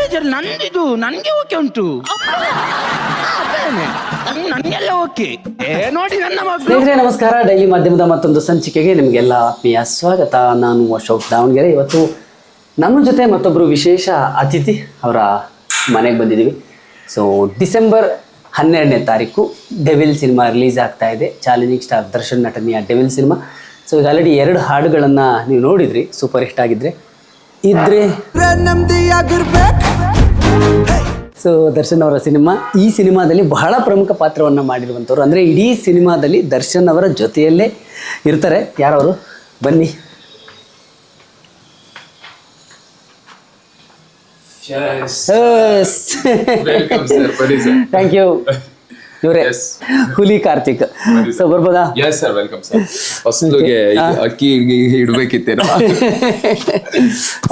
ಬೇಜಾರು ನಂದಿದು, ನನ್ಗೆ ಓಕೆ ಉಂಟು, ನನ್ಗೆಲ್ಲ ಓಕೆ. ನೋಡಿ ನನ್ನ ಮಗಳು. ಸ್ನೇಹಿತರೆ ನಮಸ್ಕಾರ, ಡೈಲಿ ಮಾಧ್ಯಮದ ಮತ್ತೊಂದು ಸಂಚಿಕೆಗೆ ನಿಮಗೆಲ್ಲ ಆತ್ಮೀಯ ಸ್ವಾಗತ. ನಾನು ಅಶೋಕ್ ದಾವಣಗೆರೆ. ಇವತ್ತು ನಮ್ಮ ಜೊತೆ ಮತ್ತೊಬ್ಬರು ವಿಶೇಷ ಅತಿಥಿ ಅವರ ಮನೆಗೆ ಬಂದಿದ್ದೀವಿ. ಸೊ ಡಿಸೆಂಬರ್ 12ನೇ ತಾರೀಕು ಡೆವಿಲ್ ಸಿನಿಮಾ ರಿಲೀಸ್ ಆಗ್ತಾ ಇದೆ. ಚಾಲೆಂಜಿಂಗ್ ಸ್ಟಾರ್ ದರ್ಶನ್ ನಟನೆಯ ಡೆವಿಲ್ ಸಿನಿಮಾ. ಸೊ ಈಗ ಆಲ್ರೆಡಿ 2 ಹಾಡುಗಳನ್ನು ನೀವು ನೋಡಿದ್ರಿ, ಸೂಪರ್ ಹಿಟ್ ಆಗಿದ್ರೆ ಇದ್ರೆ. ಸೊ ದರ್ಶನ್ ಅವರ ಸಿನಿಮಾ, ಈ ಸಿನಿಮಾದಲ್ಲಿ ಬಹಳ ಪ್ರಮುಖ ಪಾತ್ರವನ್ನು ಮಾಡಿರುವಂಥವ್ರು, ಅಂದರೆ ಇಡೀ ಸಿನಿಮಾದಲ್ಲಿ ದರ್ಶನ್ ಅವರ ಜೊತೆಯಲ್ಲೇ ಇರ್ತಾರೆ. ಯಾರವರು ಬನ್ನಿ. Thank you. ಇವರೇ ಹುಲಿ ಕಾರ್ತಿಕ್. ಸೊ ಬರ್ಬೋದಾ? Welcome sir. ಫಸ್ಟ್ಗೆ ಅಕ್ಕಿ ಇಡಬೇಕಿತ್ತೇನೋ.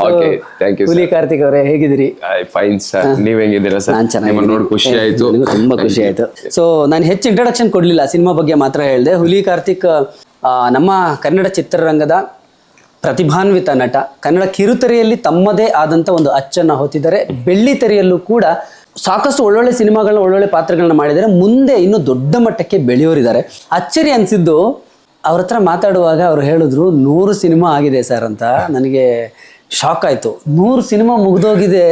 Okay, thank you. ಹುಲಿ ಕಾರ್ತಿಕ್ ಅವರೇ, ಹೇಗಿದ್ದೀರಿ? ಫೈನ್ ಸರ್, ನೀವ್ ಹೆಂಗಿದ್ದೀರಾ ಸರ್? ನಾನು ಚೆನ್ನಾಗಿ ನೋಡಿ, ಖುಷಿ ಆಯ್ತು. ತುಂಬಾ ಖುಷಿ ಆಯ್ತು. ಸೊ ನಾನು ಹೆಚ್ಚು ಇಂಟ್ರಡಕ್ಷನ್ ಕೊಡ್ಲಿಲ್ಲ, ಸಿನಿಮಾ ಬಗ್ಗೆ ಮಾತ್ರ ಹೇಳಿದೆ. ಹುಲಿ ಕಾರ್ತಿಕ್ ನಮ್ಮ ಕನ್ನಡ ಚಿತ್ರರಂಗದ ಪ್ರತಿಭಾನ್ವಿತ ನಟ. ಕನ್ನಡ ಕಿರುತೆರೆಯಲ್ಲಿ ತಮ್ಮದೇ ಆದಂಥ ಒಂದು ಅಚ್ಚನ್ನು ಹೊತ್ತಿದ್ದಾರೆ. ಬೆಳ್ಳಿ ತೆರೆಯಲ್ಲೂ ಕೂಡ ಸಾಕಷ್ಟು ಒಳ್ಳೊಳ್ಳೆ ಸಿನಿಮಾಗಳನ್ನ, ಒಳ್ಳೊಳ್ಳೆ ಪಾತ್ರಗಳನ್ನ ಮಾಡಿದ್ದಾರೆ. ಮುಂದೆ ಇನ್ನೂ ದೊಡ್ಡ ಮಟ್ಟಕ್ಕೆ ಬೆಳೆಯೋರಿದ್ದಾರೆ. ಅಚ್ಚರಿ ಅನಿಸಿದ್ದು, ಅವ್ರ ಹತ್ರ ಮಾತಾಡುವಾಗ ಅವ್ರು ಹೇಳಿದ್ರು 100 ಸಿನಿಮಾ ಆಗಿದೆ ಸರ್ ಅಂತ. ನನಗೆ ಶಾಕ್ ಆಯ್ತು. 100 ಸಿನಿಮಾ ಮುಗ್ದೋಗಿದೆ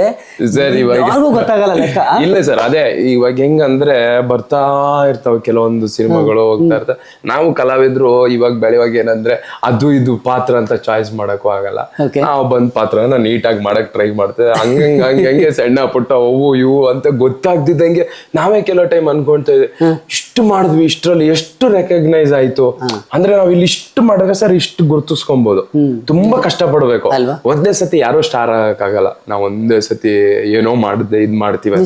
ಸರ್, ಯಾರಿಗೂ ಗೊತ್ತಾಗಲ್ಲ ಲೆಕ್ಕ. ಇಲ್ಲ ಸರ್, ಅದೇ ಇವಾಗ ಹೆಂಗಂದ್ರೆ ಬರ್ತಾ ಇರ್ತಾವ ಕೆಲವೊಂದು ಸಿನಿಮಾಗಳು, ಹೋಗ್ತಾ ಇರ್ತಾವ. ನಾವು ಕಲಾವಿದ್ರು ಇವಾಗ ಬೆಳೆಯುವಾಗ ಏನಂದ್ರೆ ಅದು ಇದು ಪಾತ್ರ ಅಂತ ಚಾಯ್ಸ್ ಮಾಡಕ್ಕೂ ಆಗಲ್ಲ. ನಾವು ಬಂದ್ ಪಾತ್ರನ ನೀಟಾಗಿ ಮಾಡಕ್ ಟ್ರೈ ಮಾಡ್ತೇವೆ. ಹಂಗೆ ಸಣ್ಣ ಪುಟ್ಟ ಅವು ಇವು ಅಂತ ಗೊತ್ತಾಗ್ತಿದ್ದಂಗೆ ನಾವೇ ಕೆಲವು ಟೈಮ್ ಅನ್ಕೊಂತ ಇಷ್ಟು ಮಾಡಿದ್ವಿ, ಇಷ್ಟರಲ್ಲಿ ಎಷ್ಟು ರೆಕಗ್ನೈಸ್ ಆಯ್ತು ಅಂದ್ರೆ ನಾವ್ ಇಲ್ಲಿ ಇಷ್ಟು ಮಾಡಿದ್ರೆ ಸರ್ ಇಷ್ಟು ಗುರುತಿಸ್ಕೊಬಹುದು. ತುಂಬಾ ಕಷ್ಟ ಪಡ್ಬೇಕು. ಒಂದೇ ಸತಿ ಯಾರೋ ಸ್ಟಾರ್ ಆಗಕ್ಕಾಗಲ್ಲ. ನಾವ್ ಒಂದೇ ಸತಿ ಏನೋ ಮಾಡಿದೆ ಇದ್ ಮಾಡ್ತೀವಿ.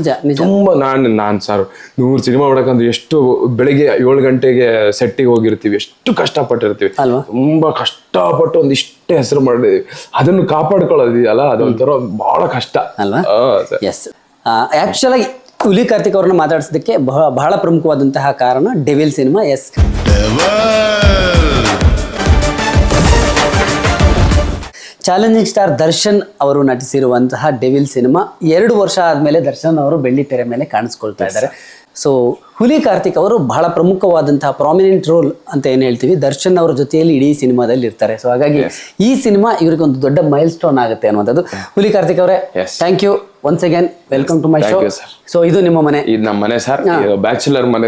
ತುಂಬಾ ನಾನ್ ಸರ್ 100 ಸಿನಿಮಾ ಮಾಡಕಂದ್ರೆ ಎಷ್ಟು ಬೆಳಿಗ್ಗೆ 7 ಗಂಟೆಗೆ ಸೆಟ್ಟಿಗೆ ಹೋಗಿರ್ತೀವಿ, ಎಷ್ಟು ಕಷ್ಟಪಟ್ಟಿರ್ತೀವಿ. ತುಂಬಾ ಕಷ್ಟಪಟ್ಟು ಒಂದಿಷ್ಟೇ ಹೆಸರು ಮಾಡಿದೀವಿ. ಅದನ್ನು ಕಾಪಾಡ್ಕೊಳ್ಳೋದಿದೆಯಲ್ಲ, ಅದೊಂಥರ ಬಹಳ ಕಷ್ಟ ಅಲ್ವಾ? ಎಸ್, ಆಕ್ಚುಲಿ ಹುಲಿ ಕಾರ್ತಿಕ್ ಅವ್ರನ್ನ ಮಾತಾಡ್ಸೋದಕ್ಕೆ ಬಹಳ ಪ್ರಮುಖವಾದಂತಹ ಕಾರಣ devil cinema. Yes, challenging star Darshan ಅವರು ನಟಿಸಿರುವಂತಹ ಡೆವಿಲ್ ಸಿನಿಮಾ 2 ವರ್ಷ ಆದಮೇಲೆ ದರ್ಶನ್ ಅವರು ಬೆಳ್ಳಿ ತೆರೆ ಮೇಲೆ ಕಾಣಿಸ್ಕೊಳ್ತಾ ಇದ್ದಾರೆ. ಸೊ ಹುಲಿ ಕಾರ್ತಿಕ್ ಅವರು ಬಹಳ ಪ್ರಮುಖವಾದಂತಹ ಪ್ರಾಮಿನೆಂಟ್ ರೋಲ್ ಅಂತ ಏನು ಹೇಳ್ತೀವಿ, ದರ್ಶನ್ ಅವರ ಜೊತೆಯಲ್ಲಿ ಇಡೀ ಸಿನಿಮಾದಲ್ಲಿ ಇರ್ತಾರೆ. ಸೊ ಹಾಗಾಗಿ ಈ ಸಿನಿಮಾ ಇವರಿಗೆ ಒಂದು ದೊಡ್ಡ ಮೈಲ್ ಸ್ಟೋನ್ ಆಗುತ್ತೆ ಅನ್ನುವಂಥದ್ದು. ಹುಲಿ ಕಾರ್ತಿಕ್ ಅವರೇ, thank you once again, welcome to my show. So ಇದು ನಿಮ್ಮ ಮನೆ? ಇದು ನಮ್ಮ ಮನೆ ಸರ್, ಬ್ಯಾಚುಲರ್ ಮನೆ.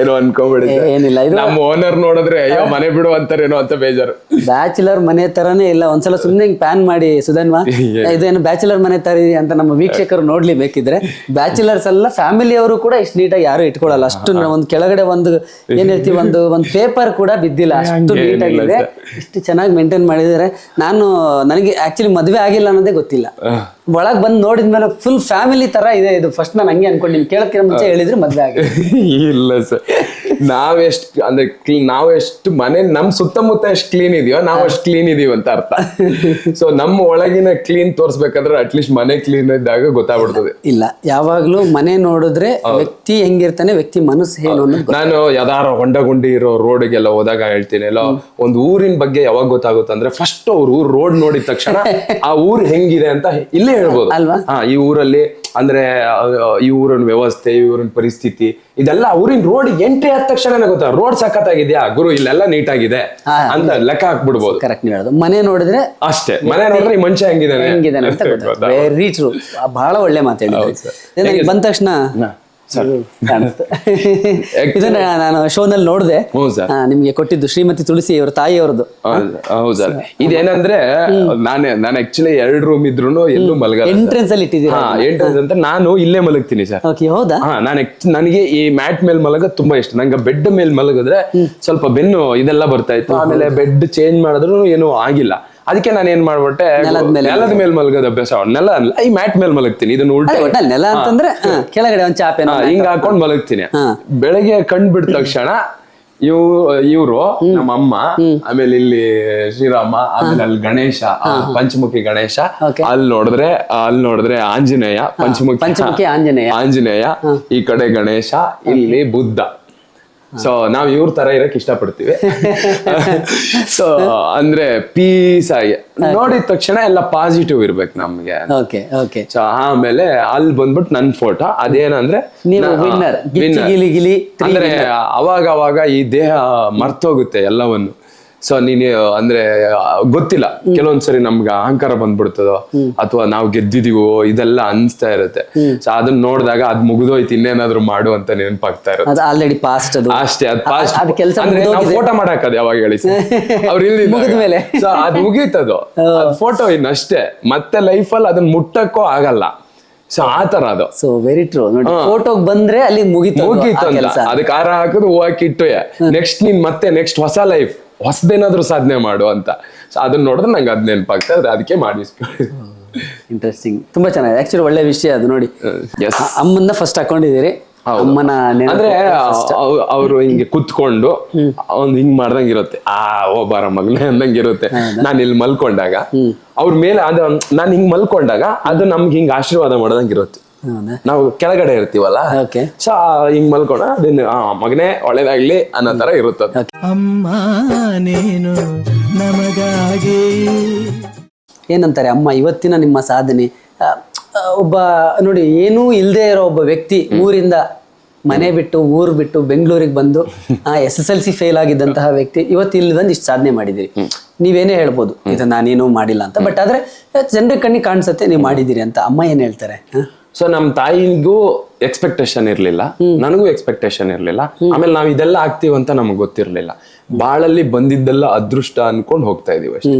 ಏನೋ ಅನ್ಕೋಬೇಡಿ, ಏನಿಲ್ಲ. ಇದು ನಮ್ಮ ಓನರ್ ನೋಡಿದ್ರೆ ಅಯ್ಯೋ ಮನೆ ಬಿಡು ಅಂತಾರೇನೋ ಅಂತ ಬೇಜಾರು. ಬ್ಯಾಚುಲರ್ ಮನೆ ತರನೇ ಇಲ್ಲ. ಒಂದ್ಸಲ ಸುಮ್ಮನೆ ಪ್ಯಾನ್ ಮಾಡಿ ಸುಧನ್ವಾ, ಇದೇನು ಬ್ಯಾಚುಲರ್ ಮನೆ ತರ ಅಂತ ನಮ್ಮ ವೀಕ್ಷಕರು ನೋಡ್ಲಿ. ಬೇಕಿದ್ರೆ ಬ್ಯಾಚುಲರ್ಸ್ ಎಲ್ಲ ಫ್ಯಾಮಿಲಿ ಅವರು ಕೂಡ ಇಷ್ಟು ನೀಟಾಗಿ ಯಾರು ಇಟ್ಕೊಳ್ಳಲ್ಲ. ಅಷ್ಟು ಒಂದು ಕೆಳಗಡೆ ಒಂದು ಏನ್ ಹೇಳ್ತೀವಿ, ಒಂದು ಪೇಪರ್ ಕೂಡ ಬಿದ್ದಿಲ್ಲ, ಅಷ್ಟು ನೀಟಾಗಿದೆ, ಇಷ್ಟು ಚೆನ್ನಾಗಿ ಮೇಂಟೈನ್ ಮಾಡಿದ್ದಾರೆ. ನನಗೆ ಆಕ್ಚುಲಿ ಮದುವೆ ಆಗಿಲ್ಲ ಅನ್ನೋದೇ ಗೊತ್ತಿಲ್ಲ. ಒಳಗ್ ಬಂದು ನೋಡಿದ್ಮೇಲೆ ಫುಲ್ ಫ್ಯಾಮಿಲಿ ತರ ಇದೆ ಇದು. ಫಸ್ಟ್ ನಾನು ಹಂಗೆ ಅನ್ಕೊಂಡಿನಿ, ಕೇಳಕ್ಕೆ ಮುಂಚೆ ಹೇಳಿದ್ರೆ ಮದ್ವೆ ಆಗಿದೆ. ಇಲ್ಲ ಸರ್, ನಾವೆಷ್ಟು ಮನೆ ನಮ್ ಸುತ್ತಮುತ್ತ ಎಷ್ಟು ಕ್ಲೀನ್ ಇದೆಯೋ ನಾವು ಅಷ್ಟು ಕ್ಲೀನ್ ಇದೀವಿ ಅಂತ ಅರ್ಥ. ಸೊ ನಮ್ಮ ಒಳಗಿನ ಕ್ಲೀನ್ ತೋರ್ಸ್ಬೇಕಂದ್ರೆ ಅಟ್ಲೀಸ್ಟ್ ಮನೆ ಕ್ಲೀನ್ ಇದ್ದಾಗ ಗೊತ್ತಾಗ್ಬಿಡ್ತದೆ. ಇಲ್ಲ, ಯಾವಾಗ್ಲೂ ಮನೆ ನೋಡಿದ್ರೆ ವ್ಯಕ್ತಿ ಹೆಂಗಿರ್ತಾನೆ, ವ್ಯಕ್ತಿ ಮನಸ್ಸು ಏನು ಅನ್ನೋದು. ನಾನು ಯಾವ್ದಾರ ಹೊಂಡಗುಂಡಿ ಇರೋ ರೋಡ್ಗೆಲ್ಲ ಹೋದಾಗ ಹೇಳ್ತೀನಿ, ಎಲ್ಲ ಒಂದು ಊರಿನ ಬಗ್ಗೆ ಯಾವಾಗ ಗೊತ್ತಾಗುತ್ತೆ ಅಂದ್ರೆ ಫಸ್ಟ್ ಅವ್ರು ರೋಡ್ ನೋಡಿದ ತಕ್ಷಣ ಆ ಊರ್ ಹೆಂಗಿದೆ ಅಂತ ಇಲ್ಲೇ ಹೇಳ್ಬೋದು ಅಲ್ವಾ? ಈ ಊರಲ್ಲಿ ಅಂದ್ರೆ ಈ ಊರಿನ ವ್ಯವಸ್ಥೆ, ಈ ಊರಿನ ಪರಿಸ್ಥಿತಿ, ಇದೆಲ್ಲ ಊರಿನ ರೋಡ್ ಎಂಟ್ರಿ ಆದ ತಕ್ಷಣ ಗೊತ್ತಾ, ರೋಡ್ ಸಖತ್ತಾಗಿದ್ಯಾ ಗುರು, ಇಲ್ಲೆಲ್ಲ ನೀಟಾಗಿದೆ ಅಂತ ಲೆಕ್ಕ ಹಾಕ್ಬಿಡ್ಬೋದು. ಕರೆಕ್ಟ್ ನೀವು ಹೇಳೋದು. ಮನೆ ನೋಡಿದ್ರೆ ಅಷ್ಟೇ, ಮನೆ ನೋಡಿದ್ರೆ ಈ ಮನುಷ್ಯ ಹೆಂಗಿದಾನೆ ಅಂತ ಗೊತ್ತಾಗುತ್ತೆ. ವೆರಿ ಟ್ರೂ, ಬಹಳ ಒಳ್ಳೆ ಮಾತು ಹೇಳಿದ್ರಿ. ಬಂದ ತಕ್ಷಣ ಇದನ್ನ ನಾನು ಶೋನಲ್ಲಿ ನೋಡಿದೆ. ನಿಮ್ಗೆ ಕೊಟ್ಟಿದ್ದು ಶ್ರೀಮತಿ ತುಳಸಿ ಅವರ ತಾಯಿ ಅವರದ್ದು. ಹೌದಾ? ಇದೇನಂದ್ರೆ ನಾನು ಆಕ್ಚುಲಿ 2 ರೂಮ್ ಇದ್ರು ಎಲ್ಲೂ ಮಲಗಲ್ಲ. ಎಂಟ್ರೆನ್ಸ್ ಅಲ್ಲಿ ಇಟ್ಟಿದ್ದೀರಾ? ಎಂಟ್ರೆನ್ಸ್ ಅಂತ ನಾನು ಇಲ್ಲೇ ಮಲಗ್ತೀನಿ ಸರ್. ಹೌದಾ? ನನಗೆ ಈ ಮ್ಯಾಟ್ ಮೇಲೆ ಮಲಗೋದು ತುಂಬಾ ಇಷ್ಟ. ನಂಗೆ ಬೆಡ್ ಮೇಲೆ ಮಲಗಿದ್ರೆ ಸ್ವಲ್ಪ ಬೆನ್ನು ಇದೆಲ್ಲ ಬರ್ತಾ ಇತ್ತು. ಆಮೇಲೆ ಬೆಡ್ ಚೇಂಜ್ ಮಾಡಿದ್ರು ಏನೂ ಆಗಿಲ್ಲ. ಅದಕ್ಕೆ ನಾನು ಏನ್ ಮಾಡ್ಬಿಟ್ಟೆ, ನೆಲದ ಮೇಲೆ ಮಲಗೋದು ಅಭ್ಯಾಸ. ನೆಲ ಅಲ್ಲ, ಈ ಮ್ಯಾಟ್ ಮೇಲೆ ಮಲಗ್ತೀನಿ. ಇದನ್ನ ಉಲ್ಟಾ ನೆಲ ಅಂತಂದ್ರೆ ಕೆಳಗಡೆ ಒಂದ್ ಚಾಪೆ ಹಿಂಗ ಹಾಕೊಂಡ್ ಮಲಗ್ತೀನಿ. ಬೆಳಗ್ಗೆ ಕಣ್ ಬಿಟ್ಟ ತಕ್ಷಣ ಇವ್ರು ನಮ್ಮ ಅಮ್ಮ, ಆಮೇಲೆ ಇಲ್ಲಿ ಶ್ರೀರಾಮ, ಆಮೇಲೆ ಅಲ್ಲಿ ಗಣೇಶ, ಪಂಚಮುಖಿ ಗಣೇಶ, ಅಲ್ಲಿ ನೋಡಿದ್ರೆ ಆಂಜನೇಯ, ಪಂಚಮುಖಿ ಆಂಜನೇಯ, ಈ ಕಡೆ ಗಣೇಶ, ಇಲ್ಲಿ ಬುದ್ಧ. ಸೊ ನಾವ್ ಇವ್ರ ತರ ಇರಕ್ ಇಷ್ಟಪಡ್ತೀವಿ. ಸೊ ಅಂದ್ರೆ ಪೀಸ್ ಆಗಿ ನೋಡಿದ ತಕ್ಷಣ ಎಲ್ಲ ಪಾಸಿಟಿವ್ ಇರ್ಬೇಕು ನಮ್ಗೆ. Okay okay. ಸೊ ಆಮೇಲೆ ಅಲ್ಲಿ ಬಂದ್ಬಿಟ್ಟು ನನ್ ಫೋಟೋ ಅದೇನಂದ್ರೆ ನೀವು ವಿನ್ನರ್, ಗಿಲಿ ಗಿಲಿ ಅಂದ್ರೆ ಅವಾಗ ಈ ದೇಹ ಮರ್ತೋಗುತ್ತೆ ಎಲ್ಲವನ್ನು. ಸೊ ನೀನು ಅಂದ್ರೆ ಗೊತ್ತಿಲ್ಲ, ಕೆಲವೊಂದ್ಸರಿ ನಮ್ಗೆ ಅಹಂಕಾರ ಬಂದ್ಬಿಡ್ತದೋ ಅಥವಾ ನಾವು ಗೆದ್ದಿದೀವೋ ಇದೆಲ್ಲ ಅನ್ಸ್ತಾ ಇರುತ್ತೆ. ಸೊ ಅದನ್ನ ನೋಡಿದಾಗ ಅದ್ ಮುಗಿದೋಯ್ತು, ಇನ್ನೇನಾದ್ರು ಮಾಡು ಅಂತ ನೆನಪಾಗ್ತಾ ಇರುತ್ತೆ. ಆಲ್ರೆಡಿ ಪಾಸ್ಟ್ ಅದು ಅಷ್ಟೇ, ಅದ್ ಪಾಸ್ಟ್. ಅದ್ ಕೆಲ್ಸ ಅಂದ್ರೆ ನಾವು ಫೋಟೋ ಮಾಡಾಕದ್ ಯಾವಾಗ ಹೇಳಿ ಅವ್ರು ಮುಗಿದ್ಮೇಲೆ ಸೊ ಅದ್ ಮುಗೀತದು ಫೋಟೋ ಇನ್ನಷ್ಟೇ, ಮತ್ತೆ ಲೈಫಲ್ಲಿ ಅದನ್ನ ಮುಟ್ಟಕ್ಕೂ ಆಗಲ್ಲ. ಸೊ ಆತರ ಅದು. So very true. ನೋಡಿ ಫೋಟೋಗ್ ಬಂದ್ರೆ ಅಲ್ಲಿ ಮುಗೀತು ಅಂತ ಅದಕ್ಕೆ ಹಾರ ಹಾಕೋದು, ಹೂ ಹಾಕಿಟ್ಟು ನೆಕ್ಸ್ಟ್ ನೀನ್ ಮತ್ತೆ ನೆಕ್ಸ್ಟ್ ಹೊಸ ಲೈಫ್ ಹೊಸದೇನಾದ್ರೂ ಸಾಧನೆ ಮಾಡು ಅಂತ. ಸೊ ಅದನ್ನ ನೋಡಿದ್ರೆ ನಂಗೆ ಅದ್ ನೆನಪಾಗ್ತಾ ಇದ್ರೆ ಅದಕ್ಕೆ ಮಾಡಿಸ್ಕೊಳ್ಳಿ. ಇಂಟ್ರೆಸ್ಟಿಂಗ್, ತುಂಬಾ ಚೆನ್ನಾಗಿದೆ ಆಕ್ಚುಲಿ, ಒಳ್ಳೆ ವಿಷಯ ಅದು. ನೋಡಿ ಅಮ್ಮನ್ನ ಫಸ್ಟ್ ಹಾಕೊಂಡಿದ್ದೀರಿ, ಅಮ್ಮನ ಅಂದ್ರೆ ಅವ್ರು ಹಿಂಗೆ ಕುತ್ಕೊಂಡು ಅವ್ನ್ ಹಿಂಗ್ ಮಾಡ್ದಂಗ್ ಇರುತ್ತೆ, ಓ ಬಾರ ಮಗ್ನೆ ಅಂದಂಗ್ ಇರುತ್ತೆ. ನಾನ್ ಇಲ್ಲಿ ಮಲ್ಕೊಂಡಾಗ ಅವ್ರ ಮೇಲೆ ಅದ ನಾನ್ ಹಿಂಗ್ ಮಲ್ಕೊಂಡಾಗ ಅದು ನಮ್ಗೆ ಹಿಂಗ್ ಆಶೀರ್ವಾದ ಮಾಡ್ದಂಗ್ ಇರುತ್ತೆ. ನಾವು ಕೆಳಗಡೆ ಇರ್ತೀವಲ್ಲ, ಸೊ ಹಿಂಗ್ ಮಲ್ಕೊಂಡ ಅದನ್ನ ಮಗನೇ ಒಳ್ಳೇದಾಗ್ಲಿ ಅನ್ನೋ ತರ ಇರುತ್ತೆ. ಅಮ್ಮ ನೀನು ನಮಗಾಗಿ ಏನಂತಾರೆ ಅಮ್ಮ ಇವತ್ತಿನ ನಿಮ್ಮ ಸಾಧನೆ. ಒಬ್ಬ ನೋಡಿ ಏನೂ ಇಲ್ಲದೆ ಇರೋ ಒಬ್ಬ ವ್ಯಕ್ತಿ ಊರಿಂದ ಮನೆ ಬಿಟ್ಟು ಊರು ಬಿಟ್ಟು ಬೆಂಗಳೂರಿಗೆ ಬಂದು SSLC ಫೇಲ್ ಆಗಿದ್ದಂತಹ ವ್ಯಕ್ತಿ ಇವತ್ತು ಇಲ್ಲಿ ಬಂದು ಇಷ್ಟು ಸಾಧನೆ ಮಾಡಿದಿರಿ. ನೀವೇನೇ ಹೇಳ್ಬೋದು ಇದು ನಾನೇನೂ ಮಾಡಿಲ್ಲ ಅಂತ, ಬಟ್ ಆದ್ರೆ ಜನರ ಕಣ್ಣಿಗೆ ಕಾಣಿಸುತ್ತೆ ನೀವು ಮಾಡಿದಿರಿ ಅಂತ. ಅಮ್ಮ ಏನ್ ಹೇಳ್ತಾರೆ? ಸೊ ನಮ್ ತಾಯಿಗೂ ಎಕ್ಸ್ಪೆಕ್ಟೇಷನ್ ಇರ್ಲಿಲ್ಲ, ನನಗೂ ಎಕ್ಸ್ಪೆಕ್ಟೇಷನ್ ಇರ್ಲಿಲ್ಲ. ಆಮೇಲೆ ನಾವ್ ಇದೆಲ್ಲ ಆಗ್ತೀವಿ ಅಂತ ನಮ್ಗೆ ಗೊತ್ತಿರ್ಲಿಲ್ಲ. ಬಾಳಲ್ಲಿ ಬಂದಿದ್ದೆಲ್ಲ ಅದೃಷ್ಟ ಅನ್ಕೊಂಡ್ ಹೋಗ್ತಾ ಇದೀವಿ ಅಷ್ಟೇ.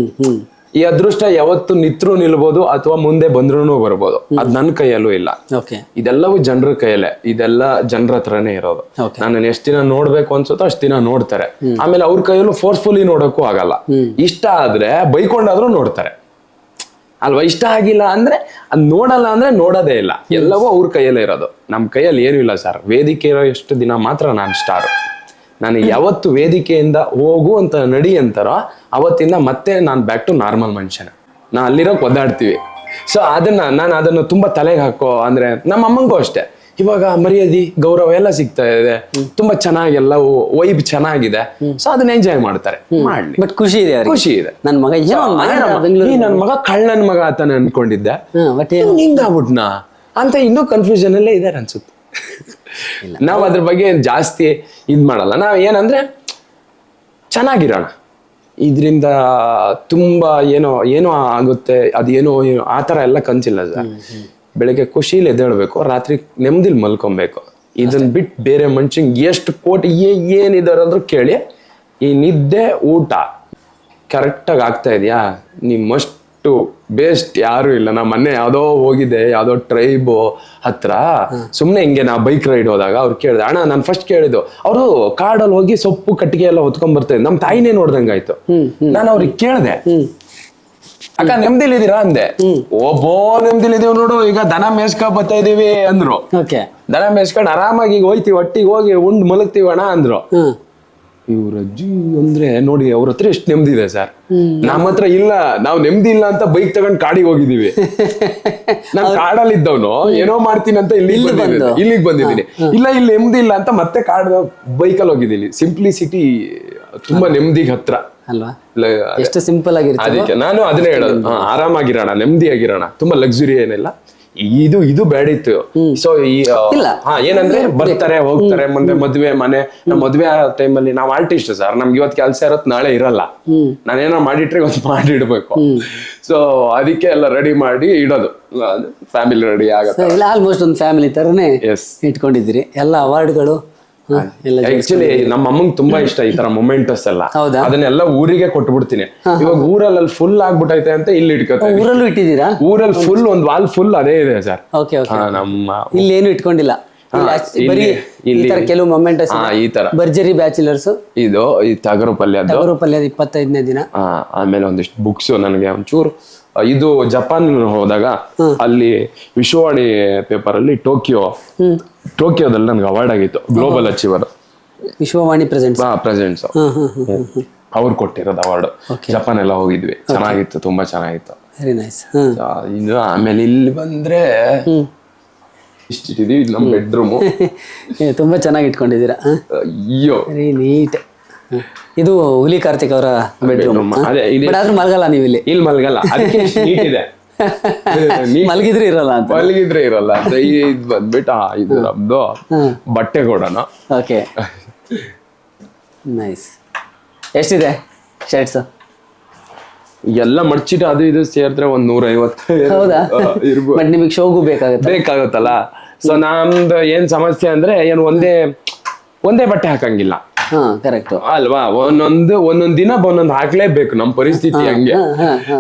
ಈ ಅದೃಷ್ಟ ಯಾವತ್ತು ನಿತ್ರು ನಿಲ್ಬೋದು ಅಥವಾ ಮುಂದೆ ಬಂದ್ರೂ ಬರ್ಬೋದು, ಅದ್ ನನ್ನ ಕೈಯಲ್ಲೂ ಇಲ್ಲ. ಇದೆಲ್ಲವೂ ಜನರ ಕೈಯಲ್ಲೇ, ಇದೆಲ್ಲ ಜನರ ಹತ್ರನೇ ಇರೋದು. ನಾನು ಎಷ್ಟ್ ದಿನ ನೋಡ್ಬೇಕು ಅನ್ಸುತ್ತೋ ಅಷ್ಟ್ ದಿನ ನೋಡ್ತಾರೆ. ಆಮೇಲೆ ಅವ್ರ ಕೈಯಲ್ಲೂ ಫೋರ್ಸ್ಫುಲಿ ನೋಡಕ್ಕೂ ಆಗಲ್ಲ. ಇಷ್ಟ ಆದ್ರೆ ಬೈಕೊಂಡಾದ್ರೂ ನೋಡ್ತಾರೆ ಅಲ್ವಾ. ಇಷ್ಟ ಆಗಿಲ್ಲ ಅಂದ್ರೆ ಅದ್ ನೋಡಲ್ಲ ಅಂದ್ರೆ ನೋಡೋದೇ ಇಲ್ಲ. ಎಲ್ಲವೂ ಅವ್ರ ಕೈಯಲ್ಲೇ ಇರೋದು, ನಮ್ ಕೈಯಲ್ಲಿ ಏನೂ ಇಲ್ಲ ಸರ್. ವೇದಿಕೆ ಇರೋ ಎಷ್ಟು ದಿನ ಮಾತ್ರ ನಾನು ಸ್ಟಾರ್. ನನಗೆ ಯಾವತ್ತು ವೇದಿಕೆಯಿಂದ ಹೋಗು ಅಂತ ನಡಿ ಅಂತಾರೋ ಅವತ್ತಿಂದ ಮತ್ತೆ ನಾನು ಬ್ಯಾಕ್ ಟು ನಾರ್ಮಲ್ ಮನುಷ್ಯನ. ನಾ ಅಲ್ಲಿರೋಕ್ ಒದ್ದಾಡ್ತೀವಿ. ಸೊ ನಾನು ಅದನ್ನು ತುಂಬಾ ತಲೆಗೆ ಹಾಕೋ ಅಂದ್ರೆ ನಮ್ಮ ಅಮ್ಮಂಗೂ ಅಷ್ಟೇ. ಇವಾಗ ಮರ್ಯಾದೆ ಗೌರವ ಎಲ್ಲ ಸಿಗ್ತಾ ಇದೆ, ತುಂಬಾ ಚೆನ್ನಾಗೆಲ್ಲ ವೈಬ್ ಚೆನ್ನಾಗಿದೆ. ಸೊ ಅದನ್ನ ಎಂಜಾಯ್ ಮಾಡ್ತಾರೆ, ಮಾಡ್ಲಿ. ಬಟ್ ಖುಷಿ ಇದೆ, ಖುಷಿ ಇದೆ. ನನ್ ಮಗ ನನ್ ಮಗ ಕಳ್ಳನ್ ಮಗ ಆತಾನೆ ಅನ್ಕೊಂಡಿದ್ದೆ, ಹಿಂಗಾಗ್ಬಿಟ್ನಾ ಅಂತ ಇನ್ನೂ ಕನ್ಫ್ಯೂಷನ್ ಅಲ್ಲೇ ಇದಾರೆ ಅನ್ಸುತ್ತೆ. ನಾವ್ ಅದ್ರ ಬಗ್ಗೆ ಜಾಸ್ತಿ ಇದ್ ಮಾಡಲ್ಲ. ನಾವ್ ಏನಂದ್ರೆ ಚೆನ್ನಾಗಿರೋಣ, ಇದ್ರಿಂದ ತುಂಬಾ ಏನೋ ಆಗುತ್ತೆ ಅದೇನೋ ಆತರ ಎಲ್ಲ ಕನ್ಸಿಲ್ಲ ಸರ್. ಬೆಳಿಗ್ಗೆ ಖುಷಿಲಿ ಎದ್ದೇಳ್ಬೇಕು, ರಾತ್ರಿ ನೆಮ್ಮದಿಲಿ ಮಲ್ಕೊಬೇಕು. ಇದನ್ನ ಬಿಟ್ಟು ಬೇರೆ ಮನುಷ್ಯಂಗೆ ಎಷ್ಟು ಕೋಟಿ ಏನಿದಾರಂದ್ರೂ ಕೇಳಿ, ಈ ನಿದ್ದೆ ಊಟ ಕರೆಕ್ಟಾಗಿ ಆಗ್ತಾ ಇದೆಯಾ, ನಿಮ್ಮಷ್ಟು ಬೇಸ್ಟ್ ಯಾರು ಇಲ್ಲ. ನಾ ಮೊನ್ನೆ ಯಾವ್ದೋ ಹೋಗಿದ್ದೆ, ಯಾವ್ದೋ ಟ್ರೈಬ್ ಹತ್ರ ಸುಮ್ನೆ ಹಿಂಗೆ ನಾ ಬೈಕ್ ರೈಡ್ ಹೋದಾಗ ಅವ್ರು ಕೇಳಿದೆ, ಅಣ್ಣ ನಾನು ಫಸ್ಟ್ ಕೇಳಿದ್ದು, ಅವರು ಕಾಡಲ್ಲಿ ಹೋಗಿ ಸೊಪ್ಪು ಕಟ್ಟಿಗೆ ಎಲ್ಲ ಹೊತ್ಕೊಂಡ್ ಬರ್ತಾರೆ, ನಮ್ ತಾಯಿನೇ ನೋಡ್ದಂಗಾಯ್ತು. ನಾನು ಅವ್ರಿಗೆ ಕೇಳ್ದೆ, ಅಕ್ಕ ನೆಮ್ಮದಿಲಿದ್ದೀರಾ ಅಂದೆ. ಒಬ್ಬೋ ನೆಮ್ಮದಿಲಿದೀವಿ ನೋಡು, ಈಗ ದನ ಮೇಸ್ಕೊಂಡ್ ಬರ್ತಾ ಇದೀವಿ ಅಂದ್ರು. ದನ ಮೇಸ್ಕೊಂಡ್ ಆರಾಮಾಗಿ ಈಗ ಹೋಯ್ತಿವಿ, ಒಟ್ಟಿಗೆ ಹೋಗಿ ಉಂಡ್ ಮಲಗ್ತೀವಿ ಅಣ್ಣ ಅಂದ್ರು. ಇವ್ರ ಅಜ್ಜಿ ಅಂದ್ರೆ ನೋಡಿ ಅವ್ರ ಹತ್ರ ಎಷ್ಟು ನೆಮ್ಮದಿ ಇದೆ ಸರ್. ನಮ್ಮ ಹತ್ರ ಇಲ್ಲ, ನಾವು ನೆಮ್ಮದಿ ಇಲ್ಲ ಅಂತ ಬೈಕ್ ತಗೊಂಡ್ ಕಾಡಿಗೆ ಹೋಗಿದೀವಿ. ನಾನ್ ಕಾಡಲ್ಲಿ ಇದ್ದವನು ಏನೋ ಮಾಡ್ತೀನಿ ಅಂತ ಇಲ್ಲಿಗೆ ಬಂದಿದ್ದೀನಿ. ಇಲ್ಲ ಇಲ್ಲಿ ನೆಮ್ಮದಿ ಇಲ್ಲ ಅಂತ ಮತ್ತೆ ಬೈಕಲ್ಲಿ ಹೋಗಿದ್ದೀನಿ. ಸಿಂಪ್ಲಿಸಿಟಿ ತುಂಬಾ ನೆಮ್ಮದಿಗೆ ಹತ್ರ ಅಲ್ವಾ, ಎಷ್ಟು ಸಿಂಪಲ್ ಆಗಿರುತ್ತೆ. ಅದಕ್ಕೆ ನಾನು ಅದನ್ನೇ ಹೇಳೋದು, ಆರಾಮಾಗಿರೋಣ, ನೆಮ್ಮದಿಯಾಗಿರೋಣ, ತುಂಬಾ ಲಕ್ಸುರಿ ಏನಿಲ್ಲ. ಇದು ಬೇಡಿತ್ತು. ಸೊ ಏನಂದ್ರೆ ಬರ್ತಾರೆ ಹೋಗ್ತಾರೆ, ಮುಂದೆ ಮದ್ವೆ ಮನೆ. ನಮ್ಮ ಮದ್ವೆ ಟೈಮಲ್ಲಿ ನಾವು ಆರ್ಟಿಸ್ಟ್ ಸರ್, ನಮ್ಗೆ ಇವತ್ತು ಕೆಲಸ ಇರತ್ ನಾಳೆ ಇರಲ್ಲ. ನಾನೇನೋ ಮಾಡಿಟ್ರೆ ಇವತ್ತು ಮಾಡಿಡ್ಬೇಕು. ಸೊ ಅದಕ್ಕೆ ಎಲ್ಲ ರೆಡಿ ಮಾಡಿ ಇಡೋದು, ಫ್ಯಾಮಿಲಿ ರೆಡಿ ಆಗುತ್ತೆ. ಆಲ್ಮೋಸ್ಟ್ ಒಂದು ಫ್ಯಾಮಿಲಿ ತರನೇ ಇಟ್ಕೊಂಡಿದ್ದೀರಿ. ಎಲ್ಲ ಅವಾರ್ಡ್ಗಳು ಆಕ್ಚುಲಿ ನಮ್ಮ ಅಮ್ಮಂಗ್ ತುಂಬಾ ಇಷ್ಟ ಈ ತರ ಮೊಮೆಂಟಸ್ ಎಲ್ಲ. ಅದನ್ನೆಲ್ಲ ಊರಿಗೆ ಕೊಟ್ಬಿಡ್ತೀನಿ. ಇವಾಗ ಊರಲ್ಲಿ ಫುಲ್ ಆಗ್ಬಿಟ್ಟೈತೆ ಅಂತ ಇಲ್ಲಿ ಇಟ್ಕೋತೀನಿ. ಊರಲ್ಲೂ ಇಟ್ಟಿದ್ದೀರಾ? ಊರಲ್ಲಿ ಫುಲ್ ಒಂದ್ ವಾಲ್ ಫುಲ್ ಅದೇ ಇದೆ ಸರ್. ನಮ್ಮ ಇಲ್ಲಿ ಏನು ಇಟ್ಕೊಂಡಿಲ್ಲ, ಕೆಲವು ಮೊಮೆಂಟಸ್ ಈ ತರ. ಭರ್ಜರಿ ಬ್ಯಾಚುಲರ್ಸ್, ಇದು ಈ ತಗರು ಪಲ್ಯದ 25ನೇ ದಿನ. ಆಮೇಲೆ ಒಂದಿಷ್ಟು ಬುಕ್ಸ್ ನನಗೆ ಒಂಚೂರು. ಇದು ಜಪಾನ್ ಹೋದಾಗ ಅಲ್ಲಿ ವಿಶ್ವವಾಣಿ ಪೇಪರ್ ಅಲ್ಲಿ ಟೋಕಿಯೋದಲ್ಲಿ ನನಗೆ ಅವಾರ್ಡ್ ಆಗಿತ್ತು, ಗ್ಲೋಬಲ್ ಅಚೀವರ್. ವಿಶ್ವವಾಣಿ ಪ್ರೆಸೆಂಟ್ಸ್ ಅವ್ರು ಕೊಟ್ಟಿರೋದು ಅವಾರ್ಡ್. ಜಪಾನ್ ಎಲ್ಲ ಹೋಗಿದ್ವಿ, ಚೆನ್ನಾಗಿತ್ತು, ತುಂಬಾ ಚೆನ್ನಾಗಿತ್ತು. Very nice. ಇದು ಆಮೇಲೆ ಇಲ್ಲಿ ಬಂದ್ರೆ ಇಷ್ಟಿಟ್ಟಿದೀವಿ, ಇದು ನಮ್ಮ ಬೆಡ್ರೂಮು. ತುಂಬಾ ಚೆನ್ನಾಗಿ ಇಟ್ಕೊಂಡಿದ್ದೀರಾ. ಅಯ್ಯೋ ವೆರಿ ನೀಟ್. ಇದು ಹುಲಿ ಕಾರ್ತಿಕ್ ಅವರ ಬೆಡ್ರೂಮ್. ಅದೇ ಬಟ್ ಆದ್ರೂ ಮಲಗಲ್ಲ ನೀವು ಇಲ್ಲಿ. ಇಲ್ಲಿ ಮಲ್ಗಲ್ಲ, ಅದಕ್ಕೆ ನೀಟ್ ಇದೆ. ಮಲಗಿದ್ರೆ ಇರಲ್ಲ ಅಂತ. ಮಲಗಿದ್ರೆ ಇರಲ್ಲ ಅಂತ. ಇದು ಬಂದ್ಬಿಟ್ಟು ಇದು ನಮ್ದು ಬಟ್ಟೆ ಕೊಡೋಣ. Okay, nice. ಎಷ್ಟಿದೆ ಶರ್ಟ್ಸ್? ಎಲ್ಲ ಮಡ್ಚಿಟ್ಟು ಅದು ಇದು ಸೇರಿದ್ರೆ ಒಂದ್ 150. ಹೌದಾ? ಬಟ್ ನಿಮಗೆ ಶೋಗೂ ಬೇಕಾಗುತ್ತಲ್ಲ. ಸೊ ನಮ್ದು ಏನ್ ಸಮಸ್ಯೆ ಅಂದ್ರೆ ಏನು ಒಂದೇ ಬಟ್ಟೆ ಹಾಕಂಗಿಲ್ಲ. ಕರೆಕ್ಟ್ ಅಲ್ವಾ? ಒಂದೊಂದ್ ದಿನ ಒಂದೊಂದ್ ಹಾಕ್ಲೇಬೇಕು, ನಮ್ ಪರಿಸ್ಥಿತಿ ಹಂಗೆ.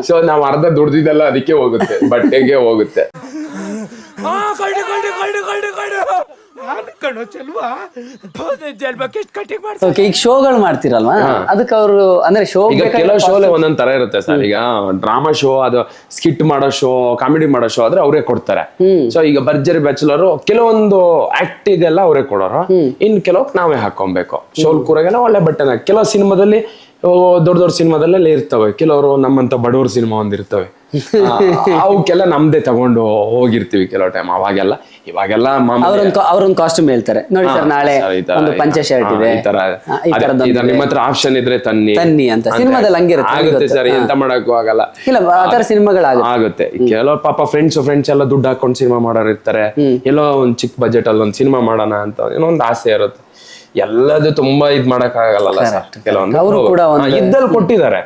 ಸೊ ನಾವ್ ಅರ್ಧ ದುಡ್ದಿದ್ದೆಲ್ಲ ಅದಕ್ಕೆ ಹೋಗುತ್ತೆ, ಬಟ್ಟೆಗೆ ಹೋಗುತ್ತೆ. ಈಗ ಶೋಗಳು ಮಾಡ್ತಿರಲ್ವಾ, ಅದಕ್ಕೆ ಅವರು ಅಂದ್ರೆ ಶೋ ಈಗ ಕೆಲವು ಶೋಲೆ ಒಂದೊಂದ್ ತರ ಇರುತ್ತೆ ಸರ್. ಈಗ ಡ್ರಾಮಾ ಶೋ, ಅದು ಸ್ಕಿಟ್ ಮಾಡೋ ಶೋ, ಕಾಮಿಡಿ ಮಾಡೋ ಶೋ ಆದ್ರೆ ಅವರೇ ಕೊಡ್ತಾರೆ. ಸೊ ಈಗ ಭರ್ಜರಿ ಬ್ಯಾಚುಲರ್ ಕೆಲವೊಂದು ಆಕ್ಟ್ ಇದೆಲ್ಲ ಅವರೇ ಕೊಡೋರು, ಇನ್ ಕೆಲವು ನಾವೇ ಹಾಕೊಬೇಕು. ಶೋಲ್ ಕೂರಾಗೆಲ್ಲ ಒಳ್ಳೆ ಬಟ್ಟೆನ. ಕೆಲವು ಸಿನಿಮಾದಲ್ಲಿ ದೊಡ್ಡ ದೊಡ್ಡ ಸಿನಿಮಾದಲ್ಲೆಲ್ಲ ಇರ್ತವೆ, ಕೆಲವರು ನಮ್ಮಂತ ಬಡವ್ರ ಸಿನಿಮಾ ಒಂದಿರ್ತವೆ, ಅವಕ್ಕೆಲ್ಲ ನಮ್ದೇ ತಗೊಂಡು ಹೋಗಿರ್ತೀವಿ ಕೆಲವು ಟೈಮ್. ಅವಾಗೆಲ್ಲ ಇವಾಗೆಲ್ಲ ಅವ್ರೊಂದು ಕಾಸ್ಟ್ಯೂಮ್ ಹೇಳ್ತಾರೆ, ನೋಡಿ ಸರ್ ನಾಳೆ ಒಂದು ಪಂಚೆ ಶರ್ಟ್ ಇದೆ, ನಿಮ್ಮ ಹತ್ರ ಆಪ್ಷನ್ ಇದ್ರೆ ತನ್ನಿ ಅಂತ. ಸಿನಿಮಾದಲ್ಲಿ ಆಗುತ್ತೆ ಸರ್, ಎಂತ ಮಾಡಕ್ಕೂ ಆಗಲ್ಲ. ಇಲ್ಲ ಆತರ ಆಗುತ್ತೆ. ಕೆಲವರು ಪಾಪ ಫ್ರೆಂಡ್ಸ್ ಎಲ್ಲ ದುಡ್ಡು ಹಾಕೊಂಡು ಸಿನಿಮಾ ಮಾಡೋರು ಇರ್ತಾರೆ. ಎಲ್ಲೋ ಒಂದ್ ಚಿಕ್ಕ ಬಜೆಟ್ ಅಲ್ಲಿ ಒಂದ್ ಸಿನಿಮಾ ಮಾಡೋಣ ಅಂತ ಏನೋ ಒಂದು ಆಸೆ ಇರುತ್ತೆ. ಎಲ್ಲದು ತುಂಬಾ ಇದ್ ಮಾಡಕ್ ಆಗಲ್ಲ ಸರ್. ಕೆಲವೊಂದು ಇದ್ದಲ್ಲಿ ಕೊಟ್ಟಿದ್ದಾರೆ,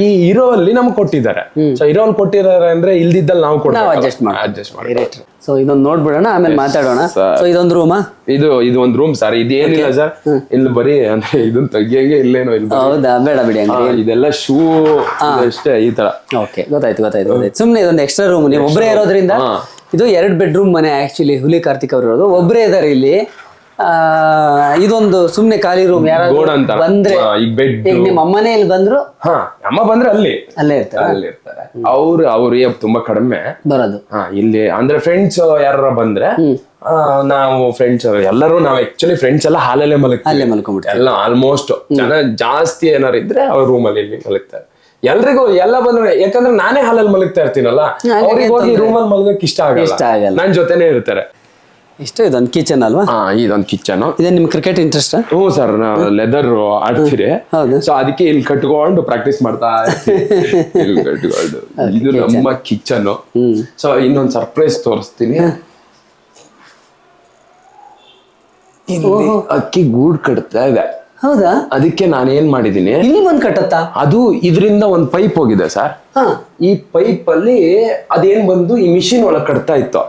ಈ ಹೀರೋ ಅಲ್ಲಿ ನಮ್ಗೆ ಕೊಟ್ಟಿದ್ದಾರೆ. ಸೊ ಹೀರೋ ಅಲ್ಲಿ ಕೊಟ್ಟಿದ್ದಾರೆ ಅಂದ್ರೆ ಇಲ್ದಿದ್ದಲ್ಲಿ ನಾವು ಅಡ್ಜಸ್ಟ್ ಮಾಡಿ. ಸೊ ಇದೊಂದು ನೋಡ್ಬಿಡೋಣ, ಆಮೇಲೆ ಮಾತಾಡೋಣ. ಸೊ ಇದೊಂದು ರೂಮಾ? ಇದು ಒಂದು ರೂಮ್ ಸರ್. ಇದೇನಿಲ್ಲ ಸರ್, ಇಲ್ಲಿ ಬರೀ ಅಂದ್ರೆ ಇದನ್ನ ತೆಗಿಯಂಗೆ ಇಲ್ಲೇನೋ ಇಲ್ಲ. ಹೌದಾ? ಬೇಡ ಬಿಡಿ, ಇದೆಲ್ಲ ಶೂ ಅಷ್ಟೇ, ಈ ತರ. ಓಕೆ, ಗೊತ್ತಾಯ್ತು. ಸುಮ್ನೆ ಇದೊಂದು ಎಕ್ಸ್ಟ್ರಾ ರೂಮ್. ನೀವು ಒಬ್ಬರೇ ಇರೋದ್ರಿಂದ ಇದು 2 ಬೆಡ್ರೂಮ್ ಮನೆ. ಆಕ್ಚುಲಿ ಹುಲಿ ಕಾರ್ತಿಕ್ ಅವರು ಇರೋದು ಒಬ್ಬರೇ ಇದಾರೆ ಇಲ್ಲಿ. ಇದೊಂದು ಸುಮ್ನೆ ಖಾಲಿ ರೂಮ್. ಯಾರು ಬಂದ್ರೆ ಈಗ ನಿಮ್ಮ ಅಮ್ಮನೇ ಇಲ್ಲಿ ಬಂದ್ರು, ಅಮ್ಮ ಬಂದ್ರೆ ಅಲ್ಲೇ ಇರ್ತಾರೆ. ಅವ್ರು ತುಂಬಾ ಕಡಿಮೆ ಬರೋದು. ಇಲ್ಲಿ ಅಂದ್ರೆ ಫ್ರೆಂಡ್ಸ್ ಯಾರ ಬಂದ್ರೆ ನಾವು ಫ್ರೆಂಡ್ಸ್ ಎಲ್ಲರೂ ನಾವು ಆಕ್ಚುಲಿ ಫ್ರೆಂಡ್ಸ್ ಎಲ್ಲ ಅಲ್ಲೇ ಮಲ್ಕೊಂಡ್ಬಿಡ್ತಾರೆ. ಎಲ್ಲ ಆಲ್ಮೋಸ್ಟ್ ಜನ ಜಾಸ್ತಿ ಏನಾರು ಇದ್ರೆ ಅವ್ರ ರೂಮಲ್ಲಿ ಇಲ್ಲಿ ಮಲಗ್ತಾರೆ. ಎಲ್ರಿಗೂ ಎಲ್ಲ ಬಂದ್ರೆ, ಯಾಕಂದ್ರೆ ನಾನೇ ಹಾಲಲ್ಲಿ ಮಲಗ್ತಾ ಇರ್ತೀನಲ್ಲ, ಅವ್ರಿಗೆ ಹೋಗಿ ರೂಮಲ್ಲಿ ಮಲಗಕ್ಕೆ ಇಷ್ಟ ಆಗಲ್ಲ, ನನ್ ಜೊತೆನೆ ಇರ್ತಾರೆ. ಇಷ್ಟು ಇದೊಂದು ಕಿಚನ್ ಅಲ್ವಾ? ಇದೊಂದು ಕಿಚನ್. ಇದೇ ನಿಮ್ ಕ್ರಿಕೆಟ್ ಇಂಟ್ರೆಸ್ಟ್? ಹ್ಞೂ ಸರ್, ಲೆದರ್ ಆಡ್ತೀರಿ. ಸೊ ಅದಕ್ಕೆ ಇಲ್ಲಿ ಕಟ್ಕೊಂಡು ಪ್ರಾಕ್ಟೀಸ್ ಮಾಡ್ತಾ ಇಲ್ಲಿ ಕಟ್ಕೊಂಡು. ಇದು ನಮ್ಮ ಕಿಚನ್. ಸೊ ಇನ್ನೊಂದು ಸರ್ಪ್ರೈಸ್ ತೋರಿಸ್ತೀನಿ. ಇಲ್ಲಿ ಅಕ್ಕಿ ಗೂಡ್ ಕಟ್ತಾ ಇದೆ. ಹೌದಾ? ಅದಕ್ಕೆ ನಾನೇನ್ ಮಾಡಿದೀನಿ, ಇಲ್ಲಿ ಬಂದ್ ಕಟ್ಟತ್ತಾ? ಅದು ಇದರಿಂದ ಒಂದು ಪೈಪ್ ಹೋಗಿದೆ ಸರ್. ಈ ಪೈಪ್ ಅಲ್ಲಿ ಅದೇನ್ ಬಂದು ಈ ಮಿಷಿನ್ ಒಳಗ್ ಕಟ್ತಾ ಇತ್ತು.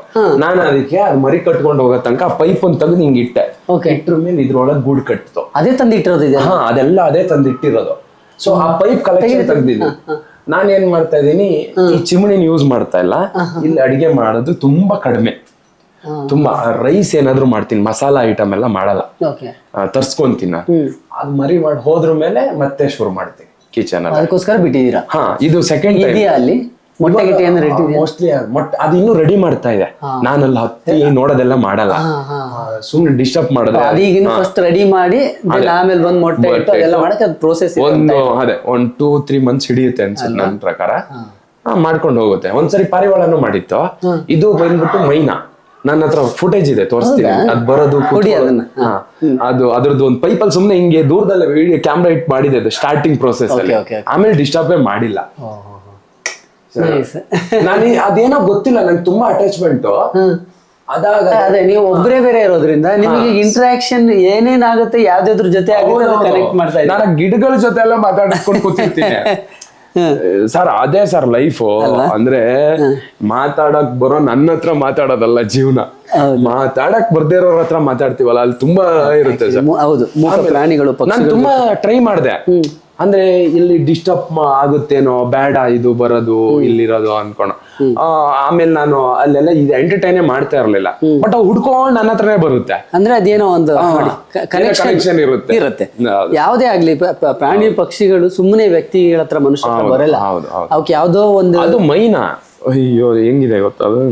ನಾನು ಅದಕ್ಕೆ ಅದು ಮರಿ ಕಟ್ಕೊಂಡು ಹೋಗೋ ತನಕ ಆ ಪೈಪ್ ಒಂದು ತೆಗೆದು ಹಿಂಗ್ ಇಟ್ಟೆ. ಇಟ್ರ ಮೇಲೆ ಇದ್ರೊಳಗೆ ಗೂಡ್ ಕಟ್ತು. ಅದೇ ತಂದಿಟ್ಟಿರೋದು? ಅದೆಲ್ಲ ಅದೇ ತಂದಿಟ್ಟಿರೋದು. ಸೊ ಆ ಪೈಪ್ ಕಲೆಕ್ಷನ್ ತೆಗ್ದಿದ್ದೀನಿ. ನಾನ್ ಏನ್ ಮಾಡ್ತಾ ಇದೀನಿ, ಈ ಚಿಮಣಿನ ಯೂಸ್ ಮಾಡ್ತಾ ಇಲ್ಲ. ಇಲ್ಲಿ ಅಡಿಗೆ ಮಾಡೋದು ತುಂಬಾ ಕಡಿಮೆ. ತುಂಬಾ ರೈಸ್ ಏನಾದ್ರು ಮಾಡ್ತೀನಿ, ಮಸಾಲಾ ಐಟಮ್ ಎಲ್ಲ ಮಾಡಲ್ಲ, ತರ್ಸ್ಕೊಂತೀನಿ ನಾನು. ಅದು ಮರಿ ಮಾಡಿ ಹೋದ್ರ ಮೇಲೆ ಮತ್ತೆ ಶುರು ಮಾಡ್ತೀನಿ ಕಿಚನ್. ಅದಕ್ಕೋಸ್ಕರ ಬಿಟ್ಟಿದ್ದೀರಾ? ಇದು ಸೆಕೆಂಡ್ ಟೈಮ್. ಅಲ್ಲಿ ಮೋಸ್ಟ್ಲಿ ಅದು ಇನ್ನೂ ರೆಡಿ ಮಾಡ್ತಾ ಇದೆ. ನಾನಲ್ಲಿ ಹತ್ತಿ ನೋಡೋದೆಲ್ಲ ಮಾಡಲ್ಲ, ಸುಮ್ನೆ ಡಿಸ್ಟರ್ಬ್ ಮಾಡೋದು. ಫಸ್ಟ್ ರೆಡಿ ಮಾಡಿ ಆಮೇಲೆ ಬಂದು ಮೊಟ್ಟೆ ಇಟ್ಟು ಅದೆಲ್ಲ ಮಾಡಕ್ಕೆ ಪ್ರೋಸೆಸ್ ಅದೇ 1-2-3 ಮಂತ್ಸ್ ಹಿಡಿಯುತ್ತೆ ಅನ್ಸುತ್ತೆ ನನ್ನ ಪ್ರಕಾರ. ಮಾಡ್ಕೊಂಡು ಹೋಗುತ್ತೆ. ಒಂದ್ಸರಿ ಪಾರಿವಾಳನು ಮಾಡಿತ್ತು. ಇದು ಬಂದ್ಬಿಟ್ಟು ಮೈನಾ. ನನ್ನ ಹತ್ರ ಫುಟೇಜ್ ಇದೆ, ತೋರಿಸ್ತೀನಿ. ಅದ್ ಬರೋದು ಅದು ಅದ್ರದ್ದು ಒಂದು ಪೈಪಲ್ಲಿ ಸುಮ್ನೆ ಹಿಂಗೆ ದೂರದಲ್ಲಿ ವಿಡಿಯೋ ಕ್ಯಾಮ್ರಾ ಇಟ್ ಮಾಡಿದೆ ಅದು ಸ್ಟಾರ್ಟಿಂಗ್ ಪ್ರೋಸೆಸ್ ಅಲ್ಲಿ. ಆಮೇಲೆ ಡಿಸ್ಟರ್ಬೇ ಮಾಡಿಲ್ಲ ನಾನು. ಅದೇನೋ ಗೊತ್ತಿಲ್ಲ, ನಂಗೆ ತುಂಬಾ ಅಟ್ಯಾಚ್ಮೆಂಟ್. ಅದೇ ನೀವು ಒಬ್ಬರೇ ಬೇರೆ ಇರೋದ್ರಿಂದ ನಿಮಗೆ ಇಂಟ್ರಾಕ್ಷನ್ ಏನೇನಾಗುತ್ತೆ, ಯಾವ್ದಾದ್ರ ಜೊತೆ ಕನೆಕ್ಟ್ ಮಾಡ್ತಾ ಇದ್ದೀನಿ. ನಾನು ಗಿಡಗಳ ಜೊತೆ ಎಲ್ಲ ಮಾತಾಡ್ಕೊಂಡು ಕೂತಿರ್ತೀನಿ ಸರ್. ಅದೇ ಸರ್ ಲೈಫ್ ಅಂದ್ರೆ, ಮಾತಾಡಕ್ ಬರೋ ನನ್ನ ಹತ್ರ ಮಾತಾಡೋದಲ್ಲ ಜೀವನ. ಮಾತಾಡಕ್ ಬರ್ದೇ ಇರೋರ ಹತ್ರ ಮಾತಾಡ್ತೀವಲ್ಲ, ಅಲ್ಲಿ ತುಂಬಾ ಇರುತ್ತೆ ಸರ್. ಹೌದು, ಪ್ರಾಣಿಗಳು. ನಾನು ತುಂಬಾ ಟ್ರೈ ಮಾಡಿದೆ, ಅಂದ್ರೆ ಇಲ್ಲಿ ಡಿಸ್ಟರ್ಬ್ ಆಗುತ್ತೇನೋ, ಬೇಡ ಇದು ಬರೋದು ಇಲ್ಲಿರೋದು ಅನ್ಕೊಂಡು. ಆಮೇಲೆ ನಾನು ಅಲ್ಲೆಲ್ಲ ಇದು ಎಂಟರ್ಟೈನೇ ಮಾಡ್ತಾ ಇರ್ಲಿಲ್ಲ. ಬಟ್ ಅವು ಹುಡ್ಕೊಂಡು ನನ್ನ ಹತ್ರನೇ ಬರುತ್ತೆ. ಅಂದ್ರೆ ಅದೇನೋ ಒಂದು ಕನೆಕ್ಷನ್ ಇರುತ್ತೆ. ಯಾವುದೇ ಆಗ್ಲಿ, ಪ್ರಾಣಿ ಪಕ್ಷಿಗಳು ಸುಮ್ಮನೆ ವ್ಯಕ್ತಿಗಳ ಹತ್ರ ಮನುಷ್ಯ ಬರಲ್ಲ. ಅವಕ್ಕೆ ಯಾವ್ದೋ ಒಂದು, ಅದು ಮೈನಾ. ಅಯ್ಯೋ ಹೆಂಗಿದೆ ಗೊತ್ತದು.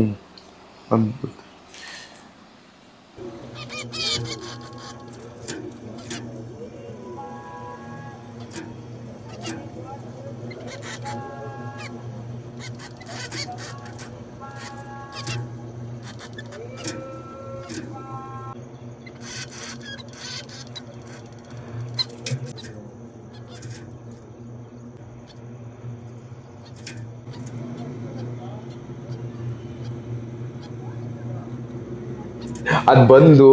ಅದ್ ಬಂದು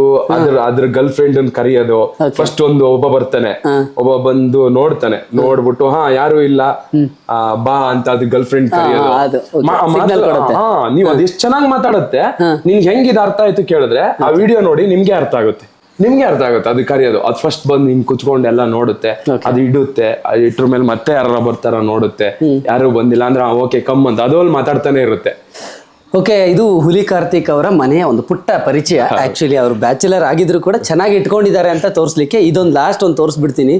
ಅದ್ರ ಗರ್ಲ್ ಫ್ರೆಂಡ್ ಅನ್ ಕರೆಯೋದು. ಫಸ್ಟ್ ಒಬ್ಬ ಬರ್ತಾನೆ, ಒಬ್ಬ ಬಂದು ನೋಡ್ತಾನೆ, ನೋಡ್ಬಿಟ್ಟು ಯಾರು ಇಲ್ಲ ಬಾ ಅಂತ ಅದ್ ಗರ್ಲ್ ಫ್ರೆಂಡ್ ಕರೆಯೋದು. ನೀವ್ ಅದ್ ಎಷ್ಟ್ ಚೆನ್ನಾಗಿ ಮಾತಾಡುತ್ತೆ. ನಿಮ್ಗೆ ಹೆಂಗಿದ್ ಅರ್ಥ ಆಯ್ತು ಕೇಳಿದ್ರೆ ಆ ವಿಡಿಯೋ ನೋಡಿ ನಿಮ್ಗೆ ಅರ್ಥ ಆಗುತ್ತೆ. ಅದು ಕರೆಯೋದು. ಅದ್ ಫಸ್ಟ್ ಬಂದು ಹಿಂಗ್ ಕುತ್ಕೊಂಡು ಎಲ್ಲ ನೋಡುತ್ತೆ, ಅದು ಇಡುತ್ತೆ, ಇಟ್ರ ಮೇಲೆ ಮತ್ತೆ ಯಾರ ಬರ್ತಾರ ನೋಡುತ್ತೆ, ಯಾರು ಬಂದಿಲ್ಲ ಅಂದ್ರೆ ಓಕೆ ಕಮ್ ಅಂತ ಅದ್ರಲ್ಲಿ ಮಾತಾಡ್ತಾನೆ ಇರುತ್ತೆ. ಓಕೆ, ಇದು ಹುಲಿ ಕಾರ್ತಿಕ್ ಅವರ ಮನೆಯ ಒಂದು ಪುಟ್ಟ ಪರಿಚಯ. ಆಕ್ಚುಲಿ ಅವರು ಬ್ಯಾಚುಲರ್ ಆಗಿದ್ರು ಕೂಡ ಚೆನ್ನಾಗಿ ಇಟ್ಕೊಂಡಿದ್ದಾರೆ ಅಂತ ತೋರಿಸ್ಲಿಕ್ಕೆ ಇದೊಂದು ಲಾಸ್ಟ್ ಒಂದು ತೋರಿಸ್ಬಿಡ್ತೀನಿ.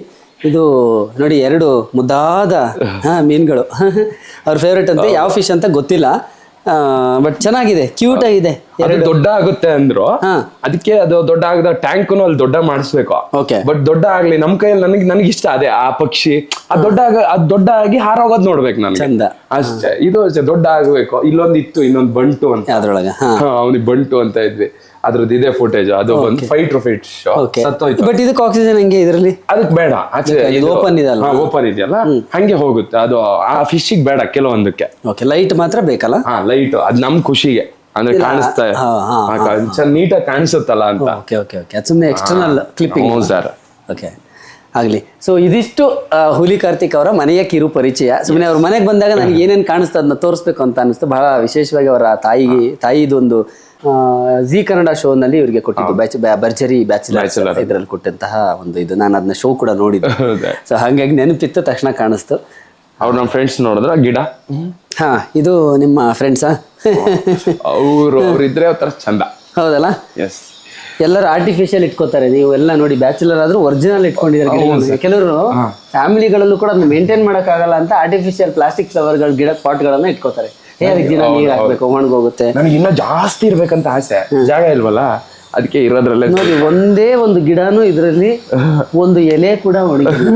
ಇದು ನೋಡಿ, 2 ಮುದ್ದಾದ ಮೀನುಗಳು. ಅವ್ರ ಫೇವ್ರೇಟ್ ಅಂತೆ. ಯಾವ ಫಿಶ್ ಅಂತ ಗೊತ್ತಿಲ್ಲ, ಬಟ್ ಚೆನ್ನಾಗಿದೆ, ಕ್ಯೂಟ್ ಆಗಿದೆ. ದೊಡ್ಡ ಆಗುತ್ತೆ ಅಂದ್ರು, ಅದಕ್ಕೆ ಅದು ದೊಡ್ಡ ಆಗದ ಟ್ಯಾಂಕ್ ಅಲ್ಲಿ ದೊಡ್ಡ ಮಾಡಿಸ್ಬೇಕು. ಬಟ್ ದೊಡ್ಡ ಆಗ್ಲಿ ನಮ್ ಕೈಯಲ್ಲಿ ನನಗೆ ಇಷ್ಟ ಅದೇ ಆ ಪಕ್ಷಿ. ಅದ್ ದೊಡ್ಡ ಆಗಿ ಹಾರೋಗೋದ್ ನೋಡ್ಬೇಕು ನನ್ಗೆ ಅಷ್ಟೇ. ಇದು ದೊಡ್ಡ ಆಗ್ಬೇಕು. ಇಲ್ಲೊಂದು ಇನ್ನೊಂದು ಬಂಟು ಅಂತ, ಅದ್ರೊಳಗೆ ಅವ್ನಿಗೆ ಬಂಟು ಅಂತ ಇದ್ವಿ, ಅದ್ರದ್ದು ಇದೆ ಫುಟೇಜ್. ಅದು ಒಂದು ಫೈಟ್ ಸತ್ತೋಯ್ತು. ಬಟ್ ಇದಕ್ಕೆ ಆಕ್ಸಿಜನ್ ಹಂಗೆ ಇದ್ರಲ್ಲಿ ಅದಕ್ಕೆ ಬೇಡ, ಓಪನ್ ಇದೆಯಲ್ಲ, ಓಪನ್ ಇದೆಯಲ್ಲ ಹಂಗೆ ಹೋಗುತ್ತೆ. ಅದು ಆ ಫಿಶಿಗೆ ಬೇಡ ಕೆಲವೊಂದಕ್ಕೆ. ಲೈಟ್ ಮಾತ್ರ ಬೇಕಲ್ಲ. ಲೈಟ್ ಅದ್ ನಮ್ ಖುಷಿಗೆ ಅಂದ್ರೆ ಕಾಣಿಸ್ತಾ ನೀಟಾಗಿ ಕಾಣಿಸುತ್ತಲ್ಲ ಅಂತ. ಸುಮ್ಮನೆ ಎಕ್ಸ್ಟರ್ನಲ್ ಕ್ಲಿಪ್ಪಿಂಗ್ ಸರ್. ಓಕೆ, ಆಗ್ಲಿ. ಸೊ ಇದಿಷ್ಟು ಹುಲಿ ಕಾರ್ತಿಕ್ ಅವರ ಮನೆಯ ಕಿರು ಪರಿಚಯ. ಸುಮ್ಮನೆ ಅವ್ರ ಮನೆಗೆ ಬಂದಾಗ ನನಗೆ ಏನೇನು ಕಾಣಿಸ್ತಾ ಅದನ್ನ ತೋರಿಸ್ಬೇಕು ಅಂತ ಅನಿಸ್ತು. ಬಹಳ ವಿಶೇಷವಾಗಿ ಅವರ ತಾಯಿದೊಂದು ಜಿ ಕನ್ನಡ ಶೋ ನಲ್ಲಿ ಇವರಿಗೆ ಕೊಟ್ಟಿದ್ದು ಭರ್ಜರಿ ಬ್ಯಾಚುಲರ್ ಇದ್ರಲ್ಲಿ ಕೊಟ್ಟಂತಹ ಒಂದು ಇದು. ನಾನು ಅದನ್ನ ಶೋ ಕೂಡ ನೋಡಿದ್ದೆ. ಸೊ ಹಾಗಾಗಿ ನೆನಪಿತ್ತು, ತಕ್ಷಣ ಕಾಣಿಸ್ತು. ಅವ್ರು ನಮ್ಮ ಫ್ರೆಂಡ್ಸ್ ನೋಡಿದ್ರ ಗಿಡ. ಇದು ನಿಮ್ಮ ಫ್ರೆಂಡ್ಸಾ? ಇದ್ರೆ ಒಂಥರ ಚಂದ. ಹೌದಲ್ಲ? ಎಸ್. ಎಲ್ಲರೂ ಆರ್ಟಿಫಿಷಿಯಲ್ ಇಟ್ಕೋತಾರೆ. ನೀವು ಎಲ್ಲ ನೋಡಿ ಬ್ಯಾಚುಲರ್ ಆದ್ರೂ ಒರಿಜಿನಲ್ ಇಟ್ಕೊಂಡಿದ್ದಾರೆ. ಕೆಲವರು ಫ್ಯಾಮಿಲಿಗಳಲ್ಲೂ ಕೂಡ ಅದನ್ನ ಮೇಂಟೈನ್ ಮಾಡಕ್ಕಾಗಲ್ಲ ಅಂತ ಆರ್ಟಿಫಿಷಿಯಲ್ ಪ್ಲಾಸ್ಟಿಕ್ ಫ್ಲವರ್ಗಳ ಗಿಡ ಪಾಟ್ಗಳನ್ನ ಇಟ್ಕೋತಾರೆ. ಅದಕ್ಕೆ ದಿನ ನೀರ್ ಹಾಕ್ಬೇಕು, ಒಣಗೋಗುತ್ತೆ. ನನಗೆ ಇನ್ನೂ ಜಾಸ್ತಿ ಇರ್ಬೇಕಂತ ಆಸೆ, ಜಾಗ ಇಲ್ವಲ್ಲ, ಅದಕ್ಕೆ ಇರೋದ್ರಲ್ಲೇ ನೋಡಿ. ಒಂದೇ ಒಂದು ಗಿಡನೂ ಇದರಲ್ಲಿ ಒಂದು ಎಲೆ ಕೂಡ ಒಣಗಿಲ್ಲ.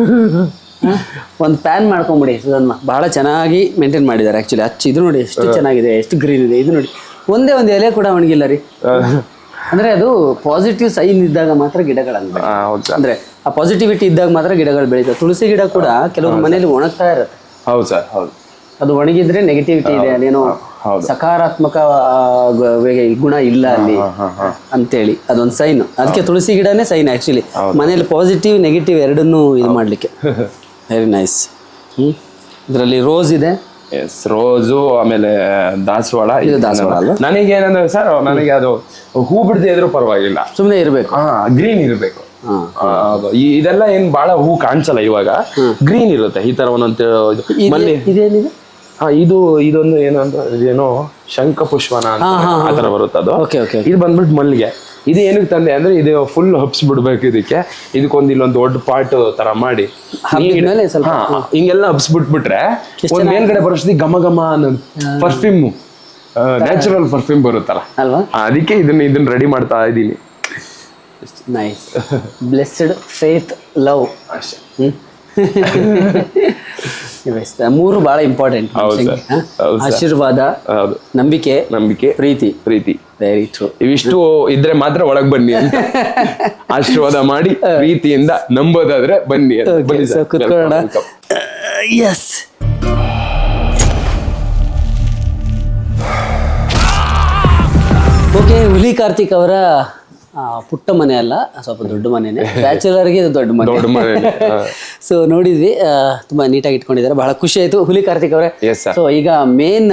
ಒಂದು ಪ್ಯಾನ್ ಮಾಡ್ಕೊಂಬಿಡಿ ಸುಧನ್ಮ. ಬಹಳ ಚೆನ್ನಾಗಿ ಮೇಂಟೈನ್ ಮಾಡಿದ್ದಾರೆ ಆಕ್ಚುಲಿ. ಇದು ನೋಡಿ ಎಷ್ಟು ಚೆನ್ನಾಗಿದೆ, ಎಷ್ಟು ಗ್ರೀನ್ ಇದೆ. ಇದು ನೋಡಿ, ಒಂದೇ ಒಂದು ಎಲೆ ಕೂಡ ಒಣಗಿಲ್ಲ ರೀ. ಅಂದ್ರೆ ಅದು ಪಾಸಿಟಿವ್ ಸೈನ್ ಇದ್ದಾಗ ಮಾತ್ರ ಗಿಡಗಳನ್ನ, ಅಂದ್ರೆ ಆ ಪಾಸಿಟಿವಿಟಿ ಇದ್ದಾಗ ಮಾತ್ರ ಗಿಡಗಳು ಬೆಳೀತವೆ. ತುಳಸಿ ಗಿಡ ಕೂಡ ಕೆಲವ್ರ ಮನೆಯಲ್ಲಿ ಒಣಗ್ತಾ ಇರುತ್ತೆ. ಹೌದು ಸರ್, ಹೌದು. ಅದು ಒಣಗಿದ್ರೆ ನೆಗೆಟಿವಿಟಿ ಇದೆ, ಅದೇನೋ ಸಕಾರಾತ್ಮಕ ಗುಣ ಇಲ್ಲ ಅಲ್ಲಿ ಅಂತೇಳಿ ಅದೊಂದು ಸೈನ್. ಅದಕ್ಕೆ ತುಳಸಿ ಗಿಡನೇ ಸೈನ್ ಆಕ್ಚುಲಿ. ಮನೇಲಿ ಪಾಸಿಟಿವ್ ನೆಗೆಟಿವ್ ಎರಡನ್ನೂ ಇದು ಮಾಡ್ಲಿಕ್ಕೆ. Very nice. ಇದರಲ್ಲಿ ರೋಸ್ ಇದೆ. ರೋಸು, ಆಮೇಲೆ ದಾಸವಾಳ. ನನಗೆ ಏನಂದ್ರೆ ಸರ್, ನನಗೆ ಅದು ಹೂ ಬಿಡದೆ ಇದ್ರೂ ಪರವಾಗಿಲ್ಲ, ಸುಮ್ಮನೆ ಇರ್ಬೇಕು, ಗ್ರೀನ್ ಇರ್ಬೇಕು. ಇದೆಲ್ಲ ಏನ್ ಬಹಳ ಹೂ ಕಾಣಿಸಲ್ಲ ಇವಾಗ, ಗ್ರೀನ್ ಇರುತ್ತೆ ಈ ತರ ಒಂದೊಂದು. ಇದೇನಿದೆ? ಇದೊಂದು ಏನಂದ್ರೆ ಇದೇನೋ ಶಂಖ ಪುಷ್ಪನ ಆ ತರ ಬರುತ್ತೆ ಅದು. ಇದು ಬಂದ್ಬಿಟ್ಟು ಮಲ್ಲಿಗೆ. ಇದು ಏನಕ್ಕೆ ತಂದೆ ಅಂದ್ರೆ ಇದು ಫುಲ್ ಹಬ್ಸ್ ಬಿಡ್ಬೇಕು. ಇದಕ್ಕೊಂದು ಇಲ್ಲೊಂದು ದೊಡ್ಡ ಪಾಟ್ ತರ ಮಾಡಿ ಹಿಂಗೆಲ್ಲ ಹಬ್ಸ್ ಬಿಟ್ಬಿಟ್ರೆ ಒಂದ್ ಮೇಲ್ಗಡೆ ಬರೋಷ್ಟಿ ಘಮ ಘಮ ಅನ್ನೋದು ಪರ್ಫ್ಯೂಮ್, ನ್ಯಾಚುರಲ್ ಪರ್ಫ್ಯೂಮ್ ಬರುತ್ತಲ್ಲ ಅಲ್ವಾ. ಅದಕ್ಕೆ ಇದನ್ನ ರೆಡಿ ಮಾಡ್ತಾ ಇದ್ದೀನಿ. ನೈಸ್. Blessed, faith, love. ಮೂರು ಬಹಳ ಇಂಪಾರ್ಟೆಂಟ್. ಆಶೀರ್ವಾದ, ನಂಬಿಕೆ, ಪ್ರೀತಿ. Very true. ಇವಿಷ್ಟು ಇದ್ರೆ ಮಾತ್ರ ಒಳಗ್ ಬನ್ನಿ ಅಂತ ಆಶೀರ್ವಾದ ಮಾಡಿ ಪ್ರೀತಿಯಿಂದ ನಂಬೋದಾದ್ರೆ ಬನ್ನಿ. ಕುತ್ಕೊಳ್ಳೋಣ. ಎಸ್. ಓಕೆ, ಹುಲಿ ಕಾರ್ತಿಕ್ ಅವರ ಪುಟ್ಟ ಮನೆ ಅಲ್ಲ, ಸ್ವಲ್ಪ ದೊಡ್ಡ ಮನೆನೇ. ಬ್ಯಾಚುಲರ್ಗೆ ಇದು ದೊಡ್ಡ ಮನೆ. ಸೊ ನೋಡಿದ್ವಿ, ತುಂಬಾ ನೀಟಾಗಿ ಇಟ್ಕೊಂಡಿದ್ದಾರೆ. ಬಹಳ ಖುಷಿ ಆಯ್ತು ಹುಲಿ ಕಾರ್ತಿಕ್ ಅವರೇ. ಸೊ ಈಗ ಮೇನ್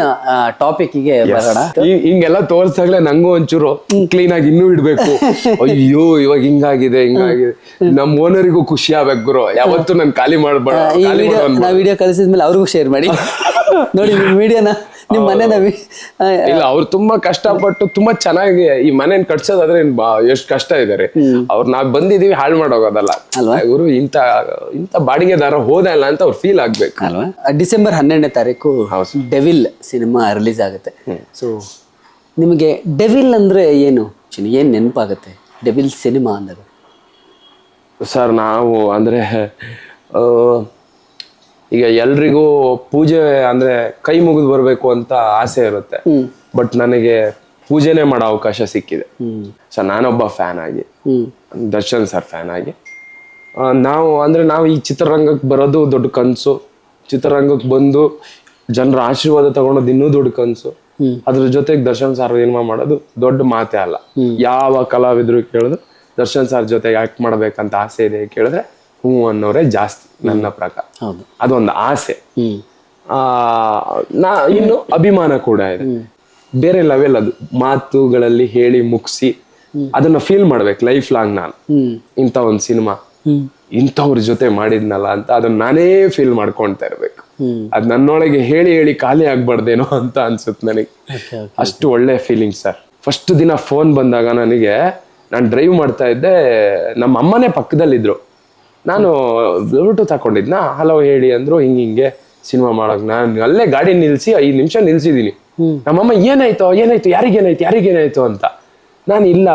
ಟಾಪಿಕ್ ಗೆ ಬರೋಣ. ಹಿಂಗೆಲ್ಲ ತೋರ್ಸಾಗ್ಲೇ ನಂಗೂ ಒಂಚೂರು ಕ್ಲೀನ್ ಆಗಿ ಇನ್ನೂ ಇಡ್ಬೇಕು. ಅಯ್ಯೋ ಇವಾಗ ಹಿಂಗಾಗಿದೆ. ನಮ್ ಓನರಿಗೂ ಖುಷಿ ಆಗ್ಬೇಕು ಗುರು. ಯಾವತ್ತು ನನ್ ಖಾಲಿ ಮಾಡ್ಬೇಡ. ನಾ ವಿಡಿಯೋ ಕಳಿಸಿದ್ಮೇಲೆ ಅವ್ರಿಗೂ ಶೇರ್ ಮಾಡಿ. ನೋಡಿ ನಿಮ್ ವಿಡಿಯೋನ, ನಿಮ್ ಮನೆ. ಇಲ್ಲ, ಅವ್ರು ತುಂಬಾ ಕಷ್ಟಪಟ್ಟು ತುಂಬಾ ಚೆನ್ನಾಗಿ ಈ ಮನೇನ್ ಕಟ್ಸೋದಾದ್ರೆ ಎಷ್ಟ್ ಕಷ್ಟ ಇದಾರೆ. ಅವ್ರು ನಾವ್ ಬಂದಿದೀವಿ ಹಾಳು ಮಾಡೋಗೋದಲ್ಲ ಅಲ್ವಾ. ಇವರು ಇಂತ ಬಾಡಿಗೆದಾರ ಹೋದಲ್ಲ ಅಂತ ಅವ್ರು ಫೀಲ್ ಆಗ್ಬೇಕು ಅಲ್ವಾ. ಡಿಸೆಂಬರ್ 12ನೇ ತಾರೀಕು ಡೆವಿಲ್ ಸಿನಿಮಾ ರಿಲೀಸ್ ಆಗುತ್ತೆ. ಸೊ ನಿಮಗೆ ಡೆವಿಲ್ ಅಂದ್ರೆ ಏನು, ಏನ್ ನೆನಪಾಗುತ್ತೆ ಡೆವಿಲ್ ಸಿನಿಮಾ ಅಂದಾಗ? ಸರ್, ನಾವು ಅಂದ್ರೆ ಈಗ ಎಲ್ರಿಗೂ ಪೂಜೆ ಅಂದ್ರೆ ಕೈ ಮುಗಿದು ಬರ್ಬೇಕು ಅಂತ ಆಸೆ ಇರುತ್ತೆ. ಬಟ್ ನನಗೆ ಪೂಜೆನೆ ಮಾಡೋ ಅವಕಾಶ ಸಿಕ್ಕಿದೆ. ಸೊ ನಾನೊಬ್ಬ ಫ್ಯಾನ್ ಆಗಿ, ದರ್ಶನ್ ಸರ್ ಫ್ಯಾನ್ ಆಗಿ, ನಾವು ಈ ಚಿತ್ರರಂಗಕ್ಕೆ ಬರೋದು ದೊಡ್ಡ ಕನಸು. ಚಿತ್ರರಂಗಕ್ಕೆ ಬಂದು ಜನರ ಆಶೀರ್ವಾದ ತಗೊಳೋದು ಇನ್ನೂ ದೊಡ್ಡ ಕನಸು. ಅದ್ರ ಜೊತೆಗೆ ದರ್ಶನ್ ಸರ್ ಸಿನಿಮಾ ಮಾಡೋದು ದೊಡ್ಡ ಮಾತೇ ಅಲ್ಲ. ಯಾವ ಕಲಾವಿದ್ರು ಕೇಳಿದ್ರು ದರ್ಶನ್ ಸರ್ ಜೊತೆಗೆ ಆಕ್ಟ್ ಮಾಡ್ಬೇಕಂತ ಆಸೆ ಇದೆ ಕೇಳಿದ್ರೆ ಹ್ಞೂ ಅನ್ನೋರೇ ಜಾಸ್ತಿ ನನ್ನ ಪ್ರಕಾರ. ಅದೊಂದು ಆಸೆ. ಇನ್ನು ಅಭಿಮಾನ ಕೂಡ ಇದೆ, ಬೇರೆ ಲೆವೆಲ್ ಅದು. ಮಾತುಗಳಲ್ಲಿ ಹೇಳಿ ಮುಗಿಸಿ ಅದನ್ನ ಫೀಲ್ ಮಾಡ್ಬೇಕು ಲೈಫ್ ಲಾಂಗ್. ನಾನು ಇಂಥ ಒಂದು ಸಿನಿಮಾ ಇಂಥವ್ರ ಜೊತೆ ಮಾಡಿದ್ನಲ್ಲ ಅಂತ ಅದನ್ನ ನಾನೇ ಫೀಲ್ ಮಾಡ್ಕೊಳ್ತಾ ಇರ್ಬೇಕು. ಅದ್ ನನ್ನೊಳಗೆ ಹೇಳಿ ಹೇಳಿ ಖಾಲಿ ಆಗ್ಬಾರ್ದೇನೋ ಅಂತ ಅನ್ಸುತ್ತೆ ನನಗೆ. ಅಷ್ಟು ಒಳ್ಳೆ ಫೀಲಿಂಗ್ ಸರ್. ಫಸ್ಟ್ ದಿನ ಫೋನ್ ಬಂದಾಗ ನನಗೆ, ನಾನು ಡ್ರೈವ್ ಮಾಡ್ತಾ ಇದ್ದೆ, ನಮ್ಮ ಅಮ್ಮನೇ ಪಕ್ಕದಲ್ಲಿದ್ರು, ನಾನು ಬ್ಲೂಟೂತ್ ಹಾಕೊಂಡಿದ್ನ, ಹಲೋ ಹೇಳಿ ಅಂದ್ರು, ಹಿಂಗೆ ಸಿನಿಮಾ ಮಾಡಕ್. ನಾನು ಅಲ್ಲೇ ಗಾಡಿ ನಿಲ್ಸಿ 5 ನಿಮಿಷ ನಿಲ್ಸಿದೀನಿ. ನಮ್ಮಮ್ಮ ಏನಾಯ್ತು ಯಾರಿಗೇನಾಯ್ತು ಅಂತ. ನಾನು ಇಲ್ಲ,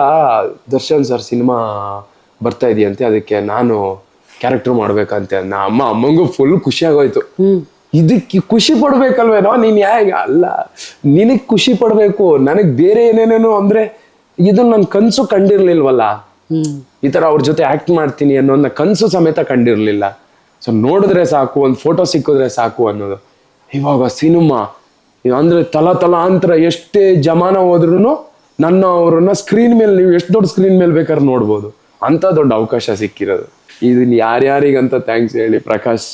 ದರ್ಶನ್ ಸರ್ ಸಿನಿಮಾ ಬರ್ತಾ ಇದೆಯಂತೆ, ಅದಕ್ಕೆ ನಾನು ಕ್ಯಾರೆಕ್ಟರ್ ಮಾಡ್ಬೇಕಂತೆ. ಅಮ್ಮಂಗೂ ಫುಲ್ ಖುಷಿ ಆಗೋಯ್ತು. ಇದಕ್ಕೆ ಖುಷಿ ಪಡ್ಬೇಕಲ್ವೇನೋ ನೀನ್? ಅಲ್ಲ, ನಿನಗ್ ಖುಷಿ ಪಡ್ಬೇಕು, ನನಗ್ ಬೇರೆ ಏನೇನೇನೋ ಅಂದ್ರೆ ಇದು ನನ್ ಕನ್ಸು ಕಂಡಿರ್ಲಿಲ್ವಲ್ಲ. ಈ ತರ ಅವ್ರ ಜೊತೆ ಆಕ್ಟ್ ಮಾಡ್ತೀನಿ ಅನ್ನೋ ಕನ್ಸು ಸಮೇತ ಕಂಡಿರ್ಲಿಲ್ಲ. ಸೊ ನೋಡಿದ್ರೆ ಸಾಕು, ಒಂದು ಫೋಟೋ ಸಿಕ್ಕಿದ್ರೆ ಸಾಕು ಅನ್ನೋದು. ಇವಾಗ ಸಿನಿಮಾ ಅಂದ್ರೆ ತಲಾಂತರ ಎಷ್ಟೇ ಜಮಾನ ಹೋದ್ರು ನನ್ನ ಅವ್ರನ್ನ ಸ್ಕ್ರೀನ್ ಮೇಲೆ, ನೀವು ಎಷ್ಟು ದೊಡ್ಡ ಸ್ಕ್ರೀನ್ ಮೇಲೆ ಬೇಕಾದ್ರೆ ನೋಡ್ಬೋದು. ಅಂತ ದೊಡ್ಡ ಅವಕಾಶ ಸಿಕ್ಕಿರೋದು. ಇದನ್ನ ಯಾರ್ಯಾರಿಗಂತ ಥ್ಯಾಂಕ್ಸ್ ಹೇಳಿ, ಪ್ರಕಾಶ್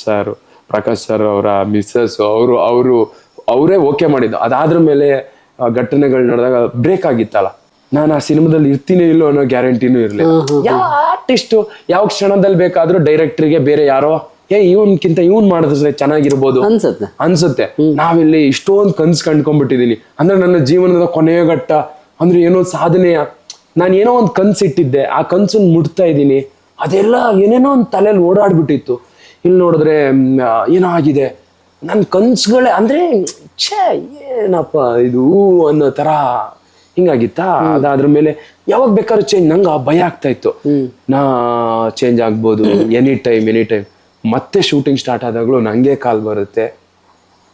ಸರ್ ಅವರ ಮಿಸ್ಸಸ್ ಅವರೇ ಓಕೆ ಮಾಡಿದ್ದು. ಅದಾದ್ರ ಮೇಲೆ ಘಟನೆಗಳು ನಡೆದಾಗ ಬ್ರೇಕ್ ಆಗಿತ್ತಲ್ಲ, ನಾನು ಆ ಸಿನಿಮಾದಲ್ಲಿ ಇರ್ತೀನಿ ಇಲ್ಲೋ ಅನ್ನೋ ಗ್ಯಾರಂಟಿನೂ ಇರ್ಲಿಲ್ಲ. ಯಾವ ಆರ್ಟಿಸ್ಟು ಯಾವ ಕ್ಷಣದಲ್ಲಿ ಬೇಕಾದ್ರೂ ಡೈರೆಕ್ಟರ್ಗೆ ಬೇರೆ ಯಾರೋ ಇವನ್ಕಿಂತ ಇವನ್ ಮಾಡಿದ್ರೆ ಚೆನ್ನಾಗಿರ್ಬೋದು ಅನ್ಸುತ್ತೆ. ನಾವಿಲ್ಲಿ ಇಷ್ಟೊಂದು ಕನ್ಸು ಕಂಡ್ಕೊಂಡ್ಬಿಟ್ಟಿದೀನಿ. ಅಂದ್ರೆ ನನ್ನ ಜೀವನದ ಕೊನೆಯ ಘಟ್ಟ ಅಂದ್ರೆ ಏನೋ ಸಾಧನೆಯ, ನಾನು ಏನೋ ಒಂದು ಕನ್ಸು ಇಟ್ಟಿದ್ದೆ, ಆ ಕನ್ಸನ್ನು ಮುಟ್ತಾ ಇದ್ದೀನಿ. ಅದೆಲ್ಲ ಏನೇನೋ ಒಂದು ತಲೆಯಲ್ಲಿ ಓಡಾಡ್ಬಿಟ್ಟಿತ್ತು. ಇಲ್ಲಿ ನೋಡಿದ್ರೆ ಏನೋ ಆಗಿದೆ. ನನ್ನ ಕನ್ಸುಗಳೇ ಅಂದ್ರೆ ಏನಪ್ಪ ಇದು ಅನ್ನೋ ತರ ಹಿಂಗಾಗಿತ್ತಾ. ಅದಾದ್ರ ಮೇಲೆ ಯಾವಾಗ ಬೇಕಾದ್ರೂ ಚೇಂಜ್, ನಂಗೆ ಆ ಭಯ ಆಗ್ತಾ ಇತ್ತು, ನಾ ಚೇಂಜ್ ಆಗ್ಬೋದು ಎನಿ ಟೈಮ್. ಮತ್ತೆ ಶೂಟಿಂಗ್ ಸ್ಟಾರ್ಟ್ ಆದಾಗ್ಲೂ ನಂಗೆ ಕಾಲ್ ಬರುತ್ತೆ.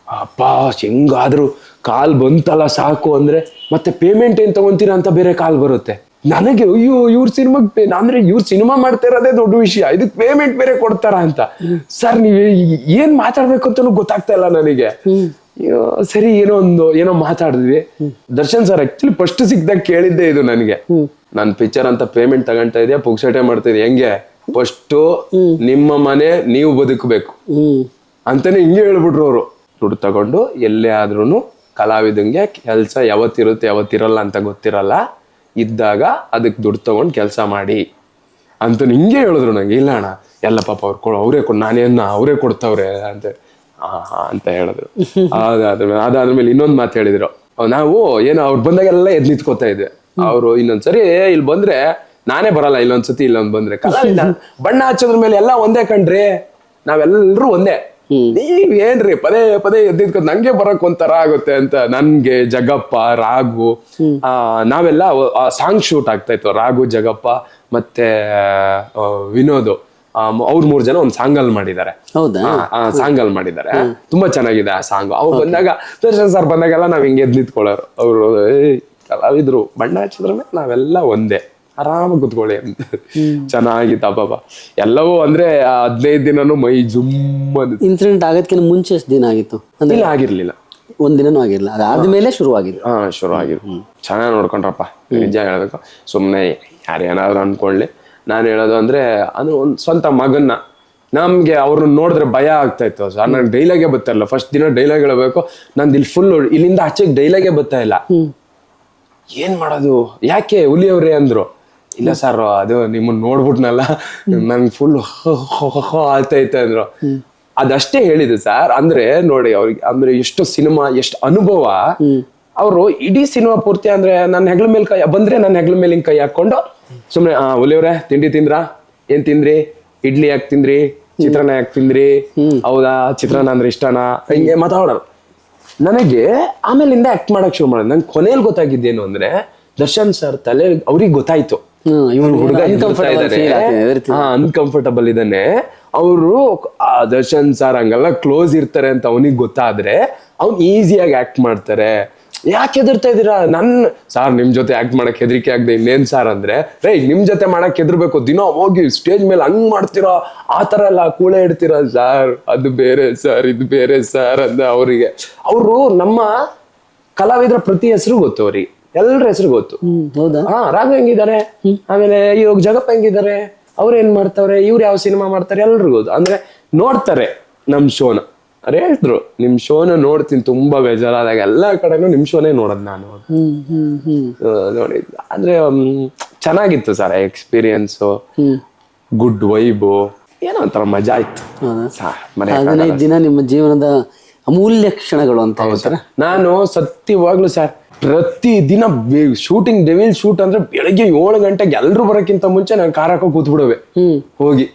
ಅಪ್ಪ ಹೆಂಗಾದ್ರೂ ಕಾಲ್ ಬಂತಲ್ಲ ಸಾಕು ಅಂದ್ರೆ, ಮತ್ತೆ ಪೇಮೆಂಟ್ ಏನ್ ತಗೊಂತೀರಾ ಅಂತ ಬೇರೆ ಕಾಲ್ ಬರುತ್ತೆ ನನಗೆ. ಅಯ್ಯೋ ಇವ್ರ ಸಿನಿಮಾಗೆ ಅಂದ್ರೆ ಇವ್ರ ಸಿನಿಮಾ ಮಾಡ್ತಾ ಇರೋದೇ ದೊಡ್ಡ ವಿಷಯ, ಇದಕ್ ಪೇಮೆಂಟ್ ಬೇರೆ ಕೊಡ್ತಾರ ಅಂತ. ಸರ್ ನೀವ್ ಏನ್ ಮಾತಾಡ್ಬೇಕು ಅಂತಲೂ ಗೊತ್ತಾಗ್ತಾ ಇಲ್ಲ ನನಗೆ. ಸರಿ ಏನೋ ಮಾತಾಡಿದ್ವಿ. ದರ್ಶನ್ ಸರ್ ಆಕ್ಚುಲಿ ಫಸ್ಟ್ ಸಿಕ್ದಾಗ ಕೇಳಿದ್ದೆ ಇದು ನನಗೆ, ನನ್ ಪಿಕ್ಚರ್ ಅಂತ ಪೇಮೆಂಟ್ ತಗೊಂತಾ ಇದೆಯಾ, ಪುಕ್ಸಟೆ ಮಾಡ್ತಾ ಇದೆಯಾ, ಹೆಂಗೆ ಫಸ್ಟ್ ನಿಮ್ಮ ಮನೆ ನೀವು ಬದುಕಬೇಕು ಅಂತಾನೆ ಹಿಂಗೆ ಹೇಳ್ಬಿಟ್ರು ಅವರು. ದುಡ್ಡು ತಗೊಂಡು ಎಲ್ಲೇ ಆದ್ರೂ ಕಲಾವಿದಂಗೆ ಕೆಲಸ ಯಾವತ್ತಿರುತ್ತೆ ಯಾವತ್ತಿರಲ್ಲ ಅಂತ ಗೊತ್ತಿರಲ್ಲ, ಇದ್ದಾಗ ಅದಕ್ಕೆ ದುಡ್ಡು ತಗೊಂಡು ಕೆಲಸ ಮಾಡಿ ಅಂತ ಹಿಂಗೆ ಹೇಳಿದ್ರು ನಂಗೆ. ಇಲ್ಲ ಅಣ್ಣ ಎಲ್ಲ ಪಾಪ ಅವರೇ ನಾನೇನ ಅವರೇ ಕೊಡ್ತಾವ್ರೆ ಅಂತ ಹೇಳಿದ್ರು. ಅದಾದ್ಮೇಲೆ ಇನ್ನೊಂದು ಮಾತು ಹೇಳಿದ್ರು, ನಾವು ಏನೋ ಅವ್ರು ಬಂದಾಗೆಲ್ಲ ಎದ್ ನಿಂತ್ಕೋತಾ ಇದ್ವಿ. ಅವ್ರು ಇನ್ನೊಂದ್ಸರಿ ಇಲ್ಲಿ ಬಂದ್ರೆ ನಾನೇ ಬರಲ್ಲ, ಇಲ್ಲೊಂದ್ಸತಿ ಇಲ್ಲೊಂದ್ ಬಂದ್ರೆ ಕಲಾವಿದ ಬಣ್ಣ ಹಚ್ಚೋದ್ರ ಮೇಲೆ ಎಲ್ಲ ಒಂದೇ ಕಣ್ರಿ, ನಾವೆಲ್ಲರೂ ಒಂದೇ. ನೀವ್ ಏನ್ರಿ ಪದೇ ಎದ್ದಿದ್ಕೊ ನಂಗೆ ಬರಕ್ ಒಂಥರ ಆಗುತ್ತೆ ಅಂತ. ನನ್ಗೆ ಜಗಪ್ಪ, ರಾಘು, ನಾವೆಲ್ಲ ಸಾಂಗ್ ಶೂಟ್ ಆಗ್ತಾ ಇತ್ತು. ರಾಘು, ಜಗಪ್ಪ ಮತ್ತೆ ವಿನೋದ್, ಅವ್ರು 3 ಜನ ಒಂದ್ ಸಾಂಗ್ ಅಲ್ಲಿ ಮಾಡಿದ್ದಾರೆ. ತುಂಬಾ ಚೆನ್ನಾಗಿದೆ ಆ ಸಾಂಗ್. ಅವ್ರು ಬಂದಾಗ, ದರ್ಶನ್ ಸರ್ ಬಂದಾಗೆಲ್ಲ ನಾವ್ ಹಿಂಗೆ ಎದ್ ನಿಂತ್ಕೊಳ್ಳೋರು. ಅವ್ರು ಕಲಾವಿದ್ರು ಬಣ್ಣ ಹಚ್ಚಿದ್ರ ಮೇಲೆ ನಾವೆಲ್ಲ ಒಂದೇ, ಆರಾಮಾಗಿ ಕುತ್ಕೊಳ್ಳಿ ಅಂತ. ಚೆನ್ನಾಗಿತ್ತ ಪಾಪ ಎಲ್ಲವೂ. ಅಂದ್ರೆ 15 ದಿನನೂ ಮೈ ಜುಮ್. ಇನ್ಸಿಡೆಂಟ್ ಆಗೋದಕ್ಕಿಂತ ಮುಂಚೆ ಎಷ್ಟು ದಿನ ಆಗಿತ್ತು? ಇಲ್ಲ ಆಗಿರ್ಲಿಲ್ಲ, ಒಂದಿನೂ ಆಗಿರ್ಲಿಲ್ಲ, ಅದಾದ್ಮೇಲೆ ಶುರುವಾಗಿದ್ದು. ಶುರುವಾಗಿದ್ದು. ಚೆನ್ನಾಗಿ ನೋಡ್ಕೊಂಡ್ರಪ್ಪ, ನಿಜ ಹೇಳ್ಬೇಕು. ಸುಮ್ನೆ ಯಾರೇನಾದ್ರು ಅನ್ಕೊಳ್ಳಿ. ನಾನು ಹೇಳೋದು ಅಂದ್ರೆ ಅದು ಒಂದ್ ಸ್ವಂತ ಮಗನ್ನ, ನಮ್ಗೆ ಅವ್ರನ್ನ ನೋಡಿದ್ರೆ ಭಯ ಆಗ್ತಾ ಇತ್ತು ಸರ್. ನಂಗೆ ಡೈಲಾಗೇ ಬರ್ತಾ ಇಲ್ಲ. ಫಸ್ಟ್ ದಿನ ಡೈಲಾಗ್ ಹೇಳಬೇಕು, ನಂದು ಇಲ್ಲಿ ಫುಲ್ ಇಲ್ಲಿಂದ ಆಚೆಗೆ ಡೈಲಾಗೇ ಬರ್ತಾ ಇಲ್ಲ. ಏನ್ ಮಾಡೋದು, ಯಾಕೆ ಹುಲಿಯವ್ರೆ ಅಂದ್ರು. ಇಲ್ಲ ಸರ್ ಅದು ನಿಮ್ಮನ್ನ ನೋಡ್ಬಿಟ್ನಲ್ಲ ನಂಗೆ ಫುಲ್ ಆಯ್ತೈತೆ ಅಂದ್ರು. ಅದಷ್ಟೇ ಹೇಳಿದ್ರು ಸರ್. ಅಂದ್ರೆ ನೋಡಿ ಅವ್ರಿಗೆ ಅಂದ್ರೆ ಎಷ್ಟು ಸಿನಿಮಾ, ಎಷ್ಟು ಅನುಭವ. ಅವರು ಇಡೀ ಸಿನಿಮಾ ಪೂರ್ತಿ ಅಂದ್ರೆ ನನ್ನ ಹೆಗ್ಲ ಮೇಲೆ ಕೈ ಬಂದ್ರೆ ನನ್ನ ಹೆಗ್ಲ ಮೇಲೆ ಕೈ ಹಾಕೊಂಡು ಸುಮ್ನೆ ಹುಲಿಯವ್ರೆ ತಿಂಡಿ ತಿಂದ್ರಾ, ಏನ್ ತಿಂದ್ರಿ, ಇಡ್ಲಿ ಯಾಕೆ ತಿಂದ್ರಿ, ಚಿತ್ರಾನ್ನ ಯಾಕೆ ತಿಂದ್ರಿ, ಹೌದಾ ಚಿತ್ರಾನ್ನ ಅಂದ್ರೆ ಇಷ್ಟನಾ, ಹಿಂಗೆ ಮಾತಾಡೋರು. ನನಗೆ ಆಮೇಲಿಂದ ಆಕ್ಟ್ ಮಾಡಕ್ ಶುರು ಮಾಡೋದು. ನಂಗೆ ಕೊನೆಯಲ್ಲಿ ಗೊತ್ತಾಗಿದ್ದೇನು ಅಂದ್ರೆ, ದರ್ಶನ್ ಸರ್ ತಲೆ ಅವ್ರಿಗೆ ಗೊತ್ತಾಯ್ತು ಇವನು ಹುಡುಗ ಅನ್ಕಂಫರ್ಟಬಲ್ ಇದ್ದಾನೆ. ಅವರು ದರ್ಶನ್ ಸರ್ ಹಂಗೆಲ್ಲ ಕ್ಲೋಸ್ ಇರ್ತಾರೆ ಅಂತ ಅವನಿಗೆ ಗೊತ್ತಾದ್ರೆ ಅವ್ನು ಈಸಿಯಾಗಿ ಆಕ್ಟ್ ಮಾಡ್ತಾರೆ. ಯಾಕೆ ಹೆದರ್ತಾ ಇದೀರಾ, ಸಾರ್ ನಿಮ್ ಜೊತೆ ಆಕ್ಟ್ ಮಾಡಕ್ ಹೆದರಿಕೆ ಆಗದೆ ಇನ್ನೇನ್ ಸಾರ್ ಅಂದ್ರೆ, ನಿಮ್ ಜೊತೆ ಮಾಡಕ್ ಹೆದರ್ಬೇಕು, ದಿನ ಹೋಗಿ ಸ್ಟೇಜ್ ಮೇಲೆ ಹಂಗ್ ಮಾಡ್ತೀರಾ, ಆತರ ಎಲ್ಲ ಕೂಳೆ ಇಡ್ತೀರಾ ಸಾರ್, ಅದು ಬೇರೆ ಸರ್ ಇದು ಬೇರೆ ಸರ್ ಅಂತ ಅವರಿಗೆ. ಅವರು ನಮ್ಮ ಕಲಾವಿದರ ಪ್ರತಿ ಹೆಸರು ಗೊತ್ತು ಅವ್ರಿಗೆ, ಎಲ್ಲರ ಹೆಸರು ಗೊತ್ತು. ಹೌದಾ? ರಾಘು ಹೆಂಗಿದ್ದಾರೆ, ಆಮೇಲೆ ಇವಾಗ ಜಗಪ್ಪ ಹೆಂಗಿದ್ದಾರೆ, ಅವ್ರು ಏನ್ ಮಾಡ್ತಾವ್ರೆ, ಇವ್ರು ಯಾವ ಸಿನಿಮಾ ಮಾಡ್ತಾರೆ, ಎಲ್ರಿಗೂ ಗೊತ್ತು. ಅಂದ್ರೆ ನೋಡ್ತಾರೆ ನಮ್ ಶೋನ. ಅವ್ರು ಹೇಳ್ದ್ರು ನಿಮ್ ಶೋನ ನೋಡ್ತೀನಿ ತುಂಬಾ ಬೇಜಾರಾದಾಗ, ಎಲ್ಲಾ ಕಡೆನೂ ನಿಮ್ ಶೋನೇ ನೋಡೋದ್ ನಾನು ನೋಡಿದ್. ಅಂದ್ರೆ ಚೆನ್ನಾಗಿತ್ತು ಸರ್ ಎಕ್ಸ್ಪೀರಿಯನ್ಸ್, ಗುಡ್ ವೈಬು, ಏನೋ ಒಂಥರ ಮಜಾ ಇತ್ತು. 15 ದಿನ ನಿಮ್ಮ ಜೀವನದ ಅಮೂಲ್ಯ ಕ್ಷಣಗಳು ಅಂತ ಹೇಳ್ತಾರೆ. ನಾನು ಸತ್ಯವಾಗ್ಲು ಸರ್ ಪ್ರತಿ ದಿನ ಶೂಟಿಂಗ್, ಡೆವಿಲ್ ಶೂಟ್ ಅಂದ್ರೆ ಬೆಳಗ್ಗೆ 7 ಗಂಟೆಗೆ ಎಲ್ರು ಬರೋಕ್ಕಿಂತ ಮುಂಚೆ ನಾನು ಕಾರ್ ಹಾಕೋ ಕೂತ್ ಬಿಡುವೆ. ಹೋಗಿ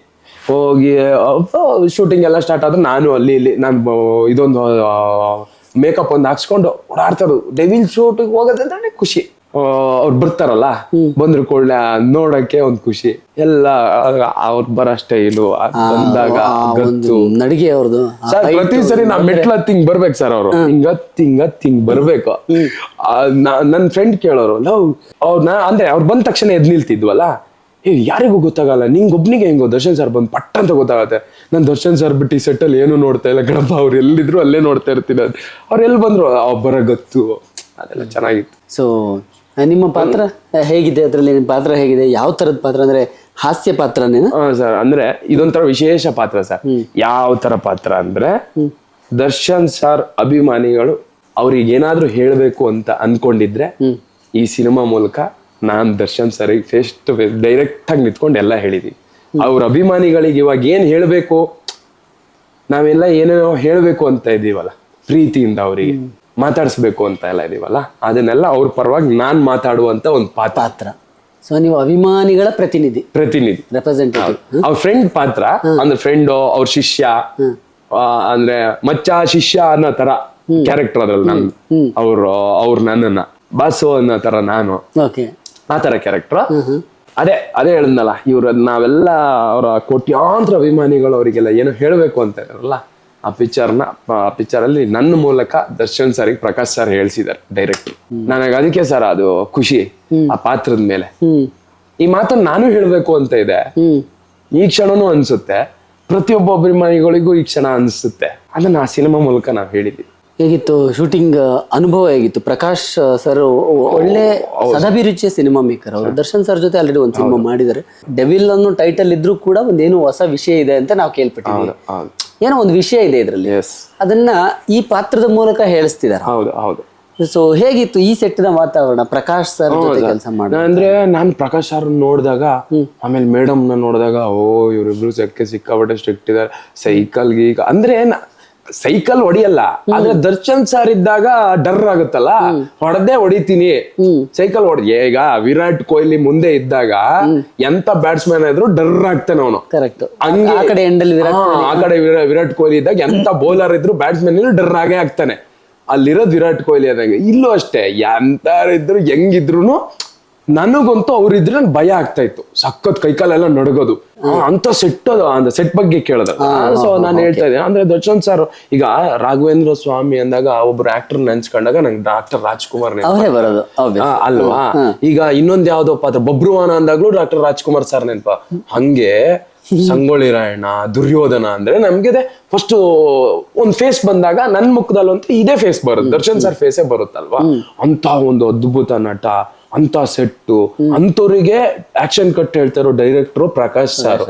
ಶೂಟಿಂಗ್ ಎಲ್ಲ ಸ್ಟಾರ್ಟ್ ಆದ್ರೆ ನಾನು ಅಲ್ಲಿ ಇಲ್ಲಿ ನಾನು ಇದೊಂದು ಮೇಕಪ್ ಒಂದು ಹಾಕ್ಸ್ಕೊಂಡು ಓಡಾಡ್ತಾರ. ಡೆವಿಲ್ ಶೂಟ್ ಹೋಗೋದಂದ್ರೆ ಖುಷಿ. ಅವ್ರು ಬರ್ತಾರಲ್ಲ, ಬಂದ್ರು ಕೂಡಲೇ ನೋಡಕ್ಕೆ ಒಂದ್ ಖುಷಿ. ಎಲ್ಲ ಅವ್ರು ಬರೋ ಸ್ಟೈಲು ಬಂದಾಗ ನಡಿಗೆ ಅವ್ರದ್ದು ಸರ್. ಪ್ರತಿ ಸರಿ ನಾ ಮೆಟ್ಲ ಹಿಂಗ್ ಬರ್ಬೇಕು ಸರ್, ಅವ್ರು ಹಿಂಗ್ ಬರ್ಬೇಕು. ನನ್ ಫ್ರೆಂಡ್ ಕೇಳೋರು, ಅಂದ್ರೆ ಅವ್ರು ಬಂದ ತಕ್ಷಣ ಎದ್ ನಿಲ್ತಿದ್ವಲ್ಲ, ಯಾರಿಗೂ ಗೊತ್ತಾಗಲ್ಲ, ನಿಂಗ್ ಒಬ್ನಿಗೆ ಹೆಂಗೋ ದರ್ಶನ್ ಸರ್ ಬಂದ್ ಪಟ್ಟ ಅಂತ ಗೊತ್ತಾಗತ್ತೆ. ನಾನ್ ದರ್ಶನ್ ಸರ್ ಬಿಟ್ಟು ಈ ಸೆಟ್ ಅಲ್ಲಿ ಏನು ನೋಡ್ತಾ ಇಲ್ಲ ಗಣಪ, ಅವ್ರು ಎಲ್ಲಿದ್ರು ಅಲ್ಲೇ ನೋಡ್ತಾ ಇರ್ತೀನಿ. ಅವ್ರು ಎಲ್ಲಿ ಬಂದ್ರು ಒಬ್ಬರ ಗೊತ್ತು, ಅದೆಲ್ಲ ಚೆನ್ನಾಗಿತ್ತು. ಸೊ ನಿಮ್ಮ ಪಾತ್ರ ಹೇಗಿದೆ, ಅದ್ರಲ್ಲಿ ನಿಮ್ಮ ಪಾತ್ರ ಹೇಗಿದೆ, ಯಾವ ತರದ ಪಾತ್ರ? ಅಂದ್ರೆ ಹಾಸ್ಯ ಪಾತ್ರನೇನು? ಸರ್ ಅಂದ್ರೆ ಇದೊಂಥರ ವಿಶೇಷ ಪಾತ್ರ ಸರ್. ಯಾವ ತರ ಪಾತ್ರ ಅಂದ್ರೆ, ದರ್ಶನ್ ಸರ್ ಅಭಿಮಾನಿಗಳು ಅವ್ರಿಗೆ ಏನಾದ್ರು ಹೇಳ್ಬೇಕು ಅಂತ ಅನ್ಕೊಂಡಿದ್ರೆ ಈ ಸಿನಿಮಾ ಮೂಲಕ ನಾನ್ Darshan sir face to face direct ಆಗಿ ನಿಂತ್ಕೊಂಡು ಎಲ್ಲ ಹೇಳಿದೀನಿ. ಅವ್ರ ಅಭಿಮಾನಿಗಳಿಗೆ ಇವಾಗ ಏನ್ ಹೇಳ್ಬೇಕು, ನಾವೆಲ್ಲ ಏನೇನೋ ಹೇಳ್ಬೇಕು ಅಂತ ಇದೀವಲ್ಲ, ಪ್ರೀತಿಯಿಂದ ಅವರಿಗೆ ಮಾತಾಡಿಸ್ಬೇಕು ಅಂತ ಎಲ್ಲ ಇದೀವಲ್ಲ, ಅದನ್ನೆಲ್ಲ ಅವ್ರ ಪರವಾಗಿ ನಾನ್ ಮಾತಾಡುವಂತ ಒಂದು ಪಾತ್ರ. ಸೊ ನೀವು ಅಭಿಮಾನಿಗಳ ಪ್ರತಿನಿಧಿ ರೆಪ್ರೆಸೆಂಟೇಟಿವ್. ಅವ್ರ ಫ್ರೆಂಡ್ ಪಾತ್ರ ಅಂದ್ರೆ ಫ್ರೆಂಡ್, ಅವ್ರ ಶಿಷ್ಯ, ಅಂದ್ರೆ ಮಚ್ಚ ಶಿಷ್ಯ ಅನ್ನೋ ತರ ಕ್ಯಾರೆಕ್ಟರ್ ಅದ್ರಲ್ಲಿ ನಾನು. ಅವ್ರು ನನ್ನನ್ನ ಬಾಸು ಅನ್ನೋ ತರ ನಾನು, ಆ ತರ ಕ್ಯಾರೆಕ್ಟರ್. ಅದೇ ಹೇಳಿದ್ನಲ್ಲ, ನಾವೆಲ್ಲ ಅವರ ಕೋಟ್ಯಾಂತರ ಅಭಿಮಾನಿಗಳು ಅವರಿಗೆಲ್ಲ ಏನೋ ಹೇಳ್ಬೇಕು ಅಂತ ಇರಲ್ಲ, ಆ ಪಿಕ್ಚರ್ ಅಲ್ಲಿ ನನ್ನ ಮೂಲಕ ದರ್ಶನ್ ಸರ್ ಪ್ರಕಾಶ್ ಸರ್ ಹೇಳ್ಸಿದ್ದಾರೆ ಡೈರೆಕ್ಟರ್. ನನಗೆ ಅದಕ್ಕೆ ಸರ್ ಅದು ಖುಷಿ ಆ ಪಾತ್ರದ ಮೇಲೆ. ಈ ಮಾತನ್ನ ನಾನು ಹೇಳ್ಬೇಕು ಅಂತ ಇದೆ, ಈ ಕ್ಷಣನೂ ಅನ್ಸುತ್ತೆ, ಪ್ರತಿಯೊಬ್ಬ ಅಭಿಮಾನಿಗಳಿಗೂ ಈ ಕ್ಷಣ ಅನ್ಸುತ್ತೆ. ಅದನ್ನ ಆ ಸಿನಿಮಾ ಮೂಲಕ ನಾವು ಹೇಳಿದ್ವಿ. ಹೇಗಿತ್ತು ಶೂಟಿಂಗ್ ಅನುಭವ? ಹೇಗಿತ್ತು? ಪ್ರಕಾಶ್ ಸರ್ ಒಳ್ಳೆ ಸದಾಭಿರುಚಿಯ ಸಿನಿಮಾ ಮೇಕರ್ ಅವರು. ದರ್ಶನ್ ಸರ್ ಜೊತೆ ಆಲ್ರೆಡಿ ಒಂದು ಸಿನಿಮಾ ಮಾಡಿದ್ದಾರೆ. ಡೆವಿಲ್ ಅನ್ನೋ ಟೈಟಲ್ ಇದ್ರೂ ಕೂಡ ಒಂದೇನು ಹೊಸ ವಿಷಯ ಇದೆ ಅಂತ ನಾವು ಕೇಳ್ಪಟ್ಟಿದ್ದೀವಿ. ಏನೋ ಒಂದು ವಿಷಯ ಇದೆ ಇದರಲ್ಲಿ, ಅದನ್ನ ಈ ಪಾತ್ರದ ಮೂಲಕ ಹೇಳಿಸ್ತಿದ್ದಾರೆ. ಸೊ ಹೇಗಿತ್ತು ಈ ಸೆಟ್ಟಿನ ವಾತಾವರಣ ಪ್ರಕಾಶ್ ಸರ್ ಜೊತೆ ಕೆಲಸ ಮಾಡಿ? ಅಂದ್ರೆ ನಾನು ಪ್ರಕಾಶ್ ಸರ್ ನೋಡಿದಾಗ, ಆಮೇಲೆ ಮೇಡಮ್ ನ ನೋಡಿದಾಗ, ಇವ್ರಿಬ್ರು ಸಿಕ್ಕಾಪಟ್ಟೆ ಸ್ಟ್ರಿಕ್ಟ್ ಇದಾರೆ. ಸೈಕಲ್ಗೆ ಈಗ ಅಂದ್ರೆ ಸೈಕಲ್ ಹೊಡಿಯಲ್ಲ, ಆದ್ರೆ ದರ್ಶನ್ ಸರ್ ಇದ್ದಾಗ ಡರ್ ಆಗುತ್ತಲ್ಲ, ಹೊಡೆದೇ ಹೊಡಿತೀನಿ. ಸೈಕಲ್ ಈಗ ವಿರಾಟ್ ಕೊಹ್ಲಿ ಮುಂದೆ ಇದ್ದಾಗ ಎಂತ ಬ್ಯಾಟ್ಸ್ಮನ್ ಇದ್ರು ಡರ್ ಆಗ್ತಾನೆ ಅವನು. ಹಂಗೆ ಆ ಕಡೆ ವಿರಾಟ್ ಕೊಹ್ಲಿ ಇದ್ದಾಗ ಎಂತ ಬೌಲರ್ ಇದ್ರು ಬ್ಯಾಟ್ಸ್ಮನ್ ಡರ್ ಆಗೇ ಆಗ್ತಾನೆ. ಅಲ್ಲಿರೋದು ವಿರಾಟ್ ಕೊಹ್ಲಿ ಆದಾಗ. ಇಲ್ಲೂ ಅಷ್ಟೇ, ಎಂತಾರಿದ್ರು ಹೆಂಗಿದ್ರು ನನಗಂತೂ ಅವ್ರಿದ್ರೆ ನನ್ ಭಯ ಆಗ್ತಾ ಇತ್ತು. ಸಖತ್ ಕೈಕಾಲೆಲ್ಲ ನಡಗೋದು ಅಂತ ಸೆಟ್ ಬಗ್ಗೆ ಕೇಳಿದ್ರು. ಸೊ ನಾನು ಹೇಳ್ತಾ ಇದ್ದೆ, ಅಂದ್ರೆ ದರ್ಶನ್ ಸರ್ ಈಗ ರಾಘವೇಂದ್ರ ಸ್ವಾಮಿ ಅಂದಾಗ ಒಬ್ರು ಆಕ್ಟರ್ ನೆನ್ಸ್ಕೊಂಡಾಗ ನಂಗೆ ಡಾಕ್ಟರ್ ರಾಜ್ಕುಮಾರ್ ಬರೋದು ಅಲ್ವಾ. ಈಗ ಇನ್ನೊಂದ್ ಯಾವ್ದೋ ಪಾತ್ರ ಬಬ್ರುವಾನ ಅಂದಾಗ್ಲೂ ಡಾಕ್ಟರ್ ರಾಜ್ಕುಮಾರ್ ಸರ್ ನೆನಪ. ಹಂಗೆ ಸಂಗೊಳ್ಳಿ ರಾಯಣ್ಣ, ದುರ್ಯೋಧನ ಅಂದ್ರೆ ನಮ್ಗೆ ಫಸ್ಟ್ ಒಂದ್ ಫೇಸ್ ಬಂದಾಗ ನನ್ ಮುಖದಲ್ಲಂತೂ ಇದೇ ಫೇಸ್ ಬರುತ್ತೆ, ದರ್ಶನ್ ಸರ್ ಫೇಸೇ ಬರುತ್ತಲ್ವಾ. ಅಂತ ಒಂದು ಅದ್ಭುತ ನಟ, ಅಂತ ಸೆಟ್ಟು, ಅಂತವ್ರಿಗೆ ಆಕ್ಷನ್ ಕಟ್ ಹೇಳ್ತಾರೋ ಡೈರೆಕ್ಟರ್ ಪ್ರಕಾಶ್ ಸರ್.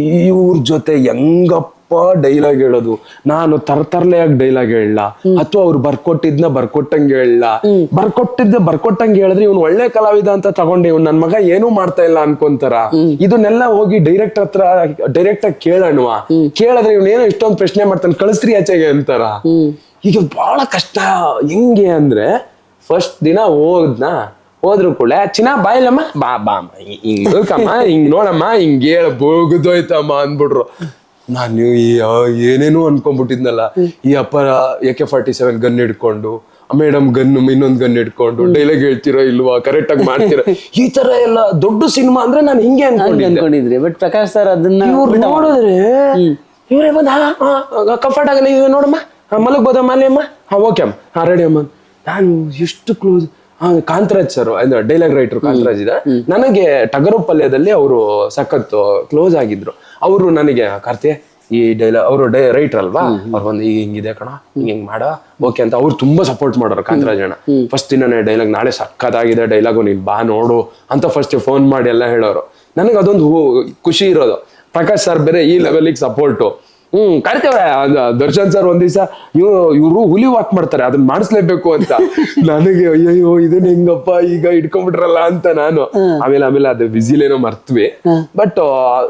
ಇವ್ರ ಜೊತೆ ಹೆಂಗಪ್ಪ ಡೈಲಾಗ್ ಹೇಳೋದು, ನಾನು ತರತರ್ಲೆಯಾಗಿ ಡೈಲಾಗ್ ಹೇಳಲ್ಲ, ಅಥವಾ ಅವ್ರು ಬರ್ಕೊಟ್ಟಂಗೆ ಹೇಳಲ್ಲ. ಬರ್ಕೊಟ್ಟಂಗೆ ಹೇಳಿದ್ರೆ ಇವ್ನು ಒಳ್ಳೆ ಕಲಾವಿದ ಅಂತ ತಗೊಂಡೆ, ಇವ್ನು ನನ್ ಮಗ ಏನೂ ಮಾಡ್ತಾ ಇಲ್ಲ ಅನ್ಕೊಂತಾರ. ಇದನ್ನೆಲ್ಲ ಹೋಗಿ ಡೈರೆಕ್ಟ್ ಆಗಿ ಕೇಳೋಣವಾ, ಕೇಳಿದ್ರೆ ಇವ್ನ ಏನೋ ಇಷ್ಟೊಂದು ಪ್ರಶ್ನೆ ಮಾಡ್ತಾನೆ, ಕಳಿಸ್ರಿ ಆಚೆಗೆ ಅಂತಾರ. ಈಗ ಬಹಳ ಕಷ್ಟ. ಹೆಂಗೆ ಅಂದ್ರೆ ಫಸ್ಟ್ ದಿನ ಹೋದ್ರು ಕೂಡ ಚಿನ್ನ ಬಾಯಿಲಮ್ಮ ಬಾ ಹಿಂಗ್ ನೋಡ್ಕಮ್ಮ, ಹಿಂಗ್ ನೋಡಮ್ಮ, ಹಿಂಗ್ ಹೇಳ ಬೋಗುದೋಯ್ತಮ್ಮ ಅಂದ್ಬಿಟ್ರು. ನಾನು ಏನೇನೋ ಅನ್ಕೊಂಡ್ಬಿಟ್ಟಿದ್ನಲ್ಲ, ಈ ಅಪ್ಪ AK-47 ಗನ್ ಹಿಡ್ಕೊಂಡು, ಮೇಡಮ್ ಇನ್ನೊಂದ್ ಗನ್ ಹಿಡ್ಕೊಂಡು ಡೈಲಾಗ್ ಹೇಳ್ತಿರೋ ಇಲ್ವಾ, ಕರೆಕ್ಟ್ ಆಗಿ ಮಾಡ್ತೀರಾ, ಈ ತರ ಎಲ್ಲ ದೊಡ್ಡ ಸಿನಿಮಾ ಅಂದ್ರೆ ನಾನು ಹಿಂಗೆ ಅನ್ಕೊಂಡಿದ್ರಿ. ಬಟ್ ಪ್ರಕಾಶ್ ಸರ್ ಅದನ್ನ ನೋಡಿದ್ರೆ ಇವ್ರೇ ಬಂದ ಕಂಫರ್ಟ್ ಆಗಲ್ಲ, ಇವ್ ನೋಡಮ್ಮ ಮಲಗ್ಬೋದ ಮಾಲಿಯಮ್ಮ, ಓಕೆ ಅಮ್ಮ ರೆಡಿ ಅಮ್ಮ. ನಾನು ಎಷ್ಟು close. Kantharaj sir dialogue writer Kantharaj ಇದೆ, ನನಗೆ ಟಗರು ಪಲ್ಯದಲ್ಲಿ ಅವರು ಸಖತ್ ಕ್ಲೋಸ್ ಆಗಿದ್ರು. ಅವರು ನನಗೆ ಕಾರ್ತಿ ಈ ಡೈಲಾಗ್ ಅವರು ರೈಟರ್ ಅಲ್ವಾ, ಅವ್ರು ಬಂದು ಈಗ ಹಿಂಗಿದೆ ಕಣ, ಹಿಂಗ್ ಮಾಡ ಓಕೆ ಅಂತ ಅವ್ರು ತುಂಬಾ ಸಪೋರ್ಟ್ ಮಾಡೋರು ಕಾಂತರಾಜಣ್ಣ. ಫಸ್ಟ್ ದಿನನೇ ಡೈಲಾಗ್ ನಾಳೆ ಸಕ್ಕತ್ತಾಗಿದೆ ಡೈಲಾಗು, ನೀನ್ ಬಾ ನೋಡು ಅಂತ ಫಸ್ಟ್ ಫೋನ್ ಮಾಡಿ ಎಲ್ಲ ಹೇಳೋರು. ನನಗೆ ಅದೊಂದು ಖುಷಿ ಇರೋದು. ಪ್ರಕಾಶ್ ಸರ್ ಬೇರೆ ಈ ಲೆವೆಲಿಗೆ ಸಪೋರ್ಟು. ಕರಿತೇವೆ ದರ್ಶನ್ ಸರ್ ಒಂದ್ ದಿವಸ ಇವ್ರು ಹುಲಿ ವಾಕ್ ಮಾಡ್ತಾರೆ, ಅದನ್ನ ಮಾಡಿಸ್ಲೇಬೇಕು ಅಂತ. ನನಗೆ ಅಯ್ಯೋ ಇದನ್ನ ಹೆಂಗಪ್ಪ ಈಗ ಇಟ್ಕೊಂಡ್ಬಿಟ್ರಲ್ಲ ಅಂತ ನಾನು. ಆಮೇಲೆ ಅದು ಬಿಸಿಲೇನೋ ಮರ್ತ್ವಿ. ಬಟ್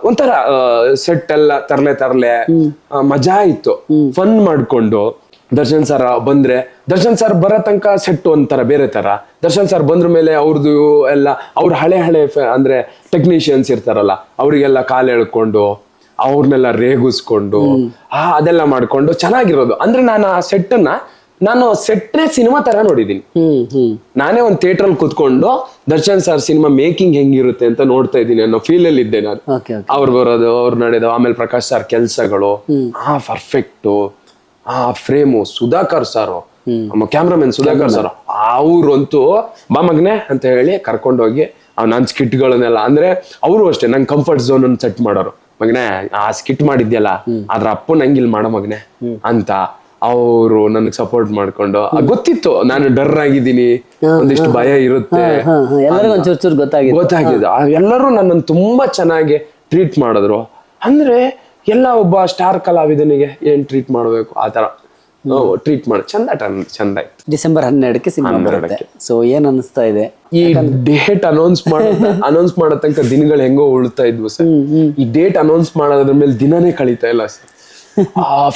ಒಂಥರ ಸೆಟ್ ಎಲ್ಲ ತರ್ಲೆ ಮಜಾ ಇತ್ತು, ಫನ್ ಮಾಡ್ಕೊಂಡು. ದರ್ಶನ್ ಸರ್ ಬಂದ್ರೆ, ದರ್ಶನ್ ಸರ್ ಬರೋ ತನಕ ಸೆಟ್ ಒಂಥರ ಬೇರೆ ತರ. ದರ್ಶನ್ ಸರ್ ಬಂದ್ರ ಮೇಲೆ ಅವ್ರದ್ದು ಎಲ್ಲ ಅವ್ರ ಹಳೆ ಅಂದ್ರೆ ಟೆಕ್ನಿಷಿಯನ್ಸ್ ಇರ್ತಾರಲ್ಲ, ಅವ್ರಿಗೆಲ್ಲ ಕಾಲು ಎಳ್ಕೊಂಡು ಅವ್ರನ್ನೆಲ್ಲ ರೇಗಿಸ್ಕೊಂಡು ಅದೆಲ್ಲ ಮಾಡ್ಕೊಂಡು ಚೆನ್ನಾಗಿರೋದು. ಅಂದ್ರೆ ನಾನು ಆ ಸೆಟ್ಟನ್ನ ಸೆಟ್ನೇ ಸಿನಿಮಾ ತರ ನೋಡಿದೀನಿ. ನಾನೇ ಒಂದು ಥಿಯೇಟರ್ ಅಲ್ಲಿ ಕುತ್ಕೊಂಡು ದರ್ಶನ್ ಸರ್ ಸಿನಿಮಾ ಮೇಕಿಂಗ್ ಹೆಂಗಿರುತ್ತೆ ಅಂತ ನೋಡ್ತಾ ಇದ್ದೀನಿ ಅನ್ನೋ ಫೀಲ್ ಅಲ್ಲಿ ಇದ್ದೆ ನಾನು. ಅವ್ರು ಬರೋದು, ಅವ್ರು ನಡೆಯೋದು, ಆಮೇಲೆ ಪ್ರಕಾಶ್ ಸರ್ ಕೆಲ್ಸಗಳು ಪರ್ಫೆಕ್ಟ್. ಆ frame Sudhakar sir, cameraman Sudhakar sir, ಅವ್ರಂತೂ ಬಾ ಮಗ್ನೆ ಅಂತ ಹೇಳಿ ಕರ್ಕೊಂಡೋಗಿ ನನ್ ಸ್ಕಿಟ್ಗಳನ್ನೆಲ್ಲ, ಅಂದ್ರೆ ಅವರು ಅಷ್ಟೇ ನಂಗೆ ಕಂಫರ್ಟ್ ಝೋನ್ ಅನ್ನು ಸೆಟ್ ಮಾಡೋರು. ಮಗನೆ ಆ ಸ್ಕಿಟ್ ಮಾಡಿದ್ಯಲ್ಲ ಅದ್ರ ಅಪ್ಪು ನಂಗೆ ಇಲ್ಲಿ ಮಾಡೋ ಮಗನೆ ಅಂತ ಅವರು ನನಗೆ ಸಪೋರ್ಟ್ ಮಾಡ್ಕೊಂಡು. ಗೊತ್ತಿತ್ತು ನಾನು ಡರ್ ಆಗಿದ್ದೀನಿ, ಒಂದಿಷ್ಟು ಭಯ ಇರುತ್ತೆ, ಗೊತ್ತಾಗಿದೆ. ಎಲ್ಲರೂ ನನ್ನನ್ನು ತುಂಬಾ ಚೆನ್ನಾಗಿ ಟ್ರೀಟ್ ಮಾಡಿದ್ರು. ಅಂದ್ರೆ ಎಲ್ಲ ಒಬ್ಬ ಸ್ಟಾರ್ ಕಲಾವಿದನಿಗೆ ಏನ್ ಟ್ರೀಟ್ ಮಾಡ್ಬೇಕು ಆ ತರ ಟ್ರೀಟ್ ಮಾಡಿ ಚಂದ ಆಯ್ತು. ಡಿಸೆಂಬರ್ 12ಕ್ಕೆ ಸಿನಿಮಾ ಬರುತ್ತೆ. ಸೊ ಏನ್ ಅನಿಸ್ತಾ ಇದೆ? ಈ ಡೇಟ್ ಅನೌನ್ಸ್ ಮಾಡೋ ತನಕ ದಿನಗಳು ಹೆಂಗೋ ಉಳ್ತಾ ಇದ್ವು ಸರ್. ಈ ಡೇಟ್ ಅನೌನ್ಸ್ ಮಾಡೋದ್ರ ಮೇಲೆ ದಿನನೇ ಕಳೀತಾ ಇಲ್ಲ ಸರ್.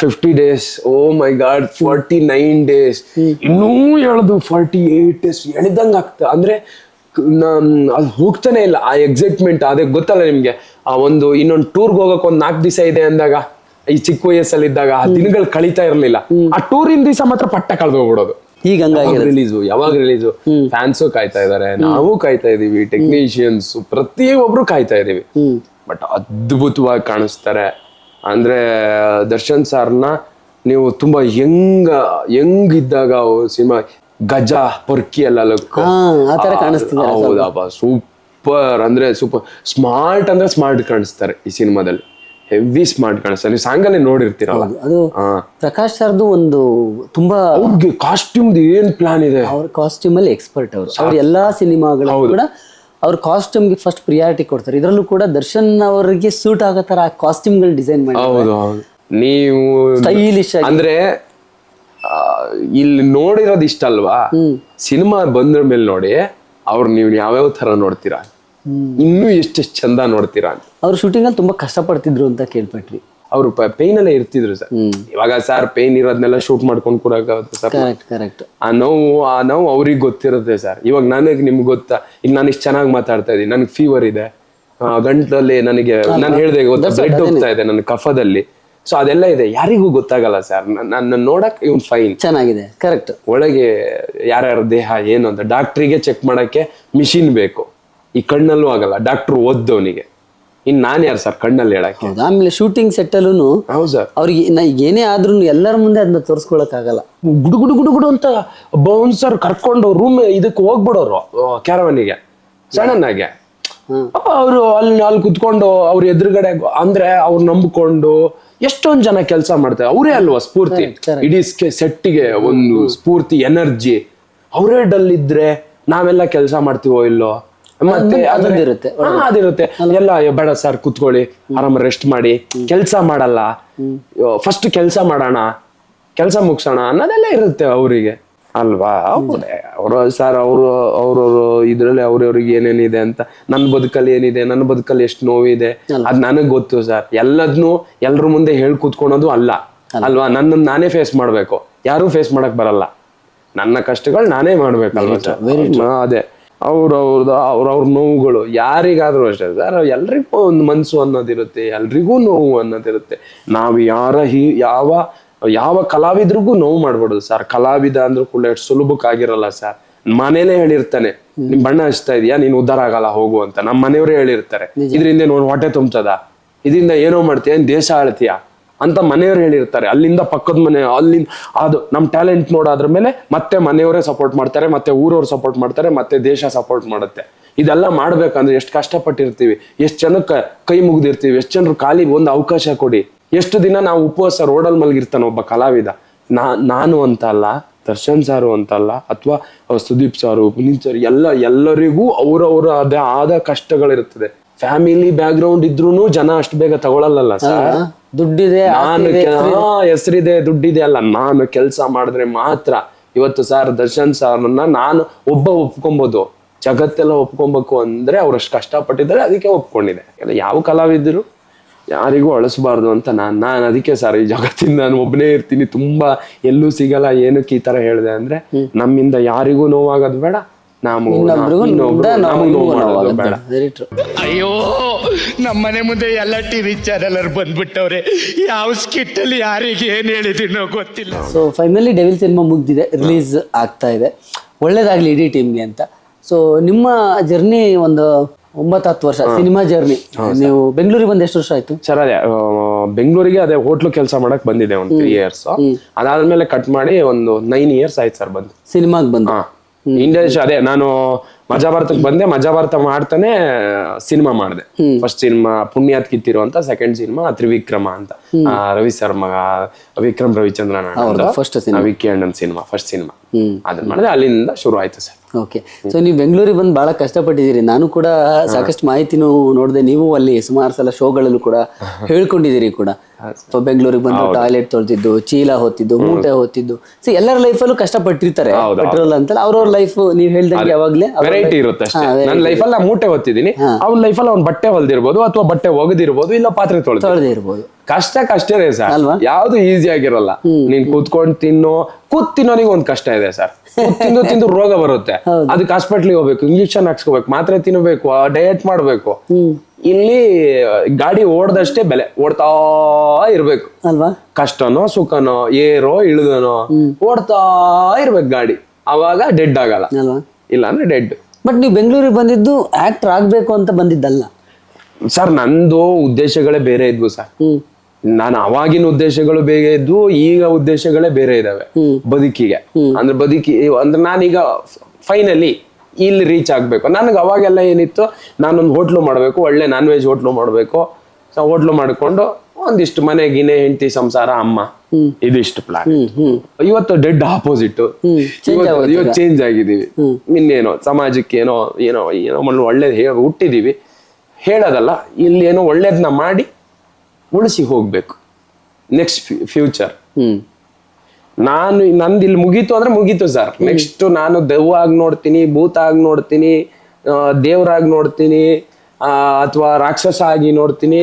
50 days, ಓ ಮೈ ಗಾಡ್, 49 days, ಇನ್ನೂ ಹೇಳುದು 48 days ಎಣಿದಂಗ ಆಗ್ತಾ. ಅಂದ್ರೆ ಅದು ಹೋಗ್ತಾನೆ ಇಲ್ಲ ಆ ಎಕ್ಸೈಟ್ಮೆಂಟ್. ಅದೇ ಗೊತ್ತಲ್ಲ ನಿಮ್ಗೆ, ಇನ್ನೊಂದು ಟೂರ್ಗೆ ಹೋಗಕ್ 4 ದಿವಸ ಇದೆ ಅಂದಾಗ, ಈ ಚಿಕ್ಕ ವಯಸ್ಸಲ್ಲಿ ಇದ್ದಾಗ ಆ ದಿನಗಳು ಕಳೀತಾ ಇರ್ಲಿಲ್ಲ. ಆ ಟೂರಿನ ದಿವಸ ಮಾತ್ರ ಪಟ್ಟ ಕಳೆದೋಗ್ಬಿಡೋದು. ಈಗ ಯಾವಾಗ ರಿಲೀಸು ಫ್ಯಾನ್ಸು ಕಾಯ್ತಾ ಇದಾರೆ, ನಾವು ಕಾಯ್ತಾ ಇದೀವಿ, ಟೆಕ್ನಿಷಿಯನ್ಸ್ ಪ್ರತಿಯೊಬ್ರು ಕಾಯ್ತಾ ಇದೀವಿ. ಬಟ್ ಅದ್ಭುತವಾಗಿ ಕಾಣಿಸ್ತಾರೆ. ಅಂದ್ರೆ ದರ್ಶನ್ ಸರ್ನ ನೀವು ತುಂಬಾ ಯಂಗ್ ಇದ್ದಾಗ ಸಿನಿಮಾ ಗಜ ಪೊರ್ಕಿ ಎಲ್ಲ ಹೌದಪ್ಪ, ಸೂಪರ್. ಅಂದ್ರೆ ಸೂಪರ್ ಸ್ಮಾರ್ಟ್, ಅಂದ್ರೆ ಸ್ಮಾರ್ಟ್ ಕಾಣಿಸ್ತಾರೆ ಈ ಸಿನಿಮಾದಲ್ಲಿ. ಹೆವಿ ಸ್ಮಾರ್ಟ್ ಕಾಣಿಸ್ತಾರೆ. ನೀವು ಸಾಂಗಲ್ಲೇ ನೋಡಿರ್ತೀರಲ್ಲ, ಅದು ಪ್ರಕಾಶ್ ಸರ್ದು ಒಂದು ತುಂಬಾ ಅವ್ರಿಗೆ ಕಾಸ್ಟ್ಯೂಮ್ ಏನ್ ಪ್ಲಾನ್ ಇದೆ. ಅವ್ರ ಕಾಸ್ಟ್ಯೂಮ್ ಅಲ್ಲಿ ಎಕ್ಸ್ಪರ್ಟ್ ಅವರು. ಅವ್ರ ಎಲ್ಲಾ ಸಿನಿಮಾಗಳು ಕೂಡ ಅವ್ರ ಕಾಸ್ಟ್ಯೂಮ್ಗೆ ಫಸ್ಟ್ ಪ್ರಿಯಾರಿಟಿ ಕೊಡ್ತಾರೆ. ಇದರಲ್ಲೂ ಕೂಡ ದರ್ಶನ್ ಅವರಿಗೆ ಸೂಟ್ ಆಗೋ ತರ ಕಾಸ್ಟ್ಯೂಮ್ಗಳು ಡಿಸೈನ್ ಮಾಡಿ. ಹೌದು, ನೀವು ಸ್ಟೈಲಿಶ್ ಅಂದ್ರೆ ಇಲ್ಲಿ ನೋಡಿರೋದು ಇಷ್ಟ ಅಲ್ವಾ, ಸಿನಿಮಾ ಬಂದ್ರ ಮೇಲೆ ನೋಡಿ ನೀವು ಯಾವ್ಯಾವ ತರ ನೋಡ್ತೀರಾ, ಇನ್ನೂ ಎಷ್ಟೆಷ್ಟು ಚಂದ ನೋಡ್ತೀರಾ ಅಂತ. ಅವ್ರು ಶೂಟಿಂಗ್ ಅಲ್ಲಿ ತುಂಬಾ ಕಷ್ಟ ಪಡ್ತಿದ್ರು ಅಂತ ಕೇಳ್ಪಟ್ವಿ. ಅವ್ರು ಪೇನ್ ಅಲ್ಲೇ ಇರ್ತಿದ್ರು ಸರ್. ಇವಾಗ ಸರ್ ಪೇನ್ ಇರೋದ್ನೆಲ್ಲ ಶೂಟ್ ಮಾಡ್ಕೊಂಡು ಕೂರಾಗುತ್ತೆ ಸರ್. ಕರೆಕ್ಟ್. ಆ ನೋವು ಅವ್ರಿಗೆ ಗೊತ್ತಿರುತ್ತೆ ಸರ್. ಇವಾಗ ನಿಮ್ಗೆ ಗೊತ್ತಾ, ಈಗ ನಾನು ಇಷ್ಟು ಚೆನ್ನಾಗಿ ಮಾತಾಡ್ತಾ ಇದ್ದೀನಿ, ನನಗೆ ಫೀವರ್ ಇದೆ ಗಂಟ್ಲಲ್ಲಿ, ನನಗೆ ನಾನು ಹೇಳ್ದೆ ಗೊತ್ತಾ ಬ್ಲಡ್ ಹೋಗ್ತಾ ಇದೆ ನನ್ನ ಕಫದಲ್ಲಿ. ಸೊ ಅದೆಲ್ಲ ಇದೆ, ಯಾರಿಗೂ ಗೊತ್ತಾಗಲ್ಲ ಸರ್. ನನ್ನ ನೋಡಕ್ ಇವ್ನು ಫೈನ್ ಚೆನ್ನಾಗಿದೆ. ಕರೆಕ್ಟ್. ಒಳಗೆ ಯಾರ್ಯಾರ ದೇಹ ಏನು ಅಂತ ಡಾಕ್ಟ್ರಿಗೆ ಚೆಕ್ ಮಾಡಕ್ಕೆ ಮಿಷಿನ್ ಬೇಕು. ಈ ಕಣ್ಣಲ್ಲೂ ಆಗಲ್ಲ, ಡಾಕ್ಟರ್ ಓದ್ದವನಿಗೆ. ಇನ್ ನಾನ್ ಯಾರು ಸರ್ ಕಣ್ಣಲ್ಲಿ ಹೇಳಕ್ಕೆ. ಆಮೇಲೆ ಶೂಟಿಂಗ್ ಸೆಟ್ ಅಲ್ಲೂ ಹೌದು ಸರ್, ಅವ್ರಿಗೆ ಏನೇ ಆದ್ರೂ ಎಲ್ಲರ ಮುಂದೆ ಅದನ್ನ ತೋರ್ಸ್ಕೊಳಕ್ ಆಗಲ್ಲ. ಗುಡು ಅಂತ ಬೌನ್ಸರ್ ಕರ್ಕೊಂಡು ರೂಮ್ ಇದಕ್ಕೆ ಹೋಗ್ಬಿಡೋರು ಕ್ಯಾರವನಿಗೆ ಸಡನ್ ಆಗಿ. ಅವರು ಅಲ್ಲಿ ಕುತ್ಕೊಂಡು ಅವ್ರ ಎದುರುಗಡೆ, ಅಂದ್ರೆ ಅವ್ರು ನಂಬಿಕೊಂಡು ಎಷ್ಟೊಂದ್ ಜನ ಕೆಲಸ ಮಾಡ್ತಾರೆ. ಅವರೇ ಅಲ್ವಾ ಸ್ಫೂರ್ತಿ, ಇಡೀ ಸೆಟ್ಟಿಗೆ ಒಂದು ಸ್ಫೂರ್ತಿ, ಎನರ್ಜಿ. ಅವರೇ ಡಲ್ ಇದ್ರೆ ನಾವೆಲ್ಲ ಕೆಲಸ ಮಾಡ್ತೀವೋ ಇಲ್ಲೋ, ಮತ್ತೆ ಅದಿರುತ್ತೆ ಎಲ್ಲ. ಬೇಡ ಸರ್ ಕುತ್ಕೊಳ್ಳಿ, ಆರಾಮ ರೆಸ್ಟ್ ಮಾಡಿ, ಕೆಲ್ಸ ಮಾಡಲ್ಲ, ಫಸ್ಟ್ ಕೆಲ್ಸ ಮಾಡೋಣ, ಕೆಲ್ಸ ಮುಗಿಸೋಣ ಅನ್ನೋದೆಲ್ಲ ಇರುತ್ತೆ ಅವರಿಗೆ ಅಲ್ವಾ. ಅವರು ಸರ್ ಅವ್ರವ್ರು ಇದ್ರಲ್ಲಿ ಅವ್ರವ್ರಿಗೆ ಏನೇನಿದೆ ಅಂತ, ನನ್ನ ಬದುಕಲ್ಲಿ ಏನಿದೆ, ನನ್ನ ಬದುಕಲ್ಲಿ ಎಷ್ಟು ನೋವಿದೆ ಅದ್ ನನಗ್ ಗೊತ್ತು ಸರ್. ಎಲ್ಲದನ್ನೂ ಎಲ್ರ ಮುಂದೆ ಹೇಳ್ ಕೂತ್ಕೊಳೋದು ಅಲ್ಲ ಅಲ್ವಾ. ನನ್ನನ್ನು ನಾನೇ ಫೇಸ್ ಮಾಡ್ಬೇಕು, ಯಾರು ಫೇಸ್ ಮಾಡಕ್ ಬರಲ್ಲ. ನನ್ನ ಕಷ್ಟಗಳು ನಾನೇ ಮಾಡ್ಬೇಕಲ್ವಾ ಸರ್. ಅದೇ ಅವ್ರವ್ರ ನೋವುಗಳು ಯಾರಿಗಾದ್ರೂ ಅಷ್ಟೇ ಸರ್. ಎಲ್ರಿಗೂ ಒಂದು ಮನ್ಸು ಅನ್ನೋದಿರುತ್ತೆ, ಎಲ್ರಿಗೂ ನೋವು ಅನ್ನೋದಿರುತ್ತೆ. ನಾವು ಯಾವ ಕಲಾವಿದ್ರಿಗೂ ನೋವು ಮಾಡ್ಬಿಡೋದು ಸರ್. ಕಲಾವಿದ ಅಂದ್ರೂ ಕೂಡ ಎಷ್ಟು ಸುಲಭಕ್ಕಾಗಿರಲ್ಲ ಸರ್. ಮನೇಲೆ ಹೇಳಿರ್ತಾನೆ, ನಿಮ್ ಬಣ್ಣ ಹಚ್ತಾ ಇದೀಯಾ, ನೀನ್ ಉದ್ಧಾರ ಆಗಲ್ಲ ಹೋಗು ಅಂತ. ನಮ್ಮ ಮನೆಯವರೇ ಹೇಳಿರ್ತಾರೆ, ಇದರಿಂದ ನೋಡ್ ಹೊಟ್ಟೆ ತುಂಬ್ತದ, ಇದರಿಂದ ಏನೋ ಮಾಡ್ತೀಯ, ದೇಶ ಆಳ್ತೀಯ ಅಂತ ಮನೆಯವ್ರು ಹೇಳಿರ್ತಾರೆ. ಅಲ್ಲಿಂದ ಪಕ್ಕದ ಮನೆ, ಅಲ್ಲಿಂದ ಅದು ನಮ್ ಟ್ಯಾಲೆಂಟ್ ನೋಡೋದ್ರ ಮೇಲೆ ಮತ್ತೆ ಮನೆಯವರೇ ಸಪೋರ್ಟ್ ಮಾಡ್ತಾರೆ, ಮತ್ತೆ ಊರವ್ರು ಸಪೋರ್ಟ್ ಮಾಡ್ತಾರೆ, ಮತ್ತೆ ದೇಶ ಸಪೋರ್ಟ್ ಮಾಡುತ್ತೆ. ಇದೆಲ್ಲ ಮಾಡ್ಬೇಕಂದ್ರೆ ಎಷ್ಟು ಕಷ್ಟಪಟ್ಟಿರ್ತೀವಿ, ಎಷ್ಟು ಜನಕ್ಕೆ ಕೈ ಮುಗ್ದಿರ್ತೀವಿ, ಎಷ್ಟು ಜನರು ಖಾಲಿ ಒಂದು ಅವಕಾಶ ಕೊಡಿ. ಎಷ್ಟು ದಿನ ನಾವು ಉಪವಾಸ ರೋಡಲ್ಲಿ ಮಲಗಿರ್ತಾನೆ ಒಬ್ಬ ಕಲಾವಿದ. ನಾನು ಅಂತ ಅಲ್ಲ, ದರ್ಶನ್ ಸಾರು ಅಂತಲ್ಲ, ಅಥವಾ ಸುದೀಪ್ ಸಾರು, ಪುನೀತ್ ಸರ್, ಎಲ್ಲರಿಗೂ ಅವರವರದೇ ಆದ ಕಷ್ಟಗಳಿರ್ತದೆ. ಫ್ಯಾಮಿಲಿ ಬ್ಯಾಕ್ ಗ್ರೌಂಡ್ ಇದ್ರೂನು ಜನ ಅಷ್ಟು ಬೇಗ ತಗೊಳಲ್ಲ ಸರ್. ದುಡ್ಡಿದೆ, ಹೆಸರಿದೆ, ದುಡ್ಡಿದೆ ಅಲ್ಲ, ನಾನು ಕೆಲಸ ಮಾಡಿದ್ರೆ ಮಾತ್ರ. ಇವತ್ತು ಸರ್ ದರ್ಶನ್ ಸಾರ್ನ ನಾನು ಒಪ್ಕೊಬೋದು, ಜಗತ್ತೆಲ್ಲ ಒಪ್ಕೊಬೇಕು ಅಂದ್ರೆ ಅವ್ರಷ್ಟು ಕಷ್ಟಪಟ್ಟಿದ್ದಾರೆ, ಅದಕ್ಕೆ ಒಪ್ಕೊಂಡಿದೆ. ಯಾವ ಕಲಾವಿದರು ಯಾರಿಗೂ ಅಳಿಸ್ಬಾರ್ದು ಅಂತ ನಾನು ಅದಕ್ಕೆ ಸರ್ ಈ ಜಗತ್ತಿಂದ ನಾನು ಒಬ್ಬನೇ ಇರ್ತೀನಿ, ತುಂಬಾ ಎಲ್ಲೂ ಸಿಗಲ್ಲ. ಏನಕ್ಕೆ ಈ ತರ ಹೇಳಿದೆ ಅಂದ್ರೆ, ನಮ್ಮಿಂದ ಯಾರಿಗೂ ನೋವಾಗೋದು ಬೇಡ, ಅಯ್ಯೋ ನಮ್ಮನೆ ಮುಂದೆ ಎಲ್ಲ ಟಿವಿ ಚಾನೆಲ್ ಬಂದ್ಬಿಟ್ಟವ್ರೆ, ಯಾವ ಸ್ಕಿಟ್ ಅಲ್ಲಿ ಯಾರಿಗೆ ಏನ್ ಹೇಳಿದಿನೋ ಗೊತ್ತಿಲ್ಲ. ಸೊ ಫೈನಲಿ ಡೆವಿಲ್ ಸಿನಿಮಾ ಮುಗ್ದಿದೆ, ರಿಲೀಸ್ ಆಗ್ತಾ ಇದೆ, ಒಳ್ಳೇದಾಗ್ಲಿ ಇಡೀ ಟೀಮ್ಗೆ ಅಂತ. ಸೊ ನಿಮ್ಮ ಜರ್ನಿ ಒಂದು 9-10 ವರ್ಷ ಸಿನಿಮಾ ಜರ್ನಿ. ನೀವು ಬೆಂಗಳೂರಿಗೆ ಬಂದು ಎಷ್ಟು ವರ್ಷ ಆಯ್ತು ಸರ್? ಅದೇ ಬೆಂಗಳೂರಿಗೆ ಅದೇ ಹೋಟ್ಲು ಕೆಲಸ ಮಾಡಕ್ ಬಂದಿದೆ ಒಂದು 3 years. ಅದಾದ್ಮೇಲೆ ಕಟ್ ಮಾಡಿ ಒಂದು 9 years ಆಯ್ತು ಸರ್ ಬಂದು ಸಿನಿಮಾಗೆ ಬಂದು. ಇಂಡಸ್ಟ್ರಿ ಅದೇ ನಾನು ಮಜಾ ಭಾರತಕ್ಕೆ ಬಂದೆ, ಮಜಾ ಭಾರತ ಮಾಡ್ತಾನೆ ಸಿನಿಮಾ ಮಾಡಿದೆ. ಫಸ್ಟ್ ಸಿನಿಮಾ ಪುಣ್ಯಾತ್ ಕಿತ್ತಿರು ಅಂತ, ಸೆಕೆಂಡ್ ಸಿನಿಮಾ ತ್ರಿವಿಕ್ರಮ ಅಂತ, ರವಿ ಸರ್ ಮಗ ವಿಕ್ರಮ್ ರವಿಚಂದ್ರನ್ ವಿಕ್ಕಿ ಅಣ್ಣನ್ ಸಿನಿಮಾ, ಫಸ್ಟ್ ಸಿನಿಮಾ ಅದನ್ನ ಮಾಡಿದೆ. ಅಲ್ಲಿಂದ ಶುರು ಆಯ್ತು ಸರ್. ಓಕೆ. ಸೊ ನೀವು ಬೆಂಗಳೂರಿಗೆ ಬಂದು ಬಹಳ ಕಷ್ಟಪಟ್ಟಿದ್ದೀರಿ, ನಾನು ಕೂಡ ಸಾಕಷ್ಟು ಮಾಹಿತಿನೂ ನೋಡಿದೆ. ನೀವು ಅಲ್ಲಿ ಸುಮಾರು ಸಲ ಶೋಗಳಲ್ಲೂ ಕೂಡ ಹೇಳ್ಕೊಂಡಿದ್ದೀರಿ ಕೂಡ. ಬೆಂಗಳೂರಿಗೆ ಬಂದು ಟಾಯ್ಲೆಟ್ ತೊಳ್ತಿದ್ದು, ಚೀಲ ಹೊತ್ತಿದ್ದು, ಮೂಟೆ ಹೊತ್ತಿದ್ದು. ಸೊ ಎಲ್ಲರ ಲೈಫಲ್ಲೂ ಕಷ್ಟಪಟ್ಟಿರ್ತಾರೆ, ಪೆಟ್ರೋಲ್ ಅಂತ ಅವ್ರವ್ರ ಲೈಫ್. ನೀವ್ ಹೇಳ್ದಂಗೆ ಯಾವಾಗ್ಲೇ ವೆರೈಟಿ ಇರುತ್ತೆ ಅಷ್ಟೇ. ನನ್ನ ಲೈಫಲ್ಲಿ ನಾ ಮೂಟೆ ಹೊತ್ತಿದ್ದೀನಿ, ಅವ್ನ ಲೈಫಲ್ಲಿ ಅವ್ನ ಬಟ್ಟೆ ಹೊಲ್ದಿರ್ಬೋದು, ಅಥವಾ ಬಟ್ಟೆ ಒಗದಿರ್ಬೋದು, ಇಲ್ಲ ಪಾತ್ರೆ ತೊಳೆದೇ ಇರ್ಬೋದು. ಕಷ್ಟನೇ ಸರ್, ಯಾವ್ದು ಈಸಿ ಆಗಿರಲ್ಲ. ನೀನ್ ಕೂತ್ಕೊಂಡು ತಿನ್ನೋನಿಗೆ ಒಂದ್ ಕಷ್ಟ ಇದೆ ಸರ್. ತಿಂದು ರೋಗ ಬರುತ್ತೆ, ಅದಕ್ಕೆ ಹಾಸ್ಪಿಟ್ಲಿಗೆ ಹೋಗ್ಬೇಕು, ಇಂಜೆಕ್ಷನ್ ಹಾಕ್ಸ್ಕೋಬೇಕು, ಮಾತ್ರೆ ತಿನ್ನಬೇಕು, ಡಯಟ್ ಮಾಡ್ಬೇಕು. ಇಲ್ಲಿ ಗಾಡಿ ಓಡ್ದಷ್ಟೇ ಬೆಲೆ, ಓಡ್ತಾ ಇರ್ಬೇಕು ಅಲ್ವಾ. ಕಷ್ಟನೋ ಸುಖನೋ ಏರೋ ಇಳಿದನೋ ಓಡ್ತಾ ಇರ್ಬೇಕು ಗಾಡಿ, ಅವಾಗ ಡೆಡ್ ಆಗಲ್ಲ, ಇಲ್ಲ ಅಂದ್ರೆ ಡೆಡ್. ಬಟ್ ನೀವು ಬೆಂಗಳೂರಿಗೆ ಬಂದಿದ್ದು ಆಕ್ಟರ್ ಆಗ್ಬೇಕು ಅಂತ ಬಂದಿದ್ದಲ್ಲ ಸರ್. ನಂದು ಉದ್ದೇಶಗಳೇ ಬೇರೆ ಇದ್ವು ಸರ್. ನಾನು ಅವಾಗಿನ ಉದ್ದೇಶಗಳು ಬೇರೆ ಇದ್ವು, ಈಗ ಉದ್ದೇಶಗಳೇ ಬೇರೆ ಇದಾವೆ ಬದುಕಿಗೆ. ಅಂದ್ರೆ ನಾನೀಗ ಫೈನಲಿ ಇಲ್ಲಿ ರೀಚ್ ಆಗ್ಬೇಕು. ನನಗೆ ಅವಾಗೆಲ್ಲ ಏನಿತ್ತು, ನಾನೊಂದು ಹೋಟ್ಲು ಮಾಡ್ಬೇಕು, ಒಳ್ಳೆ ನಾನ್ ವೆಜ್ ಹೋಟ್ಲು ಮಾಡ್ಬೇಕು. ಸೊ ಹೋಟ್ಲು ಮಾಡ್ಕೊಂಡು ಒಂದಿಷ್ಟು ಮನೆ ಗಿನೆ, ಹೆಂಡತಿ, ಸಂಸಾರ, ಅಮ್ಮ, ಇದಿಷ್ಟು ಪ್ಲಾನ್. ಇವತ್ತು ಡೆಡ್ ಆಪೋಸಿಟ್, ಇವತ್ತು ಚೇಂಜ್ ಆಗಿದೀವಿ. ಇನ್ನೇನೋ ಸಮಾಜಕ್ಕೆ ಏನೋ ಒಳ್ಳೇದು ಹುಟ್ಟಿದೀವಿ ಹೇಳೋದಲ್ಲ, ಇಲ್ಲಿ ಏನೋ ಒಳ್ಳೇದನ್ನ ಮಾಡಿ ಉಳಿಸಿ ಹೋಗ್ಬೇಕು ನೆಕ್ಸ್ಟ್ ಫ್ಯೂಚರ್. ನಂದು ಇಲ್ಲಿ ಮುಗೀತು ಅಂದ್ರೆ ಮುಗೀತು ಸರ್. ನೆಕ್ಸ್ಟ್ ನಾನು ದೆವ್ವ ಆಗಿ ನೋಡ್ತೀನಿ, ಭೂತ ಆಗಿ ನೋಡ್ತೀನಿ, ದೇವ್ರಾಗಿ ನೋಡ್ತೀನಿ, ಅಥವಾ ರಾಕ್ಷಸ ಆಗಿ ನೋಡ್ತೀನಿ.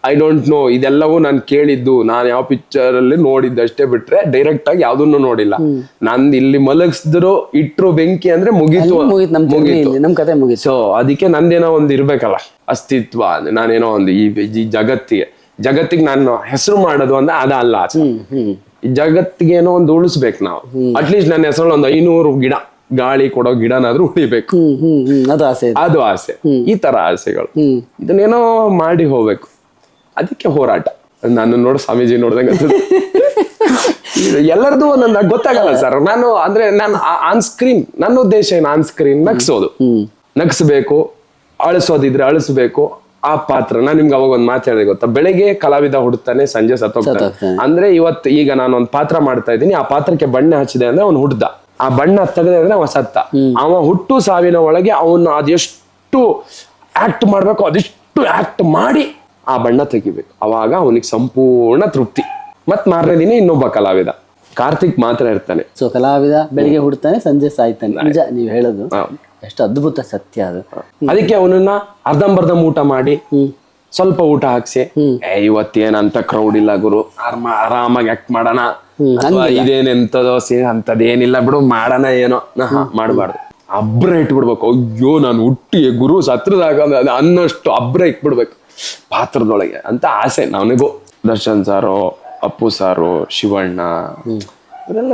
I don't know. ಇದೆಲ್ಲವೂ ನಾನು ಕೇಳಿದ್ದು, ನಾನು ಯಾವ ಪಿಕ್ಚರ್ ಅಲ್ಲಿ ನೋಡಿದ್ದಷ್ಟೇ ಬಿಟ್ರೆ ಡೈರೆಕ್ಟ್ ಆಗಿ ಯಾವ್ದನ್ನು ನೋಡಿಲ್ಲ. ನಂದು ಇಲ್ಲಿ ಮಲಗಿಸಿದ್ರು ಇಟ್ರು ಬೆಂಕಿ ಅಂದ್ರೆ ಮುಗೀತು. ಸೊ ಅದಕ್ಕೆ ನಂದೇನೋ ಒಂದು ಇರ್ಬೇಕಲ್ಲ ಅಸ್ತಿತ್ವ, ನಾನೇನೋ ಒಂದು ಈ ಜಗತ್ತಿಗೆ ನಾನು ಹೆಸರು ಮಾಡೋದು ಅಂದ್ರೆ ಅದಲ್ಲ. ಈ ಜಗತ್ತಿಗೆ ಏನೋ ಒಂದು ಉಳಿಸ್ಬೇಕು ನಾವು. ಅಟ್ಲೀಸ್ಟ್ ನನ್ನ ಹೆಸರಲ್ಲಿ ಒಂದು 500 ಗಿಡ, ಗಾಳಿ ಕೊಡೋ ಗಿಡನಾದ್ರೂ ಉಳಿಬೇಕು, ಅದು ಆಸೆ. ಈ ತರ ಆಸೆಗಳು, ಇದನ್ನೇನೋ ಮಾಡಿ ಹೋಗ್ಬೇಕು. ಅದಕ್ಕೆ ಹೋರಾಟ. ನಾನು ನೋಡು ಸ್ವಾಮೀಜಿ ನೋಡ್ದಂಗ ಎಲ್ಲರದು ನನ್ನ ಗೊತ್ತಾಗಲ್ಲ ಸರ್. ನಾನು ಆನ್ ಸ್ಕ್ರೀನ್, ನನ್ನ ಉದ್ದೇಶ ಏನು, ಆನ್ ಸ್ಕ್ರೀನ್ ನಗ್ಸ್ಬೇಕು, ಅಳಿಸೋದಿದ್ರೆ ಅಳಿಸ್ಬೇಕು. ಆ ಪಾತ್ರ ನಾನು ನಿಮ್ಗೆ ಅವಾಗ ಒಂದು ಮಾತು ಹೇಳಿದೆ ಗೊತ್ತಾ, ಬೆಳಗ್ಗೆ ಕಲಾವಿದ ಹುಡ್ತಾನೆ, ಸಂಜೆ ಸತ್ತೋಗ್ತಾನೆ. ಅಂದ್ರೆ ಈಗ ನಾನು ಒಂದು ಪಾತ್ರ ಮಾಡ್ತಾ ಇದ್ದೀನಿ, ಆ ಪಾತ್ರಕ್ಕೆ ಬಣ್ಣ ಹಚ್ಚಿದೆ ಅಂದ್ರೆ ಅವ್ನು ಹುಡ್ದ, ಆ ಬಣ್ಣ ತೆಗೆದೆ ಅಂದ್ರೆ ಅವ ಸತ್ತ. ಅವ ಹುಟ್ಟು ಸಾವಿನ ಒಳಗೆ ಅವನು ಅದೆಷ್ಟು ಆಕ್ಟ್ ಮಾಡ್ಬೇಕು, ಅದೆಷ್ಟು ಆಕ್ಟ್ ಮಾಡಿ ಆ ಬಣ್ಣ ತೆಗಿಬೇಕು. ಅವಾಗ ಅವನಿಗೆ ಸಂಪೂರ್ಣ ತೃಪ್ತಿ. ಮತ್ ಮಾರನೇ ದಿನ ಇನ್ನೊಬ್ಬ ಕಲಾವಿದ ಕಾರ್ತಿಕ್ ಮಾತ್ರ ಇರ್ತಾನೆ. ಸೊ ಕಲಾವಿದ ಬೆಳಿಗ್ಗೆ ಹುಡ್ತಾನೆ, ಸಂಜೆ ಸಾಯ್ತಾನೆ. ನಿಜ ನೀವು ಹೇಳೋದು, ಎಷ್ಟು ಅದ್ಭುತ ಸತ್ಯ ಅದು. ಅದಕ್ಕೆ ಅವನನ್ನ ಅರ್ಧಂಬರ್ಧಂ ಊಟ ಮಾಡಿ, ಸ್ವಲ್ಪ ಊಟ ಹಾಕ್ಸಿ, ಇವತ್ತೇನಂತ ಕ್ರೌಡ್ ಇಲ್ಲ ಗುರು, ಆರಾಮಾಗಿ ಆಕ್ಟ್ ಮಾಡೋಣ, ಇದೇನೆಂತದೋ ಅಂತದೇನಿಲ್ಲ ಬಿಡು, ಮಾಡೋಣ ಏನೋ ಮಾಡಬಾರ್ದು. ಅಬ್ರ ಇಟ್ಬಿಡ್ಬೇಕು. ಅಯ್ಯೋ ನಾನು ಹುಟ್ಟಿ ಗುರು ಸತ್ರದಾಗ ಅನ್ನಷ್ಟು ಅಬ್ರ ಇಟ್ಬಿಡ್ಬೇಕು ಪಾತ್ರದೊಳಗೆ ಅಂತ ಆಸೆ ನನಗೂ. ದರ್ಶನ್ ಸಾರು, ಅಪ್ಪು ಸಾರು, ಶಿವಣ್ಣ ಇವರೆಲ್ಲ,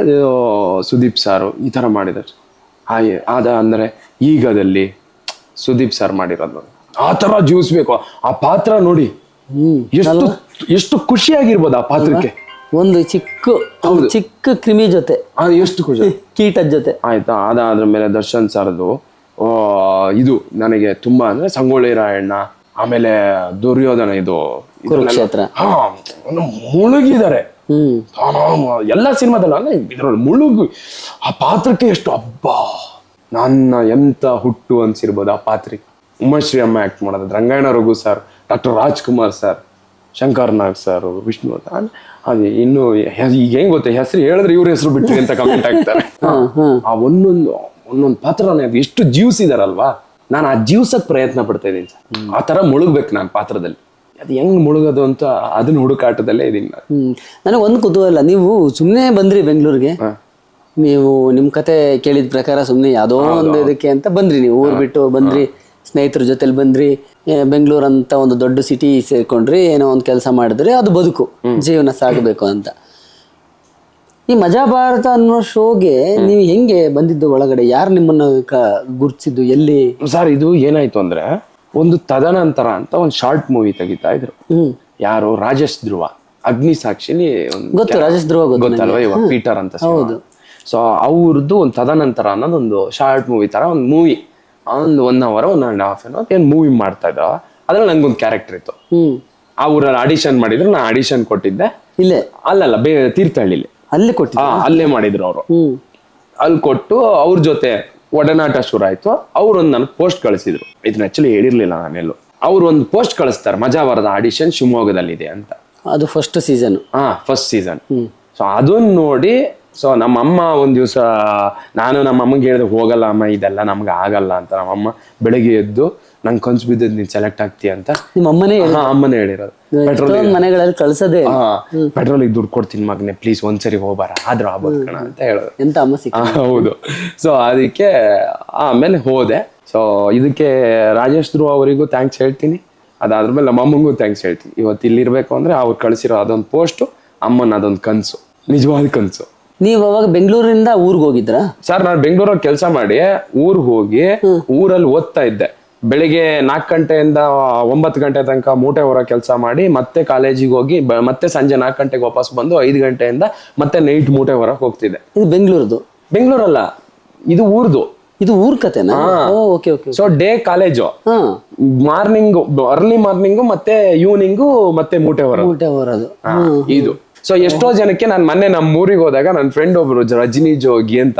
ಸುದೀಪ್ ಸಾರು ಈ ತರ ಮಾಡಿದಾರೆ. ಅಂದ್ರೆ ಈಗದಲ್ಲಿ ಸುದೀಪ್ ಸರ್ ಮಾಡಿರೋದು ಆ ತರ ಜೀವಿಸ್ಬೇಕು. ಆ ಪಾತ್ರ ನೋಡಿ ಎಷ್ಟು ಖುಷಿಯಾಗಿರ್ಬೋದು ಆ ಪಾತ್ರಕ್ಕೆ. ಒಂದು ಚಿಕ್ಕ ಕ್ರಿಮಿ ಜೊತೆ ಎಷ್ಟು ಖುಷಿ, ಕೀಟದ ಜೊತೆ ಆಯ್ತಾ. ಅದಾದ್ರ ಮೇಲೆ ದರ್ಶನ್ ಸರ್ದು ಇದು ನನಗೆ ತುಂಬಾ ಅಂದ್ರೆ ಸಂಗೊಳ್ಳಿ ರಾಯಣ್ಣ, ಆಮೇಲೆ ದುರ್ಯೋಧನ ಇದು ಕುರುಕ್ಷೇತ್ರ. ಹಾ ಮುಳುಗಿದ್ದಾರೆ ಎಲ್ಲ ಸಿನಿಮಾದಲ್ಲ ಅಂದ್ರೆ ಇದ್ರಲ್ಲಿ ಮುಳುಗು ಆ ಪಾತ್ರಕ್ಕೆ ಎಷ್ಟು ಹಬ್ಬ ನನ್ನ ಎಂತ ಹುಟ್ಟು ಅನ್ಸಿರ್ಬೋದು ಆ ಪಾತ್ರಕ್ಕೆ. ಉಮಾಶ್ರೀ ಅಮ್ಮ ಆಕ್ಟ್ ಮಾಡೋದು, Rangayana Raghu sir, doctor Rajkumar sir, Shankar Nag sir, Vishnu ಅದೇ ಇನ್ನು ಈಗ ಹೆಂಗ್ ಗೊತ್ತೆ ಹೆಸರು ಹೇಳಿದ್ರೆ ಇವ್ರ ಹೆಸರು ಬಿಟ್ರಿ ಅಂತ ಕಮೆಂಟ್ ಆಗ್ತಾರೆ. ಆ ಒಂದೊಂದು ಪಾತ್ರನ ಎಷ್ಟು ಜೀವಿಸಿದಾರಲ್ವಾ, ನಾನು ಆ ಜೀವ್ಸಕ್ ಪ್ರಯತ್ನ ಪಡ್ತಾ ಇದ್ದೀನಿ ಸರ್. ಆ ತರ ಮುಳುಗ್ಬೇಕು ನಾನು ಪಾತ್ರದಲ್ಲಿ. ಅದು ಹೆಂಗ್ ಮುಳುಗೋದು ಅಂತ ಅದನ್ನ ಹುಡುಕಾಟದಲ್ಲೇ ಇದೀನಿ ನಾನು. ನನಗೆ ಒಂದು ಕುತೂಹಲ, ನೀವು ಸುಮ್ಮನೆ ಬಂದ್ರಿ ಬೆಂಗಳೂರಿಗೆ, ನೀವು ನಿಮ್ ಕತೆ ಕೇಳಿದ ಪ್ರಕಾರ ಸುಮ್ಮನೆ ಯಾವುದೋ ಒಂದು ಇದಕ್ಕೆ ಅಂತ ಬಂದ್ರಿ, ನೀವು ಊರ್ ಬಿಟ್ಟು ಬಂದ್ರಿ, ಸ್ನೇಹಿತರ ಜೊತೆಲಿ ಬಂದ್ರಿ, ಬೆಂಗಳೂರು ಅಂತ ಒಂದು ದೊಡ್ಡ ಸಿಟಿ ಸೇರ್ಕೊಂಡ್ರಿ, ಏನೋ ಒಂದು ಕೆಲಸ ಮಾಡಿದ್ರಿ, ಅದು ಬದುಕು, ಜೀವನ ಸಾಗಬೇಕು ಅಂತ. ಈ ಮಜಾ ಭಾರತ ಅನ್ನೋ ಶೋಗೆ ನೀವು ಹೆಂಗೆ ಬಂದಿದ್ದು ಒಳಗಡೆ? ಯಾರು ನಿಮ್ಮನ್ನ ಗುರ್ತಿಸಿದ್ದು? ಎಲ್ಲಿ ಸರ್ ಇದು ಏನಾಯ್ತು ಅಂದ್ರೆ, ಒಂದು ತದನಂತರ ಅಂತ ಒಂದು ಶಾರ್ಟ್ ಮೂವಿ ತೆಗಿತಾ ಇದ್ರು. ಯಾರು? ರಾಜೇಶ್ ಧ್ರುವ, ಅಗ್ನಿ ಸಾಕ್ಷಿಲಿ ಗೊತ್ತು, ರಾಜೇಶ್ ಧ್ರುವ ಗೊತ್ತಲ್ವಾ, ಇವಾಗ ಪೀಟರ್ ಅಂತ. ಸೊ ಅವ್ರದ್ದು ಒಂದು ತದನಂತರ ಅನ್ನೋದು ಒಂದು ಶಾರ್ಟ್ ಮೂವಿ ತರ ಒಂದು ಮೂವಿ, ಒಂದು 1 hour 1.5 hour ಏನ್ ಮೂವಿ ಮಾಡ್ತಾ ಇದ್ದ. ಅದ್ರಲ್ಲಿ ನಂಗೊಂದು ಕ್ಯಾರೆಕ್ಟರ್ ಇತ್ತು. ಅವ್ರಲ್ಲಿ ಆಡಿಷನ್ ಮಾಡಿದ್ರು, ನಾನು ಆಡಿಷನ್ ಕೊಟ್ಟಿದ್ದೆ. ಇಲ್ಲೇ ಅಲ್ಲಲ್ಲ, ತೀರ್ಥಹಳ್ಳಿಲಿ ಅಲ್ಲೇ ಕೊಟ್ಟಿ ಅಲ್ಲೇ ಮಾಡಿದ್ರು ಅವರು. ಅಲ್ಲಿ ಕೊಟ್ಟು ಅವ್ರ ಜೊತೆ ಒಡನಾಟ ಶುರು ಆಯ್ತು. ಅವ್ರೊಂದು ನನಗೆ ಪೋಸ್ಟ್ ಕಳಿಸಿದ್ರು. ಇದನ್ನ ಆಕ್ಚುಲಿ ಹೇಳಿರ್ಲಿಲ್ಲ ನಾನೆಲ್ಲೂ. ಅವ್ರು ಒಂದು ಪೋಸ್ಟ್ ಕಳಿಸ್ತಾರೆ, ಮಜಾವರದ ಆಡಿಷನ್ ಶಿವಮೊಗ್ಗದಲ್ಲಿದೆ ಅಂತ. ಅದು first season. First season. So ಅದನ್ನ ನೋಡಿ, ಸೊ ನಮ್ಮಮ್ಮ ಒಂದ್ ದಿವಸ, ನಾನು ನಮ್ಮ ಅಮ್ಮಗೆ ಹೇಳಿದ್ರೆ ಹೋಗಲ್ಲ ಅಮ್ಮ, ಇದೆಲ್ಲ ನಮ್ಗೆ ಆಗಲ್ಲ ಅಂತ. ನಮ್ಮಮ್ಮ ಬೆಳಗ್ಗೆ ಎದ್ದು ನಂಗೆ ಕನ್ಸು ಬಿದ್ದದ್ ನೀನ್ ಸೆಲೆಕ್ಟ್ ಆಗ್ತೀಯ ಅಂತ ನಿಮ್ಮ ಅಮ್ಮನೇ ಹೇಳಿರೋದು. ಮನೆಗಳಲ್ಲಿ ಕಳ್ಸೋದೇ, ಪೆಟ್ರೋಲಿಗೆ ದುಡ್ಡು ಕೊಡ್ತೀನಿ ಮಗನೆ, ಪ್ಲೀಸ್ ಒಂದ್ಸರಿ ಹೋಗ್ಬಾರ, ಆದ್ರೂ ಆಗ್ಬೋದು ಕಣ ಅಂತ ಹೇಳೋದು. ಎಂತ ಅಮ್ಮ ಸಿಕ್ಕ. ಹೌದು. ಸೊ ಅದಕ್ಕೆ ಆಮೇಲೆ ಹೋದೆ. ಸೊ ಇದಕ್ಕೆ ರಾಜೇಶ್ ಧ್ರುವ ಅವರಿಗೂ ಥ್ಯಾಂಕ್ಸ್ ಹೇಳ್ತೀನಿ. ಅದಾದ್ಮೇಲೆ ನಮ್ಮ ಅಮ್ಮಂಗೂ ಥ್ಯಾಂಕ್ಸ್ ಹೇಳ್ತೀನಿ. ಇವತ್ತು ಇಲ್ಲಿರ್ಬೇಕು ಅಂದ್ರೆ ಅವ್ರು ಕಳಿಸಿರೋ ಅದೊಂದು ಪೋಸ್ಟು, ಅಮ್ಮನ ಅದೊಂದು ಕನ್ಸು, ನಿಜವಾದ ಕನ್ಸು. ನೀವು ಅವಾಗ ಬೆಂಗಳೂರಿಂದ ಊರ್ಗ್ ಹೋಗಿದ್ರಾ? ಸರ್ ನಾನು ಬೆಂಗಳೂರಲ್ಲಿ ಕೆಲಸ ಮಾಡಿ ಊರ್ಗ್ ಹೋಗಿ ಊರಲ್ಲಿ ಓದ್ತಾ ಇದ್ದೆ. ಬೆಳಿಗ್ಗೆ 4 ಗಂಟೆಯಿಂದ 9 ಗಂಟೆ ತನಕ ಮೂಟೆ ಹೊರ ಕೆಲಸ ಮಾಡಿ, ಮತ್ತೆ ಕಾಲೇಜಿಗೆ ಹೋಗಿ, ಮತ್ತೆ ಸಂಜೆ 4 ಗಂಟೆಗೆ ವಾಪಸ್ ಬಂದು 5 ಗಂಟೆಯಿಂದ ಮತ್ತೆ ನೈಟ್ ಮೂಟೆ ಹೊರಗೆ ಹೋಗ್ತಿದ್ದೆ. ಇದು ಬೆಂಗಳೂರದು? ಬೆಂಗಳೂರಲ್ಲ, ಇದು ಊರ್ದು. ಇದು ಊರ್ ಕತೆನಾ? Okay okay. So day college, morning early morning ಮತ್ತೆ ಈವ್ನಿಂಗು ಮತ್ತೆ ಮೂಟೆ ಹೊರದು ಇದು. ಸೊ ಎಷ್ಟೋ ಜನಕ್ಕೆ ನಾನು ಮೊನ್ನೆ ನಮ್ಮ ಊರಿಗೆ ಹೋದಾಗ ನನ್ನ ಫ್ರೆಂಡ್ ಒಬ್ರು ರಜನಿ ಜೋಗಿ ಅಂತ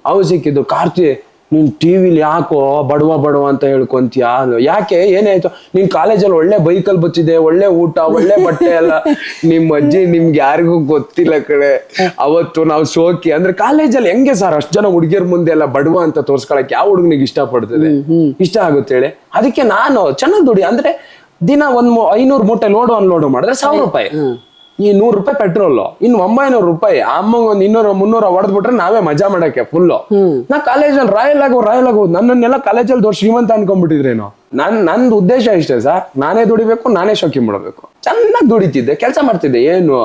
ಅವ್ರು ಸಿಕ್ಕಿದ್ರು. ಕಾರ್ತಿ, ನೀನ್ ಟಿವಿಲಿ ಯಾಕೋ ಬಡವ ಅಂತ ಹೇಳ್ಕೊಂತೀಯ? ಯಾಕೆ, ಏನಾಯ್ತು? ನೀನ್ ಕಾಲೇಜಲ್ಲಿ ಒಳ್ಳೆ ಬೈಕಲ್ಲಿ ಬಚ್ಚಿದೆ, ಒಳ್ಳೆ ಊಟ, ಒಳ್ಳೆ ಬಟ್ಟೆ ಎಲ್ಲ. ನಿಮ್ ಅಜ್ಜಿ ನಿಮ್ಗೆ ಯಾರಿಗೂ ಗೊತ್ತಿಲ್ಲ ಕಡೆ. ಅವತ್ತು ನಾವು ಶೋಕಿ ಅಂದ್ರೆ ಕಾಲೇಜಲ್ಲಿ ಹೆಂಗೆ ಸರ್ ಅಷ್ಟು ಜನ ಹುಡುಗಿಯರ್ ಮುಂದೆ ಎಲ್ಲ ಬಡವ ಅಂತ ತೋರ್ಸ್ಕೊಳಕ್ ಯಾವ ಹುಡುಗನಿಗೆ ಇಷ್ಟ ಪಡ್ತದೆ? ಇಷ್ಟ ಆಗುತ್ತೆ ಹೇಳಿ. ಅದಕ್ಕೆ ನಾನು ಚೆನ್ನಾಗಿ ದುಡಿ ಅಂದ್ರೆ ದಿನ 500 ಮೂಟೆ ಲೋಡು ಅನ್ಲೋಡು ಮಾಡಿದ್ರೆ 1000 ರೂಪಾಯಿ. ಈ 100 ರೂಪಾಯಿ ಪೆಟ್ರೋಲ್, ಇನ್ನು 900 ರೂಪಾಯಿ. ಅಮ್ಮಂಗ ಒಂದ್ 200-300 ಹೊಡೆದ್ಬಿಟ್ರೆ ನಾವೇ ಮಜಾ ಮಾಡಕ್ಕೆ ಫುಲ್. ನಾ ಕಾಲೇಜಲ್ಲಿ ರಾಯಲ್ ಆಗೋದು, ನನ್ನನ್ನೆಲ್ಲ ಕಾಲೇಜಲ್ಲಿ ದೊಡ್ಡ ಶ್ರೀಮಂತ ಅನ್ಕೊಂಡ್ಬಿಟ್ಟಿದ್ರೇನೋ. ನಂದು ಉದ್ದೇಶ ಇಷ್ಟೇ ಸರ್, ನಾನೇ ದುಡಿಬೇಕು, ನಾನೇ ಶೋಕಿ ಮಾಡಬೇಕು. ಚೆನ್ನಾಗಿ ದುಡಿತಿದ್ದೆ, ಕೆಲಸ ಮಾಡ್ತಿದ್ದೆ. ಏನು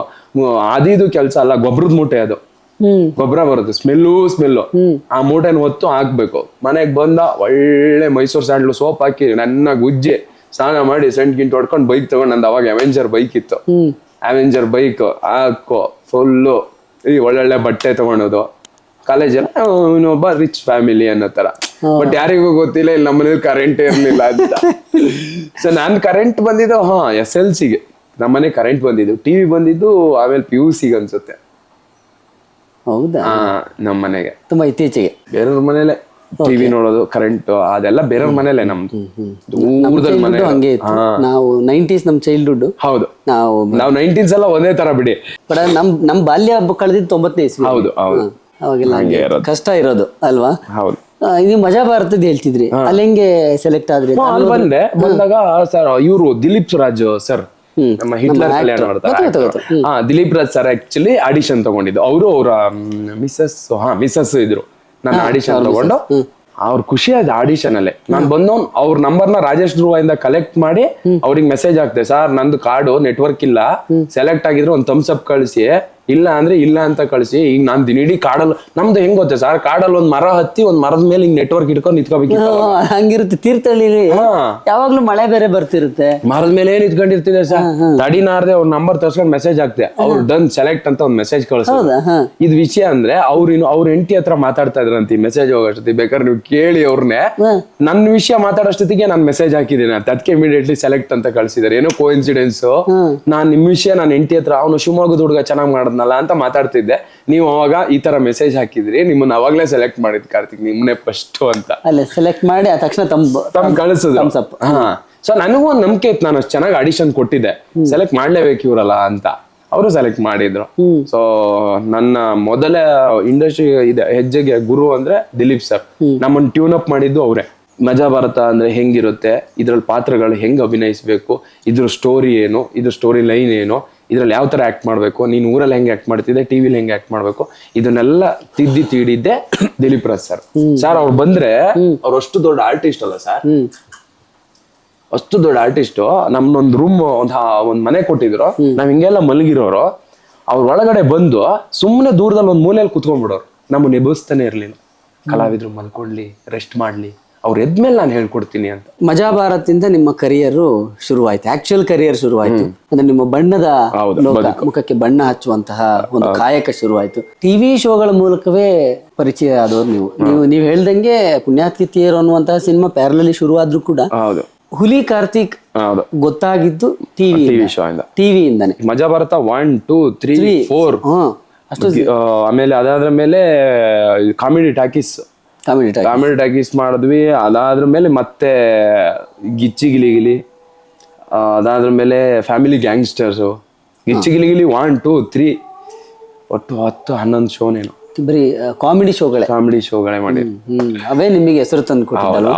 ಅದಿದು ಕೆಲಸ ಅಲ್ಲ, ಗೊಬ್ಬರದ ಮೂಟೆ ಅದು. ಗೊಬ್ಬರ ಬರುತ್ತೆ, ಸ್ಮೆಲ್ಲು. ಆ ಮೂಟೆನ ಹೊತ್ತು ಹಾಕ್ಬೇಕು. ಮನೆಗ್ ಬಂದ ಒಳ್ಳೆ ಮೈಸೂರು ಸ್ಯಾಂಡ್ಲು ಸೋಪ್ ಹಾಕಿ ನನ್ನ ಗುಜ್ಜೆ ಸ್ನಾನ ಮಾಡಿ ಸೆಂಟ್ ಗಿಂಟ್ ಹೊಡ್ಕೊಂಡು ಬೈಕ್ ತಗೊಂಡು, ನಂದು ಅವಾಗ ಅವೆಂಜರ್ ಬೈಕ್ ಇತ್ತು. ಅವೆಂಜರ್ ಬೈಕ್ ಹಾಕೋ ಫುಲ್ಲು ಈ ಒಳ್ಳೊಳ್ಳೆ ಬಟ್ಟೆ ತಗೊಳೋದು. ಕಾಲೇಜಲ್ಲಿ ಇನ್ನೊಬ್ಬ ರಿಚ್ ಫ್ಯಾಮಿಲಿ ಅನ್ನೋ ತರ. ಬಟ್ ಯಾರಿಗೂ ಗೊತ್ತಿಲ್ಲ ಇಲ್ಲಿ ನಮ್ಮನೇಲಿ ಕರೆಂಟ್ ಇರ್ಲಿಲ್ಲ ಅಂತ. ಸೊ ನಾನ್ ಕರೆಂಟ್ ಬಂದಿದ್ದು SLCಗೆ ನಮ್ಮನೆ ಕರೆಂಟ್ ಬಂದಿದ್ದು. ಟಿವಿ ಬಂದಿದ್ದು ಆಮೇಲೆ PUCಗೆ ಅನ್ಸುತ್ತೆ. ಹೌದಾ? ನಮ್ಮ ಮನೆಗೆ ತುಂಬಾ ಇತ್ತೀಚೆಗೆ. ಬೇರೆಯವ್ರ ಮನೇಲೆ ಟಿವಿ ನೋಡೋದು, ಕರೆಂಟ್ ಅದೆಲ್ಲ ಬೇರೆಯವ್ರ ಮನೇಲೆ. ನಮ್ದು ಹಂಗೆ ಇತ್ತು. ನಾವು 90s ನಮ್ ಚೈಲ್ಡ್ಹುಡ್. ಹೌದು, ನಾವು 90s ಎಲ್ಲ ಒಂದೇ ತರ ಬಿಡಿ. ಬಟ್ ನಮ್ ಬಾಲ್ಯ ಕಳೆದಿದ್ದು 90ನೇ ಇಸ್ವಿ. ಹೌದು. ಅವಾಗೆಲ್ಲ ಕಷ್ಟ ಇರೋದು ಅಲ್ವಾ? ಹೌದು. ನೀವು ಮಜಾ ಭಾರತದ ಹೇಳ್ತಿದ್ರಿ, ಅಲ್ಲಿ ಹೆಂಗೆ ಸೆಲೆಕ್ಟ್ ಆದ್ರಿ? ಅಲ್ಲಿ ಬಂದಾಗ ಸರ್ ಇವರು ದಿಲೀಪ್ ರಾಜ್ ಸರ್, ನಮ್ಮ ಹಿಟ್ಲರ್ ಕಲ್ಯಾಣ ಮಾಡ್ತಾರೆ. Dileep Raj sir actually audition ತಗೊಂಡಿದ್ದು. ಅವರು ಅವರ ಮಿಸಸ್ ಇದ್ರು. ನಾನು ಆಡಿಷನ್ ತಗೊಂಡು ಅವ್ರ ಖುಷಿ ಆಯ್ತು ಆಡಿಷನ್ ಅಲ್ಲೇ. ನಾನು ಬಂದವನ್ ಅವ್ರ ನಂಬರ್ನ ರಾಜೇಶ್ ಧ್ರುವ ಇಂದ ಕಲೆಕ್ಟ್ ಮಾಡಿ ಅವ್ರಿಗೆ ಮೆಸೇಜ್ ಹಾಕ್ದೆ, ಸರ್ ನಂದು ಕಾರ್ಡು ನೆಟ್ವರ್ಕ್ ಇಲ್ಲ, ಸೆಲೆಕ್ಟ್ ಆಗಿದ್ರೆ ಒಂದು ಥಮ್ಸ್ ಅಪ್ ಕಳಿಸಿ, ಇಲ್ಲ ಅಂದ್ರೆ ಇಲ್ಲ ಅಂತ ಕಳಿಸಿ. ಈಗ ನಾನ್ ದಿನೀಡಿ ಕಾಡಲ್ಲಿ ನಮ್ದು ಹೆಂಗ್ ಗೊತ್ತೆ ಸರ್, ಕಾಡಲ್ಲಿ ಒಂದ್ ಮರ ಹತ್ತಿ ಒಂದ್ ಮರದ ಮೇಲೆ ಹಿಂಗ್ ನೆಟ್ವರ್ಕ್ ಇಟ್ಕೊಂಡು ನಿಂತ್ಕೋಬೇಕಿತ್ತು. ಹಂಗಿರುತ್ತೆ ತೀರ್ಥಹಳ್ಳಿಲಿ, ಯಾವಾಗ್ಲೂ ಮಳೆ ಬೇರೆ ಬರ್ತಿರುತ್ತೆ. ಮರದ ಮೇಲೆ ನಿಂತ್ಕೊಂಡಿರ್ತಿದೆ ಸರ್, ತಡಿನಾರ್ದೆ ಅವ್ರ ನಂಬರ್ ತರ್ಸ್ಕೊಂಡು ಮೆಸೇಜ್ ಹಾಕ್ತೆ, ಅವ್ರು ಡನ್ ಸೆಲೆಕ್ಟ್ ಅಂತ ಒಂದ್ ಮೆಸೇಜ್ ಕಳಿಸ್ತಾರೆ. ಇದ್ ವಿಷಯ ಅಂದ್ರೆ ಅವ್ರ ಹೆಂಡತಿ ಹತ್ರ ಮಾತಾಡ್ತಾ ಇದ್ರಂತ ಈ ಮೆಸೇಜ್ ಹೋಗೋಷ್ಟೊತ್ತಿಗೆ, ಬೇಕಾದ್ರೆ ನೀವು ಕೇಳಿ ಅವ್ರನ್ನೇ. ನನ್ನ ವಿಷಯ ಮಾತಾಡೋಷ್ಟೊತ್ತಿಗೆ ನಾನು ಮೆಸೇಜ್ ಹಾಕಿದ್ದೀನಿ ಅಂತ, ಅದಕ್ಕೆ ಇಮಿಡಿಯೇಟ್ಲಿ ಸೆಲೆಕ್ಟ್ ಅಂತ ಕಳ್ಸಿದಾರೆ. ಏನೋ ಕೋಇನ್ಸಿಡೆನ್ಸ್, ನಾನ್ ನಿಮ್ ವಿಷಯ ನನ್ನ ಹೆಂಡತಿ ಹತ್ರ ಅವನು ಶಿವಮೊಗ್ಗದ ಹುಡುಗ ಚೆನ್ನಾಗ್ ಮಾಡಿದ್ನಲ್ಲ ಅಂತ ಮಾತಾಡ್ತಿದ್ದೆ, ನೀವು ಅವಾಗ ಈ ತರ ಮೆಸೇಜ್ ಹಾಕಿದ್ರಿ, ನಿಮ್ಮನ್ನ ಅವಾಗ್ಲೇ ಸೆಲೆಕ್ಟ್ ಮಾಡಿದ್ ಕಾರ್ತಿಕ್, ನಿಮ್ಮನ್ನೇ ಫಸ್ಟ್ ಅಂತ. ಅಲ್ಲೇ ಸೆಲೆಕ್ಟ್ ಮಾಡಿ ಆ ತಕ್ಷಣ ತಮ್ಮ ಕಳಿಸಿದ್ರು. ಹಾ, ಸೊ ನನಗೂ ಒಂದ್ ನಂಬಿಕೆ ಇತ್ತು, ನಾನು ಅಷ್ಟು ಚೆನ್ನಾಗಿ ಆಡಿಷನ್ ಕೊಟ್ಟಿದ್ದೆ, ಸೆಲೆಕ್ಟ್ ಮಾಡ್ಲೇಬೇಕು ಇವ್ರಲ್ಲ ಅಂತ. ಅವರು ಸೆಲೆಕ್ಟ್ ಮಾಡಿದ್ರು. ಸೊ ನನ್ನ ಮೊದಲ ಇಂಡಸ್ಟ್ರಿ ಇದೆ ಹೆಜ್ಜೆಗೆ ಗುರು ಅಂದ್ರೆ ದಿಲೀಪ್ ಸರ್. ನಮ್ಮನ್ನ ಟ್ಯೂನ್ ಅಪ್ ಮಾಡಿದ್ದು ಅವರೇ. ಮಜಾ ಭಾರತ ಅಂದ್ರೆ ಹೆಂಗಿರುತ್ತೆ, ಇದ್ರಲ್ಲಿ ಪಾತ್ರಗಳು ಹೆಂಗ್ ಅಭಿನಯಿಸ್ಬೇಕು, ಇದ್ರ ಸ್ಟೋರಿ ಏನು, ಇದ್ರ ಸ್ಟೋರಿ ಲೈನ್ ಏನು, ಇದ್ರಲ್ಲಿ ಯಾವ ತರ ಆಕ್ಟ್ ಮಾಡ್ಬೇಕು, ನೀನ್ ಊರಲ್ಲಿ ಹೆಂಗ್ ಆಕ್ಟ್ ಮಾಡ್ತಿದ್ದೆ, ಟಿವಿಲಿ ಹೆಂಗ್ ಆಕ್ಟ್ ಮಾಡ್ಬೇಕು, ಇದನ್ನೆಲ್ಲ ತೀಡಿದ್ದೆ ದಿಲೀಪ್ ರಾಜ್ ಸರ್. ಸರ್ ಅವ್ರು ಬಂದ್ರೆ, ಅವ್ರು ಅಷ್ಟು ದೊಡ್ಡ ಆರ್ಟಿಸ್ಟ್ ಅಲ್ಲ ಸರ್, ಅಷ್ಟು ದೊಡ್ಡ ಆರ್ಟಿಸ್ಟ್. ನಮ್ದೊಂದ್ ರೂಮ್ ಒಂದ್ ಮನೆ ಕೊಟ್ಟಿದ್ರು, ನಾವ್ ಹಿಂಗೆಲ್ಲ ಮಲಗಿರೋರು. ಅವ್ರ ಒಳಗಡೆ ಬಂದು ಸುಮ್ಮನೆ ದೂರದಲ್ಲಿ ಒಂದ್ ಮೂಲೆಯಲ್ಲಿ ಕುತ್ಕೊಂಡ್ಬಿಡೋರು, ನಮ್ಮನ್ನ ಎಬ್ಬಿಸ್ತಾನೆ ಇರ್ಲಿಲ್ಲ. ಕಲಾವಿದ್ರು ಮಲ್ಕೊಳ್ಳಿ, ರೆಸ್ಟ್ ಮಾಡ್ಲಿ, ಅವ್ರು ಎದ್ಮೇಲೆ ನಾನು ಹೇಳ್ಕೊಡ್ತೀನಿ ಅಂತ. ಮಜಾ ಭಾರತದಿಂದ ನಿಮ್ಮ ಕರಿಯರ್ ಶುರುವಾಯ್ತು, ಆಕ್ಚುಯಲ್ ಕರಿಯರ್ ಶುರುವಾಯ್ತು. ಅಂದ್ರೆ ನಿಮ್ಮ ಬಣ್ಣದ ಲೋಕ, ಮುಖಕ್ಕೆ ಬಣ್ಣ ಹಚ್ಚುವಂತಹ ಒಂದು ಕಾಯಕ ಶುರುವಾಯ್ತು. ಟಿವಿ ಶೋಗಳ ಮೂಲಕವೇ ಪರಿಚಯ ಆದವ್ರು ನೀವು ಹೇಳ್ದಂಗೆ ಪುಣ್ಯಾತ್ಕಿತಿಯರು ಅನ್ನುವಂತಹ ಸಿನಿಮಾ ಪ್ಯಾರಲಲ್ಲಿ ಶುರುವಾದ್ರೂ ಕೂಡ ಹುಲಿ ಕಾರ್ತಿಕ್ ಗೊತ್ತಾಗಿದ್ದು ಟಿವಿ ಶೋ ಇಂದ, ಟಿವಿಯಿಂದಾನೆ. ಮಜಾ ಭಾರತ 1, 2, 3, 4 ಆಮೇಲೆ ಅದಾದ್ರ ಮೇಲೆ ಕಾಮಿಡಿ ಟಾಕೀಸ್ ಮಾಡಿದ್ವಿ. ಅದಾದ್ರ ಮೇಲೆ ಮತ್ತೆ ಗಿಚ್ಚಿ ಗಿಲಿಗಿಲಿ, ಅದಾದ್ರ ಮೇಲೆ ಫ್ಯಾಮಿಲಿ ಗ್ಯಾಂಗ್ಸ್ಟರ್ಸ್, ಗಿಚ್ಚಿ ಗಿಲಿಗಿಲಿ 1, 2, 3 ಒಟ್ಟು 10-11 ಶೋನೇನು ಬರೀ ಕಾಮಿಡಿ ಶೋಗಳೇ ಮಾಡಿ. ಅವೇ ನಿಮಗೆ ಹೆಸರು ತಂದು ಕೊಟ್ಟಿದ್ದಲ್ಲ.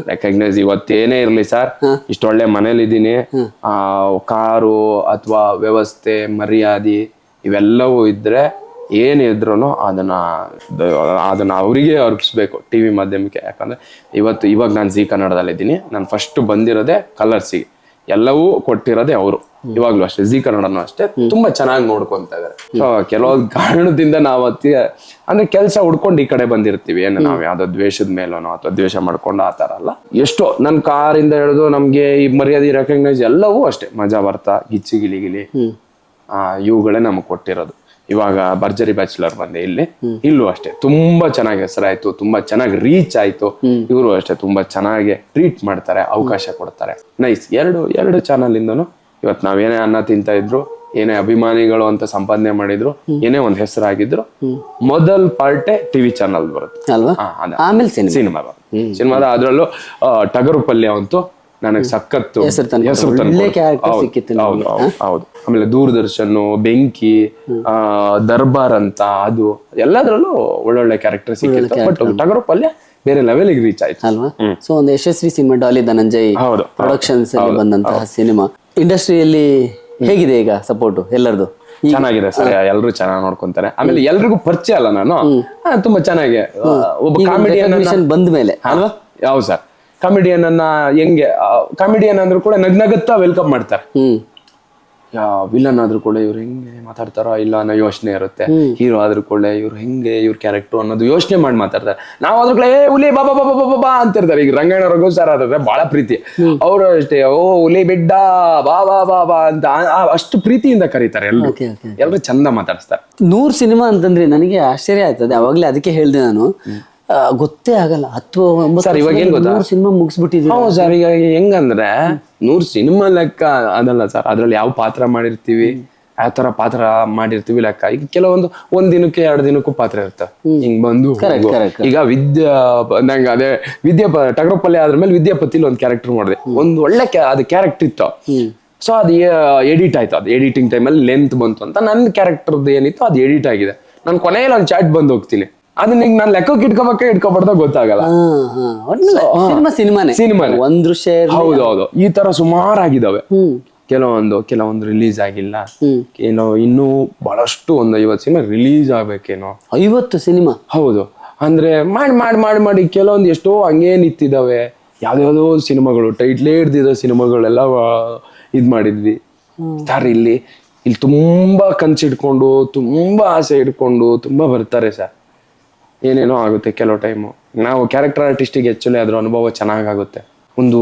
ರೆಕಗ್ನೈಸ್ ಇವತ್ತೇನೇ ಇರ್ಲಿ ಸರ್, ಇಷ್ಟೊಳ್ಳೆ ಮನೇಲಿ ಇದ್ದೀನಿ, ಕಾರು ಅಥವಾ ವ್ಯವಸ್ಥೆ ಮರ್ಯಾದೆ ಇವೆಲ್ಲವೂ ಇದ್ರೆ ಏನೇ ಇದ್ರು ಅದನ್ನ ಅವರಿಗೆ ಅರ್ಪಿಸ್ಬೇಕು ಟಿವಿ ಮಾಧ್ಯಮಕ್ಕೆ. ಯಾಕಂದ್ರೆ ಇವಾಗ ನಾನು ಜಿ ಕನ್ನಡದಲ್ಲಿದ್ದೀನಿ, ನಾನು ಫಸ್ಟ್ ಬಂದಿರೋದೇ ಕಲರ್ಸಿಗೆ, ಎಲ್ಲವೂ ಕೊಟ್ಟಿರೋದೇ ಅವರು. ಇವಾಗ್ಲೂ ಅಷ್ಟೇ, ಜಿ ಕನ್ನಡನೂ ಅಷ್ಟೇ ತುಂಬಾ ಚೆನ್ನಾಗಿ ನೋಡ್ಕೊಂತ ಇದಾರೆ. ಸೊ ಕೆಲವೊಂದು ಕಾರಣದಿಂದ ನಾವು ಅಂದ್ರೆ ಕೆಲಸ ಹುಡ್ಕೊಂಡು ಈ ಕಡೆ ಬಂದಿರ್ತೀವಿ. ಏನು ನಾವ್ ಯಾವ್ದೋ ದ್ವೇಷದ ಮೇಲೋನೋ ಅಥವಾ ದ್ವೇಷ ಮಾಡ್ಕೊಂಡು ಆ ತರ ಅಲ್ಲ. ಎಷ್ಟೋ ನನ್ನ ಕಾರಿಂದ ಹಿಡಿದು ನಮ್ಗೆ ಈ ಮರ್ಯಾದೆ ರೆಕಗ್ನೈಸ್ ಎಲ್ಲವೂ ಅಷ್ಟೇ ಮಜಾ ಬರ್ತಾ ಗಿಚ್ಚಿ ಗಿಲಿಗಿಲಿ ಇವುಗಳೇ ನಮಗ್ ಕೊಟ್ಟಿರೋದು. ಇವಾಗ ಭರ್ಜರಿ ಬ್ಯಾಚುಲರ್ ಬಂದೆ ಇಲ್ಲೂ ಅಷ್ಟೇ ತುಂಬಾ ಚೆನ್ನಾಗಿ ಹೆಸರಾಯ್ತು, ತುಂಬಾ ಚೆನ್ನಾಗಿ ರೀಚ್ ಆಯ್ತು. ಇವರು ಅಷ್ಟೇ ತುಂಬಾ ಚೆನ್ನಾಗಿ ಟ್ರೀಟ್ ಮಾಡ್ತಾರೆ, ಅವಕಾಶ ಕೊಡ್ತಾರೆ. ನೈಸ್. ಎರಡು ಚಾನಲ್ ಇಂದನು ಇವತ್ತು ನಾವೇನೇ ಅನ್ನ ತಿಂತ ಇದ್ರು, ಏನೇ ಅಭಿಮಾನಿಗಳು ಅಂತ ಸಂಪಾದನೆ ಮಾಡಿದ್ರು, ಏನೇ ಒಂದ್ ಹೆಸರಾಗಿದ್ರು, ಮೊದಲ್ ಪಾರ್ಟೇ ಟಿವಿ ಚಾನಲ್ ಬರುತ್ತೆ ಅಲ್ವಾ, ಆಮೇಲೆ ಸಿನಿಮಾದ ಅದ್ರಲ್ಲೂ ಟಗರು ಪಲ್ಯ ಅಂತೂ ನನಗೆ ಸಖತ್ತು ಹೆಸರು ಹೌದು. ಆಮೇಲೆ ದೂರದರ್ಶನ್, ಬೆಂಕಿ, ದರ್ಬಾರ್ ಅಂತ, ಅದು ಎಲ್ಲದ್ರಲ್ಲೂ ಒಳ್ಳೊಳ್ಳೆ ಕ್ಯಾರೆಕ್ಟರ್ ಸಿಕ್ಕಿತ್ತು. ಬಟ್ ಟಗರು ಪಲ್ಯ ಬೇರೆ ಲೆವೆಲ್ಗೆ ರೀಚ್ ಆಯ್ತು ಅಲ್ವಾ. ಸೊ ಒಂದು ಯಶಸ್ವಿ ಸಿನಿಮಾ, ಡಾಲಿ ಧನಂಜಯ್ ಪ್ರೊಡಕ್ಷನ್ಸ್ ಅಲ್ಲಿ ಬಂದಂತಹ ಸಿನಿಮಾ. ಇಂಡಸ್ಟ್ರಿಯಲ್ಲಿ ಹೇಗಿದೆ ಈಗ ಸಪೋರ್ಟ್ ಎಲ್ಲರದು? ಚೆನ್ನಾಗಿದೆ ಸರ್, ಎಲ್ಲರೂ ಚೆನ್ನಾಗಿ ನೋಡ್ಕೊಂತಾರೆ. ಆಮೇಲೆ ಎಲ್ರಿಗೂ ಪರಿಚಯ ಅಲ್ಲ ನಾನು, ತುಂಬಾ ಚೆನ್ನಾಗಿ ಒಬ್ಬ ಕಾಮಿಡಿಯನ್ ಬಂದ ಮೇಲೆ ಅಲ್ವಾ. ಹೌದು ಸರ್, ಕಾಮಿಡಿಯನ್ ಅನ್ನ ಹೆಂಗೆ ಕಾಮಿಡಿಯನ್ ಅಂದ್ರೂ ಕೂಡ ನಗ್ನಗುತ್ತಾ ವೆಲ್ಕಮ್ ಮಾಡ್ತಾರೆ. ವಿಲನ್ ಆದ್ರೂ ಕೂಡ ಇವ್ರು ಹೆಂಗೆ ಮಾತಾಡ್ತಾರೋ ಇಲ್ಲ ಅನ್ನೋ ಯೋಚನೆ ಇರುತ್ತೆ. ಹೀರೋ ಆದ್ರೂ ಕೂಡ ಇವ್ರು ಹೆಂಗೆ ಇವ್ರ ಕ್ಯಾರೆಕ್ಟರ್ ಅನ್ನೋದು ಯೋಚನೆ ಮಾಡಿ ಮಾತಾಡ್ತಾರೆ. ನಾವು ಆದ್ರೂ ಕೂಡ ಹುಲಿ ಬಾಬಾ ಬಾಬಾ ಬಾಬಾ ಬಾ ಅಂತಿರ್ತಾರೆ. ಈಗ ರಂಗಣ್ಣ ರಘು ಸರ್ ಆದ್ರೆ ಬಹಳ ಪ್ರೀತಿ, ಅವರು ಅಷ್ಟೇ ಹುಲಿ ಬಿಡ್ಡ ಬಾ ಬಾ ಬಾ ಬಾ ಅಂತ ಅಷ್ಟು ಪ್ರೀತಿಯಿಂದ ಕರೀತಾರೆ. ಎಲ್ರು ಚಂದ ಮಾತಾಡಿಸ್ತಾರೆ. 100 ಸಿನಿಮಾ ಅಂತಂದ್ರೆ ನನಗೆ ಆಶ್ಚರ್ಯ ಆಯ್ತದೆ. ಅವಾಗ್ಲೇ ಅದಕ್ಕೆ ಹೇಳ್ದೆ ನಾನು, ಗೊತ್ತೇ ಆಗಲ್ಲ 10-9 ಇವಾಗ ಏನ್ ಗೊತ್ತಾ, ಸಿನಿಮಾ ಮುಗಿಸ್ಬಿಟ್ಟಿದ್ವಿ. ಹೌದು ಸರ್, ಈಗ ಹೆಂಗಂದ್ರೆ 100 ಸಿನಿಮಾ ಲೆಕ್ಕ ಅದಲ್ಲ ಸರ್, ಅದ್ರಲ್ಲಿ ಯಾವ ಪಾತ್ರ ಮಾಡಿರ್ತೀವಿ, ಯಾವ ತರ ಪಾತ್ರ ಮಾಡಿರ್ತೀವಿ ಲೆಕ್ಕ. ಈಗ ಕೆಲವೊಂದು 1 ದಿನಕ್ಕೆ 2 ದಿನಕ್ಕೂ ಪಾತ್ರ ಇರ್ತವೆ. ಹಿಂಗ್ ಬಂದು ಈಗ ಟಗರಪಲ್ಯ ಆದ್ಮೇಲೆ ವಿದ್ಯಾಪತಿಲಿ ಒಂದ್ ಕ್ಯಾರೆಕ್ಟರ್ ಮಾಡಿದೆ, ಒಂದ್ ಒಳ್ಳೆ ಅದು ಕ್ಯಾರೆಕ್ಟರ್ ಇತ್ತು. ಸೊ ಅದು ಎಡಿಟ್ ಆಯ್ತು, ಅದು ಎಡಿಟಿಂಗ್ ಟೈಮಲ್ಲಿ ಲೆಂತ್ ಬಂತು ಅಂತ ನನ್ನ ಕ್ಯಾರೆಕ್ಟರ್ದು ಏನಿತ್ತು ಅದು ಎಡಿಟ್ ಆಗಿದೆ. ನಾನು ಕೊನೆಯಲ್ಲಿ ಒಂದು ಚಾಟ್ ಬಂದು ಹೋಗ್ತೀನಿ, ಅದನ್ನ ಈಗ ನಾನು ಲೆಕ್ಕಕ್ಕೆ ಇಟ್ಕೊಬಾರ್ದ ಗೊತ್ತಾಗಲ್ಲ. ಸಿನಿಮಾನೇ ಒಂದ್ ದೃಶ್ಯ. ಹೌದು, ಈ ತರ ಸುಮಾರಾಗಿದ್ದಾವೆ. ಕೆಲವೊಂದು ರಿಲೀಸ್ ಆಗಿಲ್ಲ, ಇನ್ನೂ ಬಹಳಷ್ಟು ಒಂದು 50 ಸಿನಿಮಾ ರಿಲೀಸ್ ಆಗ್ಬೇಕೇನೋ. 50 ಸಿನಿಮಾ? ಹೌದು. ಅಂದ್ರೆ ಮಾಡಿ ಕೆಲವೊಂದು ಎಷ್ಟೋ ಹಂಗೇ ನಿಂತಿದ್ದಾವೆ. ಯಾವ್ದಾವ್ದೋ ಸಿನಿಮಾಗಳು, ಟೈಟ್ಲೇ ಹಿಡ್ದಿರೋ ಸಿನಿಮಾಗಳೆಲ್ಲ ಇದ್ ಮಾಡಿದ್ವಿ ಸರ್. ಇಲ್ಲಿ ಇಲ್ಲಿ ತುಂಬಾ ಕನ್ಸಿಡ್ಕೊಂಡು ತುಂಬಾ ಆಸೆ ಇಟ್ಕೊಂಡು ತುಂಬಾ ಬರ್ತಾರೆ ಸರ್. ಏನೇನೋ ಆಗುತ್ತೆ ಕೆಲವು ಟೈಮು. ನಾವು ಕ್ಯಾರೆಕ್ಟರ್ ಆರ್ಟಿಸ್ಟಿಗೆ ಆಕ್ಚುಲಿ ಅದ್ರ ಅನುಭವ ಚೆನ್ನಾಗಾಗುತ್ತೆ. ಒಂದು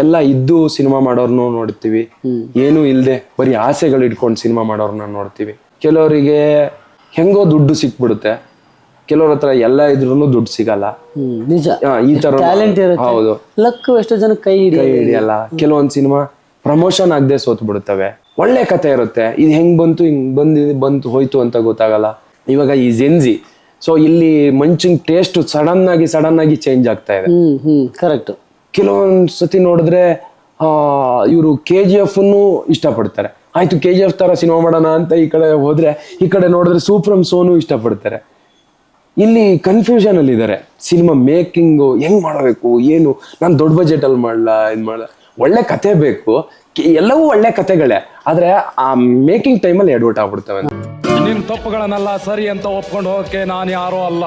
ಎಲ್ಲ ಇದ್ದು ಸಿನಿಮಾ ಮಾಡೋರ್ನು ನೋಡ್ತೀವಿ, ಏನು ಇಲ್ಲದೆ ಬರೀ ಆಸೆಗಳು ಇಟ್ಕೊಂಡು ಸಿನಿಮಾ ಮಾಡೋರ್ನ ನೋಡ್ತೀವಿ. ಕೆಲವರಿಗೆ ಹೆಂಗೋ ದುಡ್ಡು ಸಿಕ್ಬಿಡುತ್ತೆ, ಕೆಲವ್ರ ಹತ್ರ ಎಲ್ಲ ಇದ್ರೂ ದುಡ್ಡು ಸಿಗಲ್ಲ. ನಿಜ, ಈ ತರ ಟ್ಯಾಲೆಂಟ್ ಇರುತ್ತೆ, ಹೌದು, ಲಕ್ ಎಷ್ಟೋ ಜನ ಕೈ ಹಿಡಿಯಲ್ಲ. ಕೆಲವೊಂದು ಸಿನಿಮಾ ಪ್ರಮೋಷನ್ ಆಗದೆ ಸೋತ್ ಬಿಡುತ್ತವೆ. ಒಳ್ಳೆ ಕತೆ ಇರುತ್ತೆ, ಇದು ಹೆಂಗ್ ಬಂತು ಹಿಂಗ್ ಬಂತು ಹೋಯ್ತು ಅಂತ ಗೊತ್ತಾಗಲ್ಲ. ಇವಾಗ ಈ ಜೆನ್ಜಿ, ಸೊ ಇಲ್ಲಿ ಮಂಚಿನ ಟೇಸ್ಟ್ ಸಡನ್ ಆಗಿ ಚೇಂಜ್ ಆಗ್ತಾ ಇದೆ. ಕರೆಕ್ಟ್. ಕೆಲವೊಂದ್ ಸತಿ ನೋಡಿದ್ರೆ ಇವರು KGF ಇಷ್ಟಪಡ್ತಾರೆ. ಆಯ್ತು KGF ತರ ಸಿನಿಮಾ ಮಾಡೋಣ ಅಂತ ಈ ಕಡೆ ಹೋದ್ರೆ, ಈ ಕಡೆ ನೋಡಿದ್ರೆ ಸೂಪ್ರಮ್ ಸೋನು ಇಷ್ಟಪಡ್ತಾರೆ. ಇಲ್ಲಿ ಕನ್ಫ್ಯೂಷನ್ ಅಲ್ಲಿ ಇದ್ದಾರೆ. ಸಿನಿಮಾ ಮೇಕಿಂಗು ಹೆಂಗ್ ಮಾಡಬೇಕು, ಏನು ನಾನು ದೊಡ್ಡ ಬಜೆಟ್ ಅಲ್ಲಿ ಮಾಡ್ಲಾ, ಇದ್ ಮಾಡ್ಲಾ. ಒಳ್ಳೆ ಕತೆ ಬೇಕು, ಎಲ್ಲವೂ ಒಳ್ಳೆ ಕತೆಗಳೇ, ಆದ್ರೆ ಆ ಮೇಕಿಂಗ್ ಟೈಮಲ್ಲಿ ಎಡವಟ್ ಆಗ್ಬಿಡ್ತವೆ. ನಿಮ್ ತಪ್ಪುಗಳನ್ನೆಲ್ಲ ಸರಿ ಅಂತ ಒಪ್ಕೊಂಡು ಹೋಗಕ್ಕೆ ನಾನು ಯಾರೋ ಅಲ್ಲ.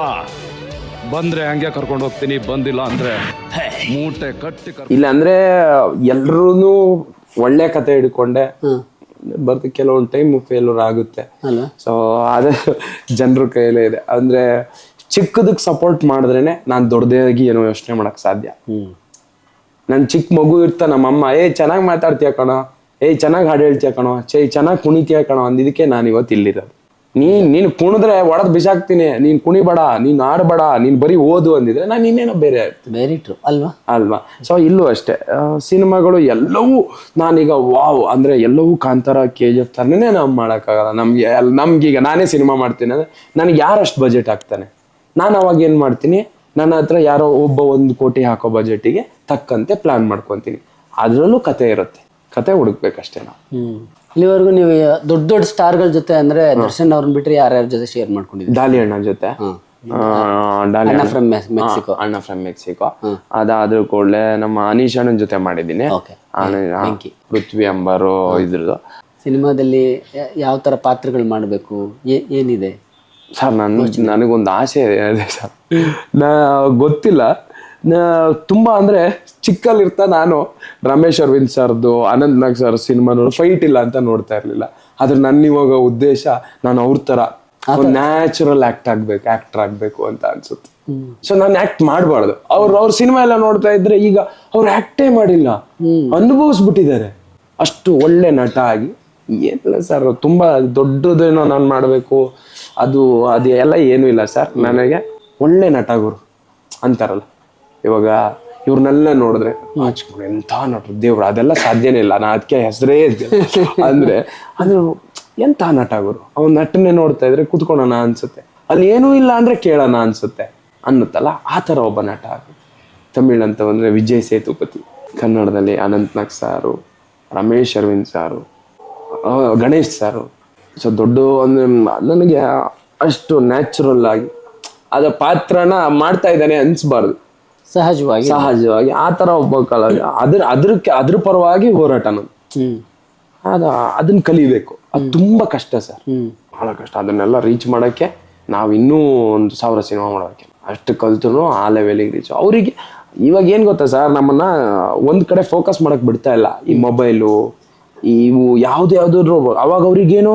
ಬಂದ್ರೆ ಹಂಗೆ ಕರ್ಕೊಂಡು ಹೋಗ್ತೀನಿ, ಬಂದಿಲ್ಲ ಅಂದ್ರೆ ಮೂಟೆ ಕಟ್ಟಿ ಇಲ್ಲ ಅಂದ್ರೆ ಎಲ್ರೂ ಒಳ್ಳೆ ಕತೆ ಹಿಡ್ಕೊಂಡೆ ಬರ್ತ ಕೆಲವೊಂದು ಟೈಮ್ ಫೇಲ್ಯೂರ್ ಆಗುತ್ತೆ. ಸೊ ಅದೇ ಜನರ ಕೈಯಲ್ಲೇ ಇದೆ. ಅಂದ್ರೆ ಚಿಕ್ಕದಕ್ಕೆ ಸಪೋರ್ಟ್ ಮಾಡಿದ್ರೇನೆ ನಾನು ದೊಡ್ಡದಾಗಿ ಏನೋ ಯೋಚನೆ ಮಾಡಕ್ ಸಾಧ್ಯ. ನನ್ ಚಿಕ್ಕ ಮಗು ಇರ್ತಾ ನಮ್ಮಮ್ಮ ಚೆನ್ನಾಗಿ ಮಾತಾಡ್ತೀಯ ಕಣೋ, ಚೆನ್ನಾಗಿ ಹಾಡು ಹೇಳ್ತೀಯ ಕಣೋ, ಚೆನ್ನಾಗಿ ಕುಣಿತೀಯ ಕಣೋ ಅಂದಿದ್ದಕ್ಕೆ ನಾನು ಇವತ್ತು ಇಲ್ಲಿರೋದು. ನೀನು ಕುಣಿದ್ರೆ ಒಳದ್ ಬಿಸಾಕ್ತೀನಿ, ನೀನ್ ಕುಣಿಬೇಡ, ನೀನ್ ಆಡ್ಬೇಡ, ನೀನ್ ಬರೀ ಓದು ಅಂದಿದ್ರೆ ನಾನು ಇನ್ನೇನೋ ಬೇರೆ ವೆರಿ ಟ್ರೂ ಅಲ್ವಾ. ಸೊ ಇಲ್ಲೂ ಅಷ್ಟೇ ಸಿನಿಮಾಗಳು ಎಲ್ಲವೂ ನಾನೀಗ ವಾವ್ ಅಂದ್ರೆ ಎಲ್ಲವೂ ಕಾಂತಾರ KGF ತರನೇ ನಾವು ಮಾಡೋಕ್ಕಾಗಲ್ಲ. ನಮ್ಗೀಗ ನಾನೇ ಸಿನಿಮಾ ಮಾಡ್ತೀನಿ ಅಂದ್ರೆ ನನಗೆ ಯಾರಷ್ಟು ಬಜೆಟ್ ಹಾಕ್ತಾನೆ, ನಾನು ಅವಾಗ ಏನ್ ಮಾಡ್ತೀನಿ, ನನ್ನ ಹತ್ರ ಯಾರೋ ಒಬ್ಬ 1 ಕೋಟಿ ಹಾಕೋ ಬಜೆಟಿಗೆ ತಕ್ಕಂತೆ ಪ್ಲಾನ್ ಮಾಡ್ಕೊತೀನಿ. ಅದ್ರಲ್ಲೂ ಕತೆ ಇರುತ್ತೆ, ಕತೆ ಹುಡುಕ್ಬೇಕಷ್ಟೇ ನಾವು. ಇಲ್ಲಿವರೆಗೂ ನೀವು ದೊಡ್ಡ ಸ್ಟಾರ್ಗಳ ಜೊತೆ ಅಂದ್ರೆ ದರ್ಶನ್ ಅವ್ರನ್ನ ಬಿಟ್ರೆ ಯಾರ್ಯಾರ ಜೊತೆ ಶೇರ್ ಮಾಡ್ಕೊಂಡಿದ್ದೀರಿ? ಡಾಲಿ ಅಣ್ಣ ಜೊತೆ, ಅಣ್ಣ ಫ್ರಮ್ ಮೆಕ್ಸಿಕೋ, ಅಣ್ಣ ಫ್ರಮ್ ಮೆಕ್ಸಿಕೋ. ಅದಾದ್ರೂ ಕೂಡಲೇ ನಮ್ಮ ಅನೀಶ್ ಅಣ್ಣನ ಜೊತೆ ಮಾಡಿದ್ದೀನಿ. ಪೃಥ್ವಿ ಅಂಬಾರು ಇದ್ರದ್ದು. ಸಿನಿಮಾದಲ್ಲಿ ಯಾವ ತರ ಪಾತ್ರಗಳು ಮಾಡಬೇಕು, ಏನಿದೆ ಸರ್? ನನಗೊಂದು ಆಸೆ ಇದೆ ಸರ್, ಗೊತ್ತಿಲ್ಲ. ತುಂಬಾ ಅಂದ್ರೆ ಚಿಕ್ಕಲ್ಲಿರ್ತಾ ನಾನು ರಮೇಶ್ ಅರವಿಂದ್ ಸರ್ದು, ಅನಂತ್ ನಾಗ್ ಸರ್ ಸಿನಿಮಾ ಫೈಟ್ ಇಲ್ಲ ಅಂತ ನೋಡ್ತಾ ಇರ್ಲಿಲ್ಲ. ಆದ್ರೆ ನನ್ನ ಇವಾಗ ಉದ್ದೇಶ ನಾನು ಅವ್ರ ತರ ನ್ಯಾಚುರಲ್ ಆಕ್ಟರ್ ಆಗ್ಬೇಕು ಅಂತ ಅನ್ಸುತ್ತೆ. ಸೊ ನಾನು ಆಕ್ಟ್ ಮಾಡಬಾರ್ದು. ಅವ್ರ ಸಿನಿಮಾ ಎಲ್ಲ ನೋಡ್ತಾ ಇದ್ರೆ ಈಗ ಅವ್ರು ಆಕ್ಟೇ ಮಾಡಿಲ್ಲ, ಅನುಭವಿಸ್ಬಿಟ್ಟಿದ್ದಾರೆ. ಅಷ್ಟು ಒಳ್ಳೆ ನಟ ಆಗಿ ಏನಿಲ್ಲ ಸರ್, ತುಂಬಾ ದೊಡ್ಡದೇನೋ ನಾನು ಮಾಡ್ಬೇಕು ಅದು ಎಲ್ಲ ಏನೂ ಇಲ್ಲ ಸರ್. ನನಗೆ ಒಳ್ಳೆ ನಟ ಗುರು ಅಂತಾರಲ್ಲ, ಇವಾಗ ಇವ್ರನ್ನೆಲ್ಲ ನೋಡಿದ್ರೆ ಎಂಥ ನಟರು ದೇವ್ರು, ಅದೆಲ್ಲ ಸಾಧ್ಯನೇ ಇಲ್ಲ. ನಾ ಅದಕ್ಕೆ ಹೆಸರೇ ಅಂದ್ರೆ ಅದು ಎಂಥ ನಟ ಗುರು. ಅವ್ನ ನಟನೆ ನೋಡ್ತಾ ಇದ್ರೆ ಕೂತ್ಕೊಳ್ಳೋಣ ಅನ್ಸುತ್ತೆ, ಅಲ್ಲಿ ಏನೂ ಇಲ್ಲ ಅಂದ್ರೆ ಕೇಳೋಣ ಅನ್ಸುತ್ತೆ ಅನ್ನುತ್ತಲ್ಲ, ಆ ಥರ ಒಬ್ಬ ನಟ. ತಮಿಳ್ ಅಂತ ಬಂದ್ರೆ ವಿಜಯ್ ಸೇತುಪತಿ, ಕನ್ನಡದಲ್ಲಿ ಅನಂತ್ ನಾಗ್ ಸಾರು, ರಮೇಶ್ ಅರವಿಂದ್ ಸಾರು, ಗಣೇಶ್ ಸಾರು. ಸೊ ದೊಡ್ಡ ಅಂದ್ರೆ ನನಗೆ ಅಷ್ಟು ನ್ಯಾಚುರಲ್ ಆಗಿ ಅದ ಪಾತ್ರನ ಮಾಡ್ತಾ ಇದ್ದಾನೆ ಅನ್ಸ್ಬಾರ್ದು, ಸಹಜವಾಗಿ ಆ ತರ ಒಬ್ಬ ಕಲಾವಿದ. ಅದ್ರ ಪರವಾಗಿ ಹೋರಾಟ ನಾನು ಅದನ್ನ ಕಲಿಬೇಕು. ಅದು ತುಂಬಾ ಕಷ್ಟ ಸರ್, ಬಹಳ ಕಷ್ಟ. ಅದನ್ನೆಲ್ಲ ರೀಚ್ ಮಾಡಕ್ಕೆ ನಾವ್ ಇನ್ನೂ 1000 ಸಿನಿಮಾ ಮಾಡೋಕೆ ಅಷ್ಟು ಕಲ್ತು ಆ ಲೆವೆಲಿಗೆ ರೀಚ್. ಅವ್ರಿಗೆ ಇವಾಗ ಏನ್ ಗೊತ್ತಾ ಸರ್, ನಮ್ಮನ್ನ ಒಂದ್ ಕಡೆ ಫೋಕಸ್ ಮಾಡಕ್ ಬಿಡ್ತಾ ಇಲ್ಲ ಈ ಮೊಬೈಲು, ಇವು ಯಾವ್ದಾದ್ರು. ಅವಾಗ ಅವ್ರಿಗೇನು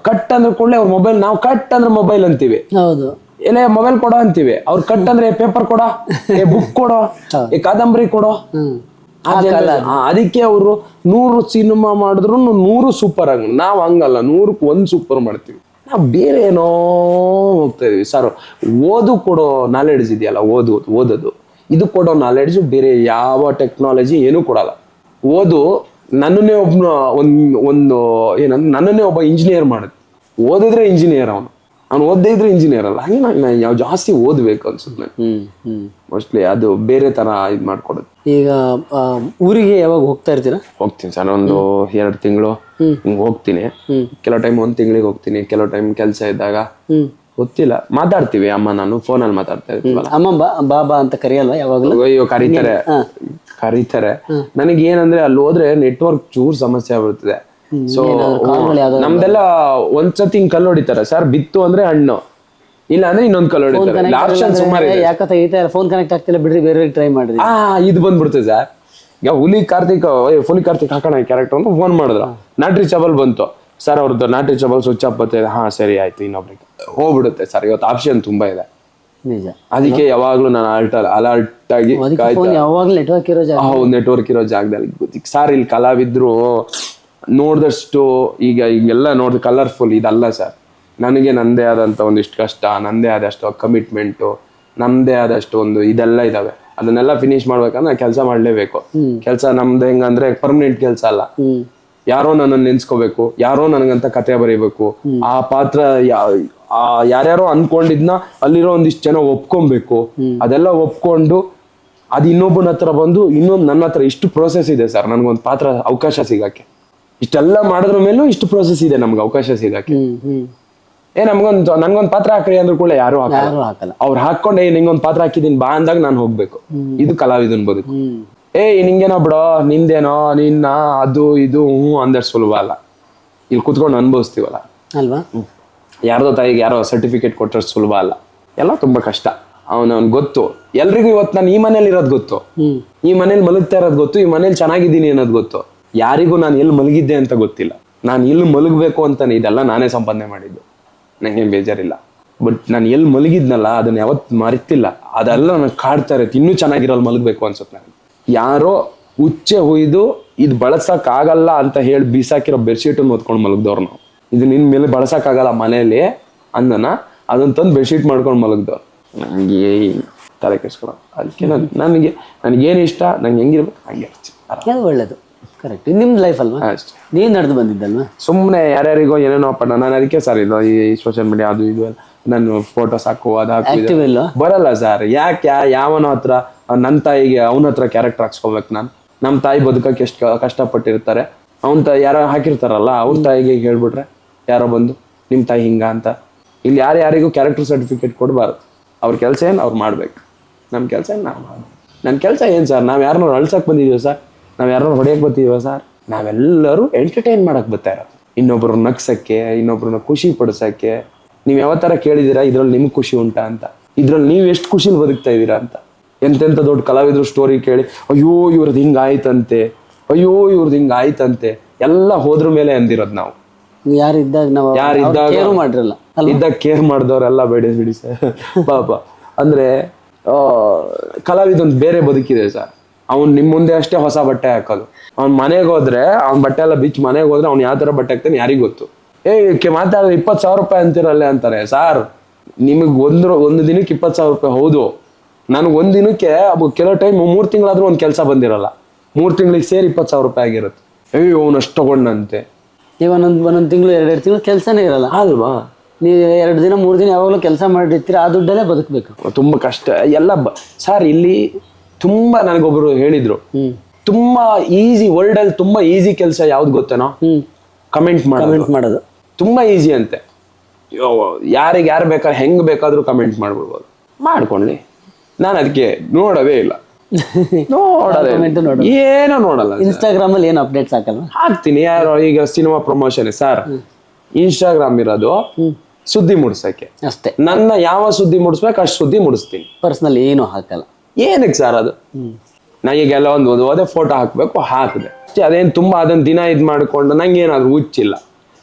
ಕಟ್ ಅಂದ್ರೆ ಕೂಡಲೇ ಅವ್ರ ಮೊಬೈಲ್, ನಾವು ಕಟ್ ಅಂದ್ರೆ ಮೊಬೈಲ್ ಅಂತೀವಿ, ಹೌದು, ಎಲ್ಲ ಮೊಬೈಲ್ ಕೊಡೋ ಅಂತೀವಿ. ಅವ್ರು ಕಟ್ ಅಂದ್ರೆ ಪೇಪರ್ ಕೊಡೋ, ಬುಕ್ ಕೊಡೋ, ಕಾದಂಬರಿ ಕೊಡೋ. ಅದಕ್ಕೆ ಅವರು 100 ಸಿನಿಮಾ ಮಾಡಿದ್ರು 100 ಸೂಪರ್ ಆಗಿ, ನಾವ್ ಹಂಗಲ್ಲ, 100ಕ್ಕೆ 1 ಸೂಪರ್ ಮಾಡ್ತೀವಿ. ನಾವ್ ಬೇರೆ ಏನೋ ಹೋಗ್ತಾ ಇದೀವಿ ಸರ್. ಓದು ಕೊಡೋ ನಾಲೆಡ್ಜ್ ಇದೆಯಲ್ಲ, ಓದೋದು ಇದು ಕೊಡೋ ನಾಲೆಡ್ಜ್ ಬೇರೆ ಯಾವ ಟೆಕ್ನಾಲಜಿ ಏನೂ ಕೊಡಲ್ಲ. ಓದು ನನ್ನನ್ನೇ ನನ್ನನ್ನೇ ಒಬ್ಬ ಇಂಜಿನಿಯರ್ ಮಾಡುತ್ತೆ. ಓದಿದ್ರೆ ಇಂಜಿನಿಯರ್ ಅವ್ನು ಓದದೇ ಇದ್ರೆ ಇಂಜಿನಿಯರ್ ಅಲ್ಲ. ಹಂಗೆ ನಾನು ಯಾವ ಜಾಸ್ತಿ ಓದ್ಬೇಕು ಅನ್ಸುತ್ತೆ ಮೋಸ್ಟ್ಲಿ. ಅದು ಬೇರೆ ತರ ಇದು ಮಾಡ್ಕೊಡುತ್ತೆ. ಈಗ ಊರಿಗೆ ಯಾವಾಗ ಹೋಗ್ತಾ ಇರ್ತೀರಾ? ಹೋಗ್ತೀನಿ ಸರ್, ಒಂದು 2 ತಿಂಗಳು ಹಿಂಗ್ ಹೋಗ್ತೀನಿ. ಕೆಲವು ಟೈಮ್ 1 ತಿಂಗಳಿಗೆ ಹೋಗ್ತೀನಿ, ಕೆಲವು ಟೈಮ್ ಕೆಲಸ ಇದ್ದಾಗ ಗೊತ್ತಿಲ್ಲ, ಮಾತಾಡ್ತೀವಿ. ಅಮ್ಮ ನಾನು ಫೋನಲ್ಲಿ ಮಾತಾಡ್ತಾ ಇರ್ತೀವಲ್ಲ, ಅಮ್ಮ ಬಾಬಾ ಅಂತ ಕರೆಯಲ್ವಾ ಯಾವಾಗಲೂ? ಅಯ್ಯೋ ಕರೀತಾರೆ. ನನಗೆ ಏನಂದ್ರೆ ಅಲ್ಲಿ ಹೋದ್ರೆ ನೆಟ್ವರ್ಕ್ ಚೂರ್ ಸಮಸ್ಯೆ ಆಗ್ಬಿಡ್ತದೆ. ಸೊ ನಮ್ದೆಲ್ಲ ಒಂದ್ಸತಿ ಹಿಂಗ್ ಕಲ್ಲು ಹೊಡಿತಾರೆ ಸರ್, ಬಿತ್ತು ಅಂದ್ರೆ ಹಣ್ಣು, ಇಲ್ಲ ಅಂದ್ರೆ ಇನ್ನೊಂದ್ ಕಲ್ಲು ಹೊಡಿತಾರೆ. ಆಪ್ಷನ್ ಸುಮಾರು ಇದೆ. ಯಾಕಂತ ಫೋನ್ ಕನೆಕ್ಟ್ ಆಗ್ತಿಲ್ಲ ಬಿಡ್ರಿ, ಬೇರೆ ಟ್ರೈ ಮಾಡ್ರಿ. ಇದು ಬಂದ್ಬಿಡ್ತದೆ ಸರ್. ಈಗ ಹುಲಿ ಕಾರ್ತಿಕ್ ಹಾಕೋಣ ಕ್ಯಾರೆಕ್ಟರ್ ಅಂತ ಫೋನ್ ಮಾಡಿದ್ರು, ನಾಟ್ ರೀಚಬಲ್ ಬಂತು. ಸರ್ ಅವ್ರದ್ದು ನಾಟ್ ರೀಚಬಲ್ ಸ್ವಿಚ್ ಆಫ್ ಬರ್ತಿದೆ. ಹಾ ಸರಿ ಆಯ್ತು, ಇನ್ನೊಬ್ರಿಗೆ ಹೋಗ್ಬಿಡುತ್ತೆ ಸರ್. ಇವತ್ತು ಆಪ್ಷನ್ ತುಂಬಾ ಇದೆ, ನಿಜ. ಅದಕ್ಕೆ ಯಾವಾಗ್ಲೂ ನಾನು ಅಲರ್ಟ್ ಆಗಿ ಯಾವಾಗ್ಲೂ ನೆಟ್ವರ್ಕ್ ಇರೋ ಜಾಗ, ನೆಟ್ವರ್ಕ್ ಇರೋ ಜಾಗದಲ್ಲಿ ಸರ್. ಇಲ್ಲಿ ಕಲಾವಿದ್ರು ನೋಡಿದಷ್ಟು ಈಗೆಲ್ಲ ನೋಡಿದ ಕಲರ್ಫುಲ್ ಇದಲ್ಲ ಸರ್. ನನಗೆ ನಂದೇ ಆದಂತ ಒಂದಿಷ್ಟು ಕಷ್ಟ, ನಂದೇ ಆದಷ್ಟು ಕಮಿಟ್ಮೆಂಟು, ನಮ್ದೇ ಆದಷ್ಟು ಒಂದು ಇದೆಲ್ಲ ಇದಾವೆ. ಅದನ್ನೆಲ್ಲ ಫಿನಿಶ್ ಮಾಡ್ಬೇಕಂದ್ರೆ ಕೆಲಸ ಮಾಡ್ಲೇಬೇಕು. ಕೆಲಸ ನಮ್ದು ಹೆಂಗಂದ್ರೆ ಪರ್ಮನೆಂಟ್ ಕೆಲಸ ಅಲ್ಲ. ಯಾರೋ ನನ್ನನ್ನು ನೆನ್ಸ್ಕೋಬೇಕು, ಯಾರೋ ನನಗಂತ ಕತೆ ಬರೀಬೇಕು. ಆ ಪಾತ್ರ ಯಾರ್ಯಾರೋ ಅನ್ಕೊಂಡಿದ್ನ ಅಲ್ಲಿರೋ ಒಂದಿಷ್ಟು ಜನ ಒಪ್ಕೊಬೇಕು. ಅದೆಲ್ಲ ಒಪ್ಕೊಂಡು ಅದು ಇನ್ನೊಬ್ಬನ ಹತ್ರ ಬಂದು ಇನ್ನೊಂದು ನನ್ನ ಹತ್ರ ಇಷ್ಟು ಪ್ರೋಸೆಸ್ ಇದೆ ಸರ್ ನನ್ಗೊಂದು ಪಾತ್ರ ಅವಕಾಶ ಸಿಗಕ್ಕೆ. ಇಷ್ಟೆಲ್ಲ ಮಾಡಿದ್ರ ಮೇಲೂ ಇಷ್ಟು ಪ್ರೋಸೆಸ್ ಇದೆ ನಮ್ಗೆ ಅವಕಾಶ ಸಿಗಕ್ಕೆ. ನನ್ಗೊಂದ್ ಪಾತ್ರ ಹಾಕ್ರಿ ಅಂದ್ರೂ ಕೂಡ ಯಾರು ಹಾಕಲ್ಲ. ಅವ್ರು ಹಾಕೊಂಡೆ ನಿಂಗೊಂದ್ ಪಾತ್ರ ಹಾಕಿದೀನಿ ಬಾ ಅಂದಾಗ ನಾನು ಹೋಗ್ಬೇಕು. ಇದು ಕಲಾವಿದನ್ ಬದುಕು. ನಿಂಗೇನೋ ಬಿಡೋ, ನಿಂದೇನೋ, ನಿನ್ನ ಅದು ಇದು ಅಂದ್ರೆ ಸುಲಭ ಅಲ್ಲ. ಇಲ್ಲಿ ಕುತ್ಕೊಂಡು ಅನುಭವಿಸ್ತೀವಲ್ಲ ಅಲ್ವಾ. ಯಾರ್ದೋ ತಾಯಿಗೆ ಯಾರೋ ಸರ್ಟಿಫಿಕೇಟ್ ಕೊಟ್ಟರೆ ಸುಲಭ ಅಲ್ಲ, ಎಲ್ಲ ತುಂಬಾ ಕಷ್ಟ. ಅವನವ್ನ್ ಗೊತ್ತು. ಎಲ್ರಿಗೂ ಇವತ್ತು ನಾನು ಈ ಮನೇಲಿ ಇರೋದು ಗೊತ್ತು, ಈ ಮನೇಲಿ ಮಲಗ್ತಾ ಇರೋದು ಗೊತ್ತು, ಈ ಮನೇಲಿ ಚೆನ್ನಾಗಿದ್ದೀನಿ ಅನ್ನೋದು ಗೊತ್ತು. ಯಾರಿಗೂ ನಾನು ಎಲ್ಲಿ ಮಲಗಿದ್ದೆ ಅಂತ ಗೊತ್ತಿಲ್ಲ. ನಾನು ಎಲ್ಲಿ ಮಲಗಬೇಕು ಅಂತಾನೆ ಇದೆಲ್ಲ ನಾನೇ ಸಂಪಾದನೆ ಮಾಡಿದ್ದು, ನಂಗೆ ಬೇಜಾರಿಲ್ಲ. ಬಟ್ ನಾನು ಎಲ್ಲಿ ಮಲಗಿದ್ನಲ್ಲ ಅದನ್ನ ಯಾವತ್ತು ಮರಿತಿಲ್ಲ. ಅದೆಲ್ಲ ನನಗೆ ಕಾಡ್ತಾ ಇರುತ್ತೆ. ಇನ್ನೂ ಚೆನ್ನಾಗಿರೋಲ್ಲಿ ಮಲಗಬೇಕು ಅನ್ಸುತ್ತೆ ನನಗೆ. ಯಾರೋ ಉಚ್ಚೆ ಹುಯ್ದು ಇದು ಬಳಸಕ್ಕಾಗಲ್ಲ ಅಂತ ಹೇಳಿ ಬೀಸಾಕಿರೋ ಬೆಡ್ಶೀಟನ್ನು ಹೊತ್ಕೊಂಡು ಮಲಗ್ದವ್ರು ನಾವು. ಇದು ನಿನ್ನ ಮೇಲೆ ಬಳಸಕ್ಕಾಗಲ್ಲ ಮನೇಲಿ ಅಂದನ ಅದನ್ನ ತಂದು ಬೆಡ್ಶೀಟ್ ಮಾಡ್ಕೊಂಡು ಮಲಗ್ದವ್ರು. ನನಗೆ ತಲೆ ಕೆಡ್ಸ್ಕೊಳ. ಅದಕ್ಕೆ ನನಗೇನು ಇಷ್ಟ, ನಂಗೆ ಹೆಂಗಿರ್ಬೇಕು ಹಂಗೆ ಅದು ಒಳ್ಳೇದು. ಕರೆಕ್ಟ್. ನಿಮ್ದು ಲೈಫ್ ಅಲ್ವಾ, ಅಷ್ಟೇ. ನೀವು ನಡೆದು ಬಂದಿದ್ದಲ್ವಾ. ಸುಮ್ಮನೆ ಯಾರ್ಯಾರಿಗೋ ಏನೇನೋ ಪಡ. ನಾನು ಅದಕ್ಕೆ ಸರ್ ಇದು ಈ ಸೋಷಿಯಲ್ ಮೀಡಿಯಾ ಅದು ಇದು ನಾನು ಫೋಟೋಸ್ ಹಾಕು ಅದು ಹಾಕು ಬರಲ್ಲ ಸರ್. ಯಾಕೆ ಯಾವನ ಹತ್ರ ನನ್ನ ತಾಯಿಗೆ ಅವನ ಹತ್ರ ಕ್ಯಾರೆಕ್ಟರ್ ಹಾಕ್ಸ್ಕೋಬೇಕು ನಾನು? ನಮ್ಮ ತಾಯಿ ಬದುಕಕ್ಕೆ ಎಷ್ಟು ಕಷ್ಟಪಟ್ಟಿರ್ತಾರೆ, ಅವನ ತಾಯಿ ಯಾರೋ ಹಾಕಿರ್ತಾರಲ್ಲ ಅವ್ರ ತಾಯಿಗೆ ಹೇಳ್ಬಿಟ್ರೆ ಯಾರೋ ಬಂದು ನಿಮ್ಮ ತಾಯಿ ಹಿಂಗ ಅಂತ. ಇಲ್ಲಿ ಯಾರ್ಯಾರಿಗೂ ಕ್ಯಾರೆಕ್ಟರ್ ಸರ್ಟಿಫಿಕೇಟ್ ಕೊಡಬಾರ್ದು. ಅವ್ರ ಕೆಲಸ ಏನು ಅವ್ರು ಮಾಡ್ಬೇಕು, ನಮ್ಮ ಕೆಲಸ ಏನು ನಾವು ಮಾಡ್ಬೇಕು. ನನ್ನ ಕೆಲಸ ಏನು ಸರ್? ನಾವು ಯಾರನ್ನೋ ಅಳ್ಸಕ್ಕೆ ಬಂದಿದ್ದೀವಿ ಸರ್, ನಾವು ಯಾರನ್ನೋ ಹೊಡೆಯಕ್ಕೆ ಬರ್ತಿದೀವ ಸರ್? ನಾವೆಲ್ಲರೂ ಎಂಟರ್ಟೈನ್ ಮಾಡಕ್ಕೆ ಬರ್ತಾ ಇರೋದು, ಇನ್ನೊಬ್ರು ನಗ್ಸಕ್ಕೆ, ಇನ್ನೊಬ್ರನ್ನ ಖುಷಿ ಪಡಿಸಕ್ಕೆ. ನೀವು ಯಾವ ಥರ ಕೇಳಿದ್ದೀರಾ ಇದ್ರಲ್ಲಿ ನಿಮ್ಗೆ ಖುಷಿ ಉಂಟಾ ಅಂತ, ಇದ್ರಲ್ಲಿ ನೀವು ಎಷ್ಟು ಖುಷಿಲಿ ಬದುಕ್ತಾ ಇದ್ದೀರಾ ಅಂತ. ಎಂತೆಂಥ ದೊಡ್ಡ ಕಲಾವಿದ್ರು ಸ್ಟೋರಿ ಕೇಳಿ ಅಯ್ಯೋ ಇವ್ರದ್ದು ಹಿಂಗಾಯ್ತಂತೆ, ಅಯ್ಯೋ ಇವ್ರದ್ದು ಹಿಂಗಾಯ್ತಂತೆ ಎಲ್ಲ ಹೋದ್ರ ಮೇಲೆ ಅಂದಿರೋದು ನಾವು. ಇದ್ದಾಗ ಕೇರ್ ಮಾಡಿದವರೆಲ್ಲ ಬಿಡಿ ಸರ್ ಪಾಪ. ಅಂದ್ರೆ ಕಲಾವಿದೊಂದು ಬೇರೆ ಬದುಕಿದೆ ಸರ್. ಅವ್ನು ನಿಮ್ಮ ಮುಂದೆ ಅಷ್ಟೇ ಹೊಸ ಬಟ್ಟೆ ಹಾಕೋದು. ಅವ್ನ ಮನೆಗೆ ಹೋದ್ರೆ ಅವ್ನ ಬಟ್ಟೆ ಎಲ್ಲ ಬಿಚ್ಚಿ ಮನೆಗೆ ಹೋದ್ರೆ ಅವ್ನು ಯಾವ ತರ ಬಟ್ಟೆ ಹಾಕ್ತಾನೆ ಯಾರಿಗೂ ಗೊತ್ತು. ಮಾತಾಡಿದ್ರೆ 20,000 ರೂಪಾಯಿ ಅಂತಿರಲ್ಲೇ ಅಂತಾರೆ. ಸಾರ್ ನಿಮಗೆ ಒಂದು ದಿನಕ್ಕೆ 20,000 ರೂಪಾಯಿ ಹೌದು. ನನಗೆ ಒಂದ್ ದಿನಕ್ಕೆ ಕೆಲವು ಟೈಮ್ 3 ತಿಂಗಳಾದ್ರೂ ಒಂದು ಕೆಲಸ ಬಂದಿರಲ್ಲ. 3 ತಿಂಗಳಿಗೆ ಸೇರಿ 20,000 ರೂಪಾಯಿ ಆಗಿರುತ್ತೆ. ಅಯ್ಯೋ ಅವ್ನು ಅಷ್ಟು ತಗೊಂಡಂತೆ. ನೀವು ಒಂದೊಂದು ತಿಂಗಳು 2 ತಿಂಗಳು ಕೆಲಸನೇ ಇರಲ್ಲ ಅಲ್ವಾ. ನೀವು 2 ದಿನ 3 ದಿನ ಯಾವಾಗಲೂ ಕೆಲಸ ಮಾಡಿರ್ತೀರ, ಆ ದುಡ್ಡಲ್ಲೇ ಬದುಕಬೇಕು. ತುಂಬಾ ಕಷ್ಟ ಎಲ್ಲ ಸರ್. ಇಲ್ಲಿ ತುಂಬಾ ನನಗೊಬ್ರು ಹೇಳಿದ್ರು, ತುಂಬಾ ಈಸಿ ವರ್ಲ್ಡ್ ಅಲ್ಲಿ ತುಂಬಾ ಈಸಿ ಕೆಲಸ ಯಾವ್ದು ಗೊತ್ತೇನೋ? ಕಮೆಂಟ್ ಮಾಡೋದು ತುಂಬಾ ಈಸಿ ಅಂತೆ. ಯಾರಿಗೆ ಯಾರು ಬೇಕಾದ್ರೆ ಹೆಂಗ್ ಬೇಕಾದ್ರೂ ಕಮೆಂಟ್ ಮಾಡ್ಬಿಡ್ಬೋದು. ಮಾಡ್ಕೊಳ್ಳಿ. ನಾನು ಅದಕ್ಕೆ ನೋಡೋದೇ ಇಲ್ಲ, ಏನೋ ನೋಡಲ್ಲ. ಇನ್ಸ್ಟಾಗ್ರಾಮ್ ಅಲ್ಲಿ ಏನು ಅಪ್ಡೇಟ್ಸ್ ಹಾಕಲ್ಲ? ಹಾಕ್ತೀನಿ. ಯಾರೋ ಈಗ ಸಿನಿಮಾ ಪ್ರಮೋಷನ್ ಸರ್, ಇನ್ಸ್ಟಾಗ್ರಾಮ್ ಇರೋದು ಸುದ್ದಿ ಮೂಡಿಸಕ್ಕೆ ಅಷ್ಟೇ. ನನ್ನ ಯಾವ ಸುದ್ದಿ ಮೂಡಿಸ್ಬೇಕು ಅಷ್ಟು ಸುದ್ದಿ ಮೂಡಿಸ್ತೀನಿ. ಪರ್ಸನಲ್ ಏನು ಹಾಕಲ್ಲ. ಏನಕ್ಕೆ ಸರ್ ಅದು? ನನಗೆಲ್ಲ ಒಂದು ಹೋದೆ ಫೋಟೋ ಹಾಕ್ಬೇಕು, ಹಾಕಿದೆ ಅಷ್ಟೇ. ಅದೇನು ತುಂಬಾ ಅದನ್ನ ದಿನ ಇದು ಮಾಡ್ಕೊಂಡು ನಂಗೇನಾದ್ರು ಹುಚ್ಚಿಲ್ಲ.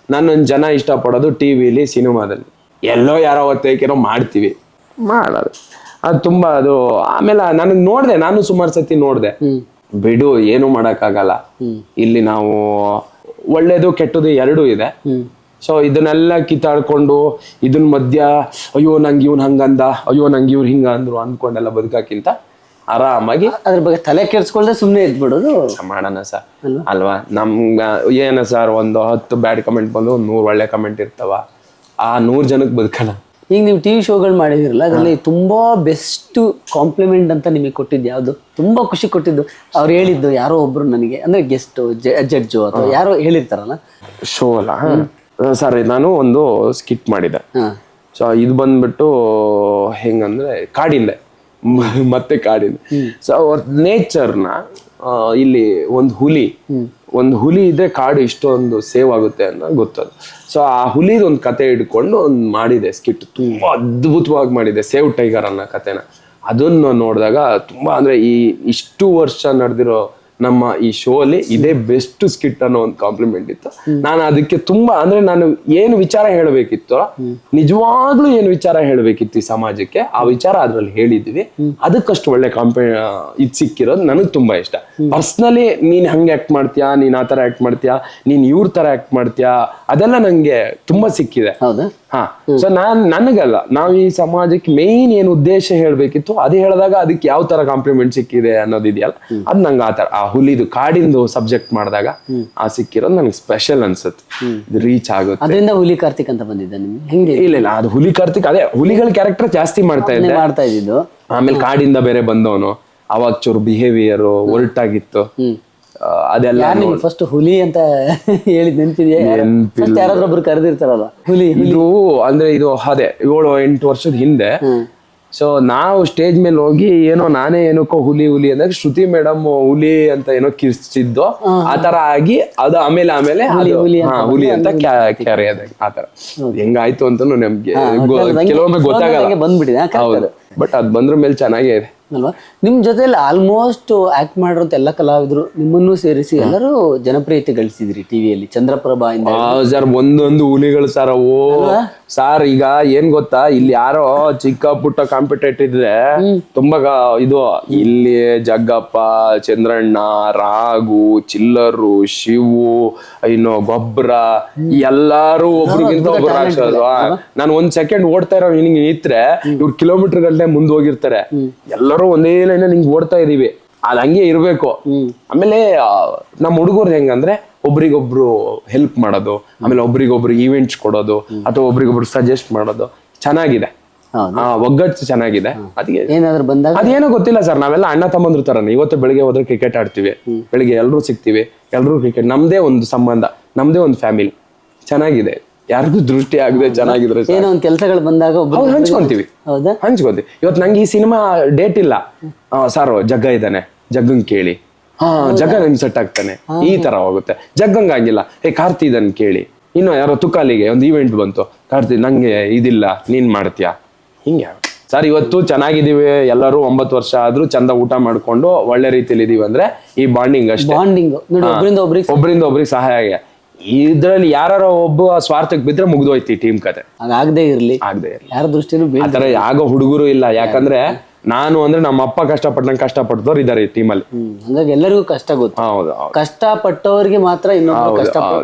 ನನ್ನೊಂದು ಜನ ಇಷ್ಟಪಡೋದು ಟಿವಿಲಿ, ಸಿನಿಮಾದಲ್ಲಿ ಎಲ್ಲೋ ಯಾರೋ ಹೊತ್ತೇಕೇನೋ ಮಾಡ್ತೀವಿ, ಮಾಡೋದು ಅದು ತುಂಬಾ ಅದು. ಆಮೇಲೆ ನನಗೆ ನೋಡಿದೆ, ನಾನು ಸುಮಾರು ಸತಿ ನೋಡಿದೆ. ಬಿಡು, ಏನು ಮಾಡೋಕ್ಕಾಗಲ್ಲ. ಇಲ್ಲಿ ನಾವು ಒಳ್ಳೇದು ಕೆಟ್ಟದು ಎರಡೂ ಇದೆ. ಸೊ ಇದನ್ನೆಲ್ಲ ಕಿತ್ತಾಡ್ಕೊಂಡು ಇದನ್ ಮಧ್ಯ ಅಯ್ಯೋ ನಂಗೆ ಇವ್ನು ಹಂಗಂದ, ಅಯ್ಯೋ ನಂಗೆ ಇವ್ರು ಹಿಂಗ ಅಂದ್ರು ಅಂದ್ಕೊಂಡೆಲ್ಲ ಬದುಕಕ್ಕಿಂತ ಆರಾಮಾಗಿ ಅದ್ರ ಬಗ್ಗೆ ತಲೆ ಕೆಡ್ಸ್ಕೊಳ್ದೆ ಸುಮ್ಮನೆ ಇದ್ಬಿಡೋದು ಮಾಡೋಣ ಸರ್ ಅಲ್ವಾ. ನಮ್ಗ ಏನ ಸರ್, ಒಂದು 10 ಬ್ಯಾಡ್ ಕಮೆಂಟ್ ಬಂದು 100 ಒಳ್ಳೆ ಕಮೆಂಟ್ ಇರ್ತಾವ. ಆ 100 ಜನಕ್ಕೆ ಬದುಕೋಣ. ಈಗ ನೀವು ಟಿವಿ ಶೋಗಳು ಮಾಡಿದಿರಲ್ಲ, ಅದರಲ್ಲಿ ತುಂಬಾ ಬೆಸ್ಟ್ ಕಾಂಪ್ಲಿಮೆಂಟ್ ಅಂತ ನಿಮಗೆ ಕೊಟ್ಟಿದ್ದು ಯಾವುದು? ತುಂಬಾ ಖುಷಿ ಕೊಟ್ಟಿದ್ದು ಅವ್ರು ಹೇಳಿದ್ದು ಯಾರೋ ಒಬ್ರು ನನಗೆ, ಅಂದ್ರೆ ಗೆಸ್ಟ್ ಜಡ್ಜು ಅಥವಾ ಯಾರೋ ಹೇಳಿರ್ತಾರಲ್ಲ ಶೋ ಅಲ್ಲ ಸರ್. ನಾನು ಒಂದು ಸ್ಕಿಟ್ ಮಾಡಿದೆ. ಸೊ ಇದು ಬಂದ್ಬಿಟ್ಟು ಹೆಂಗಂದ್ರೆ ಕಾಡಿಂದೆ ಮತ್ತೆ ಕಾಡಿಂದೆ. ಸೊ ನೇಚರ್ನ ಇಲ್ಲಿ ಒಂದು ಹುಲಿ ಇದ್ರೆ ಕಾಡು ಇಷ್ಟೊಂದು ಸೇವ್ ಆಗುತ್ತೆ ಅನ್ನೋ ಗೊತ್ತದು. ಸೊ ಆ ಹುಲಿದ ಒಂದು ಕತೆ ಹಿಡ್ಕೊಂಡು ಒಂದು ಮಾಡಿದೆ ಸ್ಕಿಟ್. ತುಂಬಾ ಅದ್ಭುತವಾಗಿ ಮಾಡಿದೆ, ಸೇವ್ ಟೈಗರ್ ಅನ್ನೋ ಕತೆನ. ಅದನ್ನು ನೋಡಿದಾಗ ತುಂಬಾ ಅಂದ್ರೆ ಇಷ್ಟು ವರ್ಷ ನಡೆದಿರೋ ನಮ್ಮ ಈ ಶೋ ಅಲ್ಲಿ ಇದೇ ಬೆಸ್ಟ್ ಸ್ಕಿಟ್ ಅನ್ನೋ ಒಂದು ಕಾಂಪ್ಲಿಮೆಂಟ್ ಇತ್ತು. ನಾನು ಅದಕ್ಕೆ ತುಂಬಾ ಅಂದ್ರೆ ನಾನು ಏನು ವಿಚಾರ ಹೇಳಬೇಕಿತ್ತು, ನಿಜವಾಗ್ಲೂ ಏನು ವಿಚಾರ ಹೇಳಬೇಕಿತ್ತು ಈ ಸಮಾಜಕ್ಕೆ, ಆ ವಿಚಾರ ಅದ್ರಲ್ಲಿ ಹೇಳಿದ್ವಿ. ಅದಕ್ಕಷ್ಟು ಒಳ್ಳೆ ಇದು ಸಿಕ್ಕಿರೋದು ನನಗೆ ತುಂಬಾ ಇಷ್ಟ. ಪರ್ಸನಲಿ ನೀನ್ ಹಂಗೆ ಆಕ್ಟ್ ಮಾಡ್ತೀಯಾ, ನೀನ್ ಆ ತರ ಆಕ್ಟ್ ಮಾಡ್ತೀಯಾ, ನೀನ್ ಇವ್ರ ತರ ಆಕ್ಟ್ ಮಾಡ್ತೀಯಾ, ಅದೆಲ್ಲ ನಂಗೆ ತುಂಬಾ ಸಿಕ್ಕಿದೆ. ಹಾ, ಸೊ ನನಗಲ್ಲ, ನಾವ್ ಈ ಸಮಾಜಕ್ಕೆ ಮೇನ್ ಏನು ಉದ್ದೇಶ ಹೇಳ್ಬೇಕಿತ್ತು ಅದು ಹೇಳಿದಾಗ ಅದಕ್ಕೆ ಯಾವ ತರ ಕಾಂಪ್ಲಿಮೆಂಟ್ ಸಿಕ್ಕಿದೆ ಅನ್ನೋದಿದೆಯಲ್ಲ, ಅದ್ ನಂಗೆ ಆ ತರ ಆ ಹುಲಿದು ಕಾಡಿಂದು ಸಬ್ಜೆಕ್ಟ್ ಮಾಡಿದಾಗ ಆ ಸಿಕ್ಕಿರೋದು ನನಗೆ ಸ್ಪೆಷಲ್ ಅನ್ಸುತ್ತೆ. ರೀಚ್ ಆಗುತ್ತೆ. ಅದರಿಂದ ಹುಲಿ ಕಾರ್ತಿಕ್ ಅಂತ ಬಂದಿದ್ದ ನಿಮ್ಗೆ ಹೆಂಗೆ? ಇಲ್ಲ ಅದು ಹುಲಿ ಕಾರ್ತಿಕ್, ಅದೇ ಹುಲಿಗಳ ಕ್ಯಾರೆಕ್ಟರ್ ಜಾಸ್ತಿ ಮಾಡ್ತಾ ಇದ್ದಿದ್ದು. ಆಮೇಲೆ ಕಾಡಿಂದ ಬೇರೆ ಬಂದವನು, ಅವಾಗ ಚೂರು ಬಿಹೇವಿಯರ್ ಒರಟಾಗಿತ್ತು. ಅದೆಲ್ಲ ಫಸ್ಟ್ ಹುಲಿ ಅಂತ ಹೇಳಿದ್ ನೆನ್ಪಿದೆಯಾ? ಯಾರಾದ್ರೊಬ್ರು ಕರೆದಿರ್ತಾರಲ್ಲ ಹುಲಿ. ಇದು ಅಂದ್ರೆ ಇದು ಅದೇ 7-8 ವರ್ಷದ ಹಿಂದೆ. ಸೊ ನಾವು ಸ್ಟೇಜ್ ಮೇಲೆ ಹೋಗಿ ಏನೋ ನಾನೇ ಏನಕ್ಕೋ ಹುಲಿ ಅಂದಾಗ ಶ್ರುತಿ ಮೇಡಮ್ ಹುಲಿ ಅಂತ ಏನೋ ಕಿರ್ಚಿದ್ದು, ಆತರ ಆಗಿ ಅದು ಆಮೇಲೆ ಹುಲಿ ಅಂತ ಕ್ಯಾರಿ ಆದ ಆತರ ಹೆಂಗಾಯ್ತು ಅಂತ ನಮ್ಗೆ ಕೆಲವೊಮ್ಮೆ ಗೊತ್ತಾಗಲ್ಲ, ಬಂದ್ಬಿಟ್ಟಿದೆ. ಹೌದು, ಬಟ್ ಅದ್ ಬಂದ್ರ ಮೇಲೆ ಚೆನ್ನಾಗೇ ಇದೆ ಅಲ್ವಾ? ನಿಮ್ ಜೊತೆಲಿ ಆಲ್ಮೋಸ್ಟ್ ಆಕ್ಟ್ ಮಾಡಿರೋಂತ ಎಲ್ಲ ಕಲಾವಿದ್ರು ನಿಮ್ಮನ್ನು ಸೇರಿಸಿ ಎಲ್ಲರೂ ಜನಪ್ರಿಯತೆ ಗಳಿಸಿದ್ರಿ ಟಿವಿಯಲ್ಲಿ. ಚಂದ್ರಪ್ರಭಾ ಇಂದ ಸರ್ ಒಂದೊಂದು ಹುಲಿಗಳು ಸರ್ ಅವು ಸರ್. ಈಗ ಏನ್ ಗೊತ್ತಾ, ಇಲ್ಲಿ ಯಾರೋ ಚಿಕ್ಕ ಪುಟ್ಟ ಕಾಂಪಿಟೇಟ್ ಇದ್ರೆ ತುಂಬಾ ಇದು, ಇಲ್ಲಿ ಜಗ್ಗಪ್ಪ, ಚಂದ್ರಣ್ಣ, ರಾಘು, ಚಿಲ್ಲರು, ಶಿವು, ಇನ್ನು ಗೊಬ್ಬರ, ಎಲ್ಲಾರು ಒಬ್ರಿಗಿಂತ ಒಬ್ರು ರಾಕ್ಷಸರು. ನಾನು 1 ಸೆಕೆಂಡ್ ಓಡ್ತಾ ಇರೋ ನಿನ್ಗೆ ನಿಂತ್ರೆ ಇವ್ರು ಕಿಲೋಮೀಟರ್ ಗಂಟೆ ಮುಂದೆ ಹೋಗಿರ್ತಾರೆ. ಎಲ್ಲರೂ ಒಂದೇ ಲೈನ್ ನಿಂಗೆ ಓಡ್ತಾ ಇದೀವಿ, ಅದ್ ಹಂಗೆ ಇರ್ಬೇಕು. ಆಮೇಲೆ ನಮ್ಮ ಹುಡುಗರು ಹೆಂಗಂದ್ರೆ ಒಬ್ರಿಗೊಬ್ರು ಹೆಲ್ಪ್ ಮಾಡೋದು, ಆಮೇಲೆ ಒಬ್ರಿಗೊಬ್ರು ಈವೆಂಟ್ಸ್ ಕೊಡೋದು, ಅಥವಾ ಒಬ್ರಿಗೊಬ್ರು ಸಜೆಸ್ಟ್ ಮಾಡೋದು ಚೆನ್ನಾಗಿದೆ. ಒಗ್ಗಟ್ಟು ಚೆನ್ನಾಗಿದೆ. ಅದಕ್ಕೆ ಏನಾದ್ರು ಬಂದಾಗ ಅದೇನೋ ಗೊತ್ತಿಲ್ಲ ಸರ್, ನಾವೆಲ್ಲ ಅಣ್ಣ ತಮ್ಮಂದ್ರ ತರನೇ. ಇವತ್ತು ಬೆಳಿಗ್ಗೆ ಹೋದ್ರೆ ಕ್ರಿಕೆಟ್ ಆಡ್ತೀವಿ, ಬೆಳಿಗ್ಗೆ ಎಲ್ರು ಸಿಗ್ತೀವಿ, ಎಲ್ರು ಕ್ರಿಕೆಟ್, ನಮ್ದೇ ಒಂದು ಸಂಬಂಧ, ನಮ್ದೇ ಒಂದು ಫ್ಯಾಮಿಲಿ. ಚೆನ್ನಾಗಿದೆ, ಯಾರಿಗೂ ದೃಷ್ಟಿ ಆಗದೆ ಚೆನ್ನಾಗಿದ್ರೆ. ಏನೋ ಒಂದು ಕೆಲಸಗಳು ಬಂದಾಗ ಹಂಚ್ಕೊಂತೀವಿ. ಇವತ್ತು ನಂಗೆ ಈ ಸಿನಿಮಾ ಡೇಟ್ ಇಲ್ಲ ಸರ್, ಜಗ್ಗ ಇದ್ದಾನೆ, ಜಗ್ಗಂಗ್ ಕೇಳಿ, ಜಗ್ಗ ನಿಮ್ಗೆ ಸೆಟ್ ಆಗ್ತಾನೆ, ಈ ತರ ಹೋಗುತ್ತೆ. ಜಗ್ಗಂಗ್ ಆಗಿಲ್ಲ, ಕಾರ್ತಿ ಇದನ್ ಕೇಳಿ. ಇನ್ನು ಯಾರೋ ತುಕಾಲಿಗೆ ಒಂದು ಈವೆಂಟ್ ಬಂತು, ಕಾರ್ತಿ ನಂಗೆ ಇದಿಲ್ಲ, ನೀನ್ ಮಾಡ್ತೀಯಾ, ಹಿಂಗೆ ಸರ್. ಇವತ್ತು ಚೆನ್ನಾಗಿದೀವಿ, ಎಲ್ಲರೂ 9 ವರ್ಷ ಆದ್ರೂ ಚಂದ ಊಟ ಮಾಡ್ಕೊಂಡು ಒಳ್ಳೆ ರೀತಿಯಲ್ಲಿ ಇದೀವಿ ಅಂದ್ರೆ ಈ ಬಾಂಡಿಂಗ್ ಅಷ್ಟೇ. ಒಬ್ರಿಂದ ಒಬ್ರಿಗೆ ಸಹಾಯ ಆಗಿ. ಇದ್ರಲ್ಲಿ ಯಾರು ಒಬ್ಬ ಸ್ವಾರ್ಥಕ್ಕೆ ಬಿದ್ರೆ ಮುಗ್ದೋಯ್ತಿ ಟೀಮ್ ಕತೆ. ಆಗದೆ ಇರ್ಲಿ, ಯಾರ ದೃಷ್ಟಿನೂ ಆತರ ಆಗೋ ಹುಡುಗರು ಇಲ್ಲ. ಯಾಕಂದ್ರೆ ನಾನು ಅಂದ್ರೆ ನಮ್ಮ ಅಪ್ಪ ಕಷ್ಟಪಟ್ಟಂಗೆ ಕಷ್ಟಪಟ್ಟದವ್ರು ಇದಾರೆ ಈ ಟೀಮಲ್ಲಿ. ಹಂಗಾಗಿ ಎಲ್ಲರಿಗೂ ಕಷ್ಟ ಗೊತ್ತು. ಹೌದು, ಕಷ್ಟಪಟ್ಟವ್ರಿಗೆ ಮಾತ್ರ ಇನ್ನೊಬ್ರು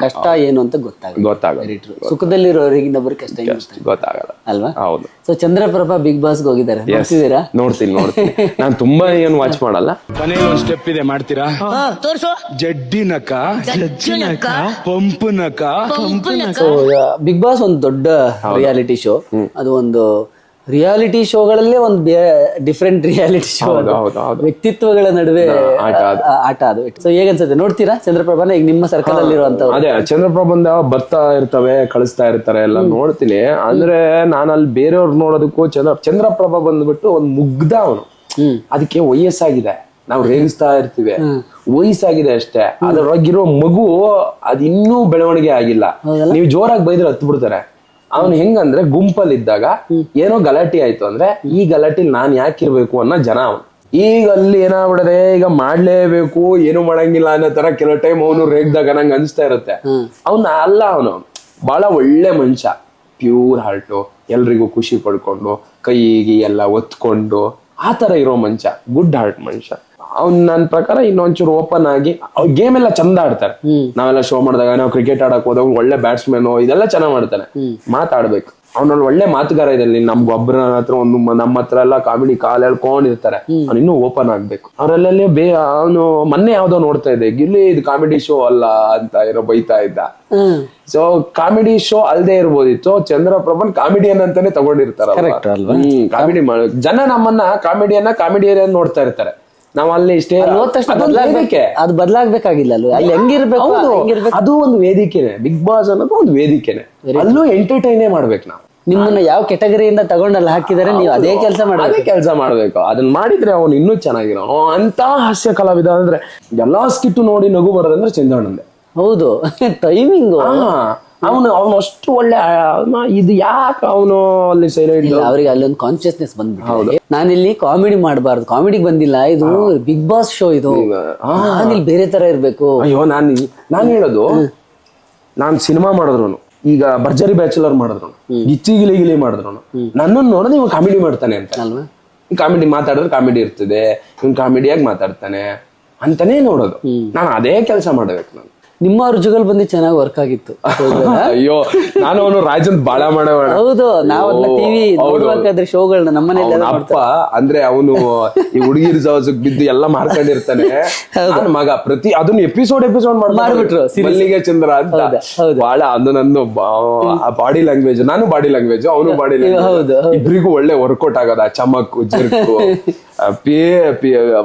ಕಷ್ಟ ಏನು ಅಂತ ಗೊತ್ತಾಗಲ್ಲ. ಸುಖದಲ್ಲಿರೋರಿಗೆ ಇನ್ನೊಬ್ರಿಗೆ ಕಷ್ಟ ಗೊತ್ತಾಗಲ್ಲ ಅಲ್ವಾ? ಹೌದು. ಸೊ ಚಂದ್ರಪ್ರಭಾ ಬಿಗ್ ಬಾಸ್ ಹೋಗಿದ್ದಾರೆ, ನೋಡ್ತೀನಿ. ನಾನು ತುಂಬಾ ಏನು ವಾಚ್ ಮಾಡಲ್ಲ. ಮನೇಲಿ ಒಂದ್ ಸ್ಟೆಪ್ ಇದೆ, ಮಾಡ್ತೀರಾ? ಜಡ್ಡಿನಕ, ಪಂಪನಕ. ಸೊ ಬಿಗ್ ಬಾಸ್ ಒಂದು ದೊಡ್ಡ ರಿಯಾಲಿಟಿ ಶೋ. ಅದು ಒಂದು ರಿಯಾಲಿಟಿ ಶೋಗಳಲ್ಲೇ ಒಂದು ಡಿಫ್ರೆಂಟ್ ರಿಯಾಲಿಟಿ ಶೋ. ವ್ಯಕ್ತಿತ್ವಗಳ ನಡುವೆ ಆಟ ಅದು. ಸೊ ಹೇಗನ್ಸುತ್ತೆ, ನೋಡ್ತೀರಾ ಚಂದ್ರಪ್ರಭಾನ? ಈಗ ನಿಮ್ಮ ಸರ್ಕಲ್ ಅಲ್ಲಿರುವಂತ ಅದೇ ಚಂದ್ರಪ್ರಭಾಂದ ಬರ್ತಾ ಇರ್ತವೆ, ಕಳಿಸ್ತಾ ಇರ್ತಾರೆ, ಎಲ್ಲ ನೋಡ್ತೀನಿ. ಅಂದ್ರೆ ನಾನು ಅಲ್ಲಿ ಬೇರೆಯವ್ರು ನೋಡೋದಕ್ಕೂ ಚಂದ್ರಪ್ರಭಾ ಬಂದ್ಬಿಟ್ಟು ಒಂದ್ ಮುಗ್ಧ ಅವನು. ಅದಕ್ಕೆ ವಯಸ್ಸಾಗಿದೆ, ನಾವು ರೇಗಿಸ್ತಾ ಇರ್ತೀವಿ, ವಯಸ್ಸಾಗಿದೆ ಅಷ್ಟೇ. ಅದ್ರೊಳಗಿರೋ ಮಗು ಅದ್ ಇನ್ನೂ ಬೆಳವಣಿಗೆ ಆಗಿಲ್ಲ. ನೀವು ಜೋರಾಗಿ ಬೈದ್ರೆ ಹತ್ತು ಬಿಡ್ತಾರೆ. ಅವನು ಹೆಂಗಂದ್ರೆ ಗುಂಪಲ್ಲಿದ್ದಾಗ ಏನೋ ಗಲಾಟೆ ಆಯ್ತು ಅಂದ್ರೆ ಈ ಗಲಾಟೆಲಿ ನಾನ್ ಯಾಕಿರ್ಬೇಕು ಅನ್ನೋ ಜನ ಅವನು. ಈಗ ಅಲ್ಲಿ ಏನಾಗ್ಬಿಡದೆ, ಈಗ ಮಾಡ್ಲೇಬೇಕು, ಏನು ಮಾಡಂಗಿಲ್ಲ ಅನ್ನೋ ತರ ಕೆಲವು ಟೈಮ್ ಅವನು ರೇಗ್ದಾಗ ನಂಗೆ ಅನ್ಸ್ತಾ ಇರುತ್ತೆ. ಅವನ ಅಲ್ಲ, ಅವನು ಬಹಳ ಒಳ್ಳೆ ಮನುಷ್ಯ, ಪ್ಯೂರ್ ಹಾರ್ಟು, ಎಲ್ರಿಗೂ ಖುಷಿ ಪಡ್ಕೊಂಡು ಕೈಗೆ ಎಲ್ಲ ಒತ್ಕೊಂಡು ಆ ತರ ಇರೋ ಮನುಷ್ಯ, ಗುಡ್ ಹಾರ್ಟ್ ಮನುಷ್ಯ. ಅವ್ನ್ ನನ್ನ ಪ್ರಕಾರ ಇನ್ನೊಂಚೂರು ಓಪನ್ ಆಗಿ ಗೇಮ್ ಎಲ್ಲ ಚಂದ ಆಡ್ತಾರೆ. ನಾವೆಲ್ಲ ಶೋ ಮಾಡಿದಾಗ ನಾವು ಕ್ರಿಕೆಟ್ ಆಡಕ್ ಹೋದಾಗ ಒಳ್ಳೆ ಬ್ಯಾಟ್ಸ್ಮನ್ ಇದೆಲ್ಲ ಚೆನ್ನಾಗ್ ಮಾಡ್ತಾನೆ. ಮಾತಾಡ್ಬೇಕು, ಅವ್ನಲ್ಲಿ ಒಳ್ಳೆ ಮಾತುಗಾರ ಇದೆ. ನಮ್ ಗೊಬ್ಬರ ಹತ್ರ ನಮ್ಮ ಹತ್ರ ಎಲ್ಲ ಕಾಮಿಡಿ ಕಾಲ್ ಹೇಳ್ಕೊಂಡಿರ್ತಾರೆ. ಅವ್ನು ಇನ್ನೂ ಓಪನ್ ಆಗ್ಬೇಕು. ಅವ್ರಲ್ಲೇ ಅವನು ಮೊನ್ನೆ ಯಾವ್ದೋ ನೋಡ್ತಾ ಇದ್ದೆ, ಗಿಲ್ಲಿ ಇದು ಕಾಮಿಡಿ ಶೋ ಅಲ್ಲ ಅಂತ ಏನೋ ಬೈತಾ ಇದ್ದ. ಸೊ ಕಾಮಿಡಿ ಶೋ ಅಲ್ದೇ ಇರ್ಬೋದಿತ್ತು, ಚಂದ್ರಪ್ರಭನ್ ಕಾಮಿಡಿಯನ್ ಅಂತಾನೆ ತಗೊಂಡಿರ್ತಾರ. ಕಾಮಿಡಿ ಜನ ನಮ್ಮನ್ನ ಕಾಮಿಡಿಯನ್ ನೋಡ್ತಾ ಇರ್ತಾರೆ. ನಾವ್ ಅಲ್ಲಿ ಇಷ್ಟೇ ಅದು ಬದಲಾಗ್ಬೇಕಾಗಿಲ್ಲ. ಅಲ್ಲಿ ಹೆಂಗಿರ್ಬೇಕು, ಅದು ಒಂದು ವೇದಿಕೆನೆ. ಬಿಗ್ ಬಾಸ್ ಅನ್ನೋದು ಒಂದು ವೇದಿಕೆನೆ. ಅಲ್ಲೂ ಎಂಟರ್ಟೈನೇ ಮಾಡ್ಬೇಕು. ನಾವು ನಿಮ್ಮನ್ನ ಯಾವ ಕೆಟಗರಿಯಿಂದ ತಗೊಂಡಲ್ಲಿ ಹಾಕಿದಾರೆ, ನೀವು ಅದೇ ಕೆಲಸ ಮಾಡ್ಬೇಕು. ಅದನ್ನ ಮಾಡಿದ್ರೆ ಅವನು ಇನ್ನೂ ಚೆನ್ನಾಗಿರೋ ಅಂತ ಹಾಸ್ಯ ಕಲಾವಿದ. ಅಂದ್ರೆ ಎಲ್ಲಾ ಸ್ಕಿಟ್ ನೋಡಿ ನಗು ಬರೋದಂದ್ರೆ ಚಂದ್ರಣ್ಣಂದೆ. ಹೌದು, ಟೈಮಿಂಗ್ ಅವನು ಅಷ್ಟು ಒಳ್ಳೆ ಇದು ಯಾಕೆ ಅವನು ಅಲ್ಲಿ ಸೈಲೆಂಟ್. ಅವ್ರಿಗೆ ಅಲ್ಲೊಂದು ಕಾನ್ಶಿಯಸ್ನೆಸ್ ಬಂದ್ಬಿಟ್ಟು ನಾನಿಲ್ಲಿ ಕಾಮಿಡಿ ಮಾಡಬಾರ್ದು, ಕಾಮಿಡಿಗೆ ಬಂದಿಲ್ಲ, ಇದು ಬಿಗ್ ಬಾಸ್ ಶೋ, ಇದು ನಾನಿಲ್ಲಿ ಬೇರೆ ತರ ಇರ್ಬೇಕು. ಅಯ್ಯೋ ನಾನು ಹೇಳೋದು, ನಾನ್ ಸಿನಿಮಾ ಮಾಡಿದ್ರು, ಈಗ ಭರ್ಜರಿ ಬ್ಯಾಚುಲರ್ ಮಾಡಿದ್ರು, ಗಿಚ್ಚಿ ಗಿಲಿ ಮಾಡಿದ್ರು, ನನ್ನನ್ನು ನೋಡೋದು ಇವಾಗ ಕಾಮಿಡಿ ಮಾಡ್ತಾನೆ ಅಂತ ಅಲ್ವಾ? ಕಾಮಿಡಿ ಮಾತಾಡಿದ್ರೆ ಕಾಮಿಡಿ ಇರ್ತದೆ, ಇವ್ನು ಕಾಮಿಡಿಯಾಗಿ ಮಾತಾಡ್ತಾನೆ ಅಂತಾನೆ ನೋಡೋದು. ನಾನು ಅದೇ ಕೆಲಸ ಮಾಡ್ಬೇಕು. ನಾನು ನಿಮ್ಮವ್ರ ಜುಗಲ್ ಬಂದಿ ಚೆನ್ನಾಗಿ ವರ್ಕ್ ಆಗಿತ್ತು. ಅಯ್ಯೋ, ನಾನು ಅವನು ರಾಜನ್ ಬಾಳ ಮಾಡಬೇಡ. ಹೌದು, ನಾವೆಲ್ಲ ಟಿವಿ ನೋಡ್ಬೇಕಾದ್ರೆ ಶೋಗಳನ್ನ ನಮ್ಮನೇಲಿ ಅಪ್ಪ ಅಂದ್ರೆ ಅವನು ಈ ಹುಡುಗಿರ್ ಸಹಜಕ್ ಬಿದ್ದು ಎಲ್ಲ ಮಾರ್ಕೊಂಡಿರ್ತಾನೆ. ನನ್ನ ಮಗ ಅದನ್ನ ಎಪಿಸೋಡ್ ಮಾಡ್ಬಿಟ್ರು ಮಲ್ಲಿಗೆ ಚಂದ್ರ ಅಂತ. ಬಹಳ ಅದು ನಂದು ಬಾಡಿ ಲ್ಯಾಂಗ್ವೇಜ್, ನಾನು ಬಾಡಿ ಲ್ಯಾಂಗ್ವೇಜ್, ಅವನು ಬಾಡಿ ಲ್ಯಾಂಗ್ವೇಜ್, ಇಬ್ರಿಗೂ ಒಳ್ಳೆ ವರ್ಕೌಟ್ ಆಗೋದ, ಚಮಕ್ ಜಿರ್ಕು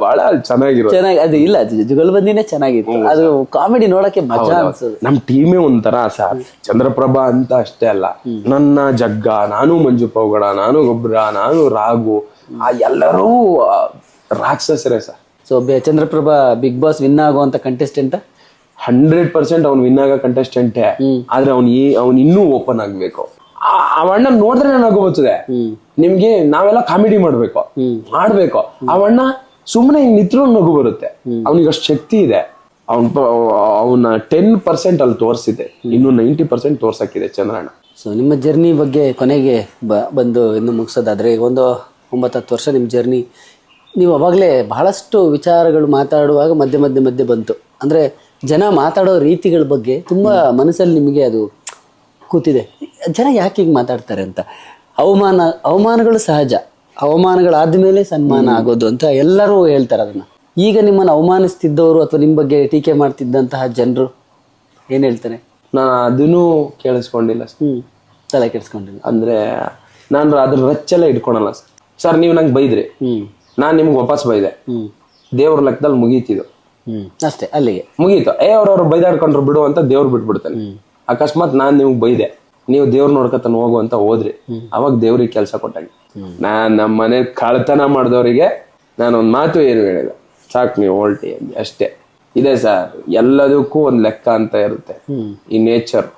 ಬಹಳ ಚೆನ್ನಾಗಿರೋ. ಅದು ಇಲ್ಲ, ಜುಗಲ್ ಬಂದಿನೇ ಚೆನ್ನಾಗಿತ್ತು. ಅದು ಕಾಮಿಡಿ ನೋಡಕ್ಕೆ ಮಜಾ ಅನ್ಸೋದು. ನಮ್ ಟೀಮೇ ಒಂಥರ ಸರ್. ಚಂದ್ರಪ್ರಭಾ ಅಂತ ಅಷ್ಟೇ ಅಲ್ಲ, ನನ್ನ ಜಗ್ಗ, ನಾನು ಮಂಜು ಪೌಗಡ, ನಾನು ಗೊಬ್ಬರ, ನಾನು ರಾಘು, ಆ ಎಲ್ಲರೂ ರಾಕ್ಷಸರೇ sir. So Chandraprabha Bigg Boss win ಆಗುವಂತ ಕಂಟೆಸ್ಟೆಂಟ್ 100% ಅವ್ನು ವಿನ್ ಆಗೋ ಕಂಟೆಸ್ಟೆಂಟೇ. ಆದ್ರೆ ಅವ್ನು ಇನ್ನೂ ಓಪನ್ ಆಗ್ಬೇಕು. ಅವಣ್ಣ ನೋಡಿದ್ರೆ ನನಗೂ ಬರ್ತದೆ, ನಿಮ್ಗೆ ನಾವೆಲ್ಲ ಕಾಮಿಡಿ ಮಾಡ್ಬೇಕು, ಮಾಡ್ಬೇಕು. ಅವಣ್ಣ ಸುಮ್ಮನೆ ಹಿಂಗ್ ನಿತ್ರು ನಗು ಬರುತ್ತೆ. ಅವನಿಗೆ ಅಷ್ಟು ಶಕ್ತಿ ಇದೆ. ಅವನ 10% ಅಲ್ಲಿ ತೋರಿಸಿದೆ, ಇನ್ನು 90% ತೋರ್ಸಕ್ಕಿದೆ ಚಂದ್ರಣ್ಣ. ಸೊ ನಿಮ್ಮ ಜರ್ನಿ ಬಗ್ಗೆ ಕೊನೆಗೆ ಬಂದು ಇನ್ನು ಮುಗಿಸೋದಾದ್ರೆ, ಒಂದು 9-10 ವರ್ಷ ನಿಮ್ಮ ಜರ್ನಿ, ನೀವು ಅವಾಗಲೇ ಬಹಳಷ್ಟು ವಿಚಾರಗಳು ಮಾತಾಡುವಾಗ ಮಧ್ಯೆ ಬಂತು. ಅಂದ್ರೆ ಜನ ಮಾತಾಡೋ ರೀತಿಗಳ ಬಗ್ಗೆ ತುಂಬಾ ಮನಸ್ಸಲ್ಲಿ ನಿಮಗೆ ಅದು ಕೂತಿದೆ. ಜನ ಯಾಕೆ ಹೀಗೆ ಮಾತಾಡ್ತಾರೆ ಅಂತ. ಅವಮಾನಗಳು ಸಹಜ, ಅವಮಾನಗಳಾದ್ಮೇಲೆ ಸನ್ಮಾನ ಆಗೋದು ಅಂತ ಎಲ್ಲರೂ ಹೇಳ್ತಾರೆ. ಅದನ್ನ ಈಗ ನಿಮ್ಮನ್ನು ಅವಮಾನಿಸ್ತಿದ್ದವರು ಅಥವಾ ನಿಮ್ಮ ಬಗ್ಗೆ ಟೀಕೆ ಮಾಡ್ತಿದ್ದಂತಹ ಜನರು ಏನ್ ಹೇಳ್ತಾರೆ? ನಾನು ಅದನ್ನು ಕೇಳಿಸ್ಕೊಂಡಿಲ್ಲ, ತಲೆ ಕೆಡಿಸ್ಕೊಂಡಿಲ್ಲ. ಅಂದ್ರೆ ನಾನು ಅದ್ರ ರಚ್ಚೆಲ್ಲ ಇಟ್ಕೊಳಲ್ಲ ಸರ್. ನೀವು ನಂಗೆ ಬೈದ್ರಿ, ನಾನ್ ನಿಮ್ಗೆ ವಾಪಸ್ ಬೈದೆ, ದೇವ್ರ ಲೆಕ್ಕದಲ್ಲಿ ಮುಗೀತಿದ್ದು ಅಷ್ಟೇ, ಅಲ್ಲಿಗೆ ಮುಗೀತು. ಅವ್ರವ್ರು ಬೈದಾಡ್ಕೊಂಡ್ರು ಬಿಡು ಅಂತ ದೇವ್ರು ಬಿಟ್ಬಿಡ್ತಾನೆ. ಅಕಸ್ಮಾತ್ ನಾನ್ ನಿಮ್ಗೆ ಬೈದೆ, ನೀವು ದೇವ್ರ ನೋಡ್ಕೊತಾನೆ ಹೋಗು ಅಂತ ಹೋದ್ರಿ, ಅವಾಗ ದೇವ್ರಿಗೆ ಕೆಲಸ ಕೊಟ್ಟಾಗಿ. ನಾನ್ ನಮ್ಮ ಮನೆ ಕಳ್ತನ ಮಾಡಿದವರಿಗೆ ನಾನೊಂದ್ ಮಾತು ಏನು ಹೇಳಿಲ್ಲ, ಸಾಕು ನೀವು ಹೊಲ್ಟಿ ಅಷ್ಟೇ. ಇದೆ ಸರ್, ಎಲ್ಲದಕ್ಕೂ ಒಂದ್ ಲೆಕ್ಕ ಅಂತ ಇರುತ್ತೆ. ಈ ನೇಚರ್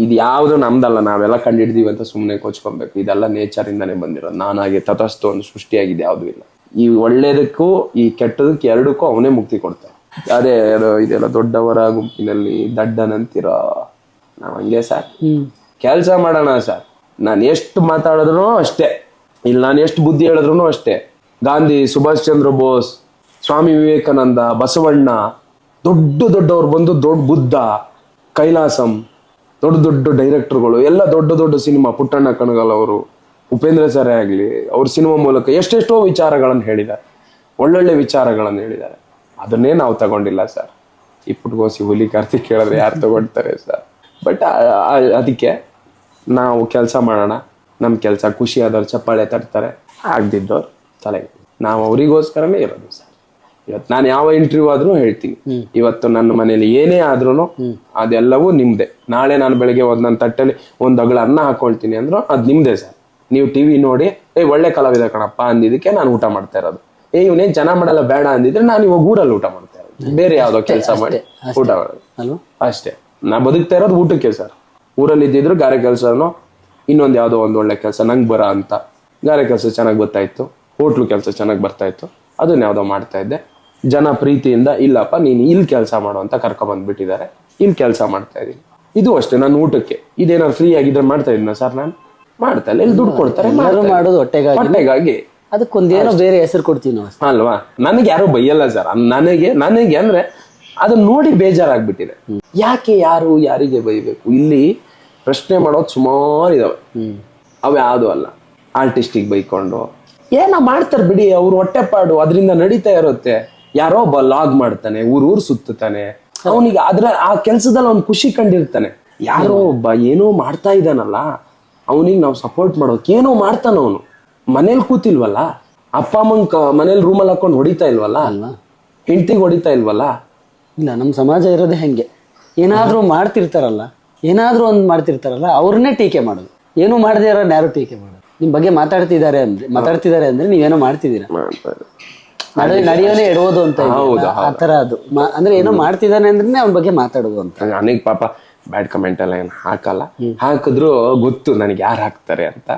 ಇದು ಯಾವ್ದು ನಮ್ದಲ್ಲ, ನಾವೆಲ್ಲ ಕಂಡಿಡ್ದೀವಿ ಅಂತ ಸುಮ್ನೆ ಕೊಚ್ಕೊಬೇಕು. ಇದೆಲ್ಲ ನೇಚರ್ ಇಂದಾನೆ ಬಂದಿರೋದು. ನಾನಾಗೆ ತಥಸ್ತು ಒಂದು ಸೃಷ್ಟಿಯಾಗಿದೆ, ಯಾವ್ದು ಇಲ್ಲ. ಈ ಒಳ್ಳೇದಕ್ಕೂ ಈ ಕೆಟ್ಟದಕ್ಕೂ ಎರಡಕ್ಕೂ ಅವನೇ ಮುಕ್ತಿ ಕೊಡ್ತಾನೆ. ಅದೇ ಇದೆಲ್ಲ ದೊಡ್ಡವರ ಗುಂಪಿನಲ್ಲಿ ದಡ್ಡನಂತಿರೋ ನಾವ್ ಹಂಗೆ ಸರ್. ಕೆಲ್ಸ ಮಾಡೋಣ ಸರ್. ನಾನು ಎಷ್ಟು ಮಾತಾಡಿದ್ರು ಅಷ್ಟೇ, ಇಲ್ಲ ನಾನು ಎಷ್ಟು ಬುದ್ಧಿ ಹೇಳಿದ್ರು ಅಷ್ಟೇ. ಗಾಂಧಿ, ಸುಭಾಷ್ ಚಂದ್ರ ಬೋಸ್, ಸ್ವಾಮಿ ವಿವೇಕಾನಂದ, ಬಸವಣ್ಣ, ದೊಡ್ಡವ್ರು ಬಂದು, ದೊಡ್ಡ ಬುದ್ಧ, ಕೈಲಾಸಂ, ದೊಡ್ಡ ಡೈರೆಕ್ಟರ್ಗಳು ಎಲ್ಲ ದೊಡ್ಡ ಸಿನಿಮಾ, ಪುಟ್ಟಣ್ಣ ಕಣಗಾಲ್ ಅವರು, ಉಪೇಂದ್ರ ಸರ್ ಆಗ್ಲಿ, ಅವ್ರ ಸಿನಿಮಾ ಮೂಲಕ ಎಷ್ಟೆಷ್ಟೋ ವಿಚಾರಗಳನ್ನು ಹೇಳಿದ್ದಾರೆ, ಒಳ್ಳೊಳ್ಳೆ ವಿಚಾರಗಳನ್ನು ಹೇಳಿದ್ದಾರೆ. ಅದನ್ನೇ ನಾವು ತಗೊಂಡಿಲ್ಲ ಸರ್. ಈ ಪುಟ್ಗೋಸಿ ಹುಲಿ ಕಾರ್ತಿಕ್ ಕೇಳಿದ್ರೆ ಯಾರು ತಗೊಳ್ತಾರೆ ಸರ್? ಬಟ್ ಅದಕ್ಕೆ ನಾವು ಕೆಲಸ ಮಾಡೋಣ, ನಮ್ಮ ಕೆಲಸ ಖುಷಿ ಆದವ್ರು ಚಪ್ಪಾಳೆ ತಟ್ತಾರೆ, ಆಗದಿದ್ದವ್ರು ತಲೆಗೆ. ನಾವು ಅವರಿಗೋಸ್ಕರನೇ ಇರೋದು ಸರ್. ಇವತ್ತು ನಾನು ಯಾವ ಇಂಟರ್ವ್ಯೂ ಆದ್ರೂ ಹೇಳ್ತೀನಿ, ಇವತ್ತು ನನ್ನ ಮನೇಲಿ ಏನೇ ಆದ್ರೂ ಅದೆಲ್ಲವೂ ನಿಮ್ದೆ. ನಾಳೆ ನಾನು ಬೆಳಗ್ಗೆ ನನ್ನ ತಟ್ಟೆಲಿ ಒಂದು ಅಗಳ ಅನ್ನ ಹಾಕೊಳ್ತೀನಿ ಅಂದ್ರು ಅದು ನಿಮ್ದೆ ಸರ್. ನೀವು ಟಿವಿ ನೋಡಿ ಒಳ್ಳೆ ಕಲಾವಿದ ಕಣಪ್ಪ ಅಂದಿದ್ದಕ್ಕೆ ನಾನು ಊಟ ಮಾಡ್ತಾ ಇರೋದು. ಇವನೇನ್ ಚೆನ್ನಾಗ್ ಮಾಡಲ್ಲ ಬೇಡ ಅಂದಿದ್ರೆ ನಾನು ಇವಾಗ ಊರಲ್ಲಿ ಊಟ ಮಾಡ್ತಾ ಇರೋದು, ಬೇರೆ ಯಾವ್ದೋ ಕೆಲಸ ಮಾಡಿ ಊಟ ಮಾಡೋದು ಅಷ್ಟೇ. ನಾ ಬದುಕ್ತಾ ಇರೋದು ಊಟಕ್ಕೆ ಸರ್. ಊರಲ್ಲಿ ಇದ್ದಿದ್ರು ಗಾರೆ ಕೆಲಸನೋ ಇನ್ನೊಂದು ಯಾವ್ದೋ ಒಂದು ಒಳ್ಳೆ ಕೆಲಸ ನಂಗೆ ಬರ ಅಂತ, ಗಾರೆ ಕೆಲಸ ಚೆನ್ನಾಗಿ ಬರ್ತಾ ಇತ್ತು, ಹೋಟ್ಲು ಕೆಲಸ ಚೆನ್ನಾಗಿ ಬರ್ತಾ ಇತ್ತು, ಅದನ್ನ ಯಾವ್ದೋ ಮಾಡ್ತಾ ಇದ್ದೆ. ಜನ ಪ್ರೀತಿಯಿಂದ ಇಲ್ಲಪ್ಪ ನೀನು ಇಲ್ಲಿ ಕೆಲಸ ಮಾಡು ಅಂತ ಕರ್ಕೊಂಡ್ಬಂದ್ಬಿಟ್ಟಿದ್ದಾರೆ, ಇಲ್ಲಿ ಕೆಲಸ ಮಾಡ್ತಾ ಇದೀನಿ. ಇದು ಅಷ್ಟೇ, ನಾನು ಊಟಕ್ಕೆ ಇದೇನಾದ್ರು ಫ್ರೀ ಆಗಿದ್ರೆ ಮಾಡ್ತಾ ಇದ್ನ ಸರ್? ನಾನು ಮಾಡ್ತಾ ಇಲ್ಲ, ಇಲ್ಲಿ ದುಡ್ಡು ಕೊಡ್ತಾರೆ ಮಾಡೋದು ಹೊಟ್ಟೆಗಾಗಿ, ಅದಕ್ಕೊಂದೇನೋ ಬೇರೆ ಹೆಸರು ಕೊಡ್ತೀವಿ ನಾವು ಅಲ್ವಾ. ನನಗೆ ಯಾರು ಬೈಯಲ್ಲ ಸರ್. ನನಗೆ ಅಂದ್ರೆ ಅದನ್ನ ನೋಡಿ ಬೇಜಾರಾಗ್ಬಿಟ್ಟಿದೆ. ಯಾಕೆ ಯಾರಿಗೆ ಬೈಬೇಕು? ಇಲ್ಲಿ ಪ್ರಶ್ನೆ ಮಾಡೋದು ಸುಮಾರು ಇದಾವೆ, ಅವು ಯಾವ್ದು ಅಲ್ಲ. ಆರ್ಟಿಸ್ಟಿಗೆ ಬೈಕೊಂಡು ಏನೋ ಮಾಡ್ತಾರೆ ಬಿಡಿ, ಅವ್ರು ಹೊಟ್ಟೆಪಾಡು ಅದರಿಂದ ನಡೀತಾ ಇರುತ್ತೆ. ಯಾರೋ ಒಬ್ಬ ಲಾಗ್ ಮಾಡ್ತಾನೆ, ಊರ್ ಸುತ್ತಾನೆ, ಅವನಿಗೆ ಆ ಕೆಲ್ಸದಲ್ಲಿ ಅವ್ನು ಖುಷಿ ಕಂಡಿರ್ತಾನೆ. ಯಾರೋ ಒಬ್ಬ ಏನೋ ಮಾಡ್ತಾ ಇದ್ದಾನಲ್ಲ, ಅವನಿಗೆ ನಾವು ಸಪೋರ್ಟ್ ಮಾಡೋಕೆ ಏನೋ ಮಾಡ್ತಾನ. ಅವನು ಮನೇಲಿ ಕೂತಿಲ್ವಲ್ಲ, ಅಪ್ಪ ಅಮ್ಮಂಗ್ ಮನೇಲಿ ರೂಮಲ್ಲಿ ಹಾಕೊಂಡು ಹೊಡಿತಾ ಇಲ್ವಲ್ಲ, ಹೆಂಡತಿಗೆ ಹೊಡಿತಾ ಇಲ್ವಲ್ಲ. ಇಲ್ಲ, ನಮ್ಮ ಸಮಾಜ ಇರೋದೇ ಹೆಂಗೆ, ಏನಾದ್ರೂ ಮಾಡ್ತಿರ್ತಾರಲ್ಲ, ಏನಾದ್ರೂ ಒಂದು ಮಾಡ್ತಿರ್ತಾರಲ್ಲ, ಅವ್ರನ್ನೇ ಟೀಕೆ ಮಾಡೋದು. ಏನೂ ಮಾಡದೇ ಇರೋನ್ ಯಾರು ಟೀಕೆ ಮಾಡೋದು. ನಿಮ್ ಬಗ್ಗೆ ಮಾತಾಡ್ತಿದ್ದಾರೆ ಅಂದ್ರೆ ನೀವೇನೋ ಮಾಡ್ತಿದ್ದೀರಾ, ನಡೆಯೋನೇ ಇಡೋದು ಅಂತ ಆತರ. ಅದು ಅಂದ್ರೆ ಏನೋ ಮಾಡ್ತಿದ್ದಾನೆ ಅಂದ್ರೆ ಅವ್ನ ಬಗ್ಗೆ ಮಾತಾಡೋದು ಅಂತ. ನನಗೆ ಪಾಪ ಬ್ಯಾಡ್ ಕಮೆಂಟ್ ಎಲ್ಲ ಏನು ಹಾಕಲ್ಲ. ಹಾಕಿದ್ರು ಗೊತ್ತು ನನಗೆ ಯಾರು ಹಾಕ್ತಾರೆ ಅಂತ.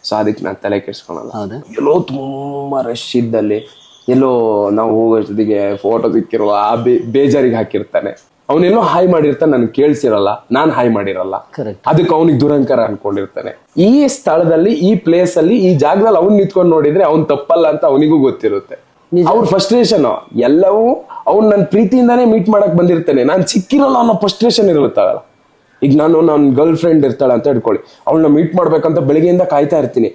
ಸೊ ಅದಕ್ಕೆ ನಾನು ತಲೆ ಕೆಡ್ಸ್ಕೊಳಲ್ಲ. ಎಲ್ಲೋ ತುಂಬಾ ರಶ್ ಇದ್ದಲ್ಲಿ ಎಲ್ಲೋ ನಾವು ಹೋಗೋಷ್ಟೊತ್ತಿಗೆ ಫೋಟೋ ಸಿಕ್ಕಿರುವ ಆ ಬೇಜಾರಿಗೆ ಹಾಕಿರ್ತಾನೆ. ಅವನೆಲ್ಲೋ ಹಾಯ್ ಮಾಡಿರ್ತಾನೆ, ನನಗೆ ಕೇಳಿಸಿರಲ್ಲ, ನಾನು ಹಾಯ್ ಮಾಡಿರಲ್ಲ. ಅದಕ್ಕೆ ಅವನಿಗೆ ದುರಂಕಾರ ಅನ್ಕೊಂಡಿರ್ತಾನೆ. ಈ ಸ್ಥಳದಲ್ಲಿ, ಈ ಪ್ಲೇಸ್ ಅಲ್ಲಿ, ಈ ಜಾಗದಲ್ಲಿ ಅವ್ನು ನಿಂತ್ಕೊಂಡು ನೋಡಿದ್ರೆ ಅವ್ನ್ ತಪ್ಪಲ್ಲ ಅಂತ ಅವನಿಗೂ ಗೊತ್ತಿರುತ್ತೆ. ಅವ್ರ ಫ್ರಸ್ಟ್ರೇಷನ್ ಎಲ್ಲವೂ ಅವ್ನು ನನ್ನ ಪ್ರೀತಿಯಿಂದಾನೇ ಮೀಟ್ ಮಾಡಕ್ ಬಂದಿರ್ತಾನೆ. ನಾನು ಸಿಕ್ಕಿರಲ್ಲ ಅನ್ನೋ ಫ್ರಸ್ಟ್ರೇಷನ್ ಇರುತ್ತಲ್ಲ. ಈಗ ನನ್ನ ಗರ್ಲ್ ಫ್ರೆಂಡ್ ಇರ್ತಾಳೆ ಅಂತ ಇಟ್ಕೊಳ್ಳಿ, ಅವಳನ್ನ ಮೀಟ್ ಮಾಡ್ಬೇಕಂತ ಬೆಳಗ್ಗೆಯಿಂದ ಕಾಯ್ತಾ ಇರ್ತೀನಿ.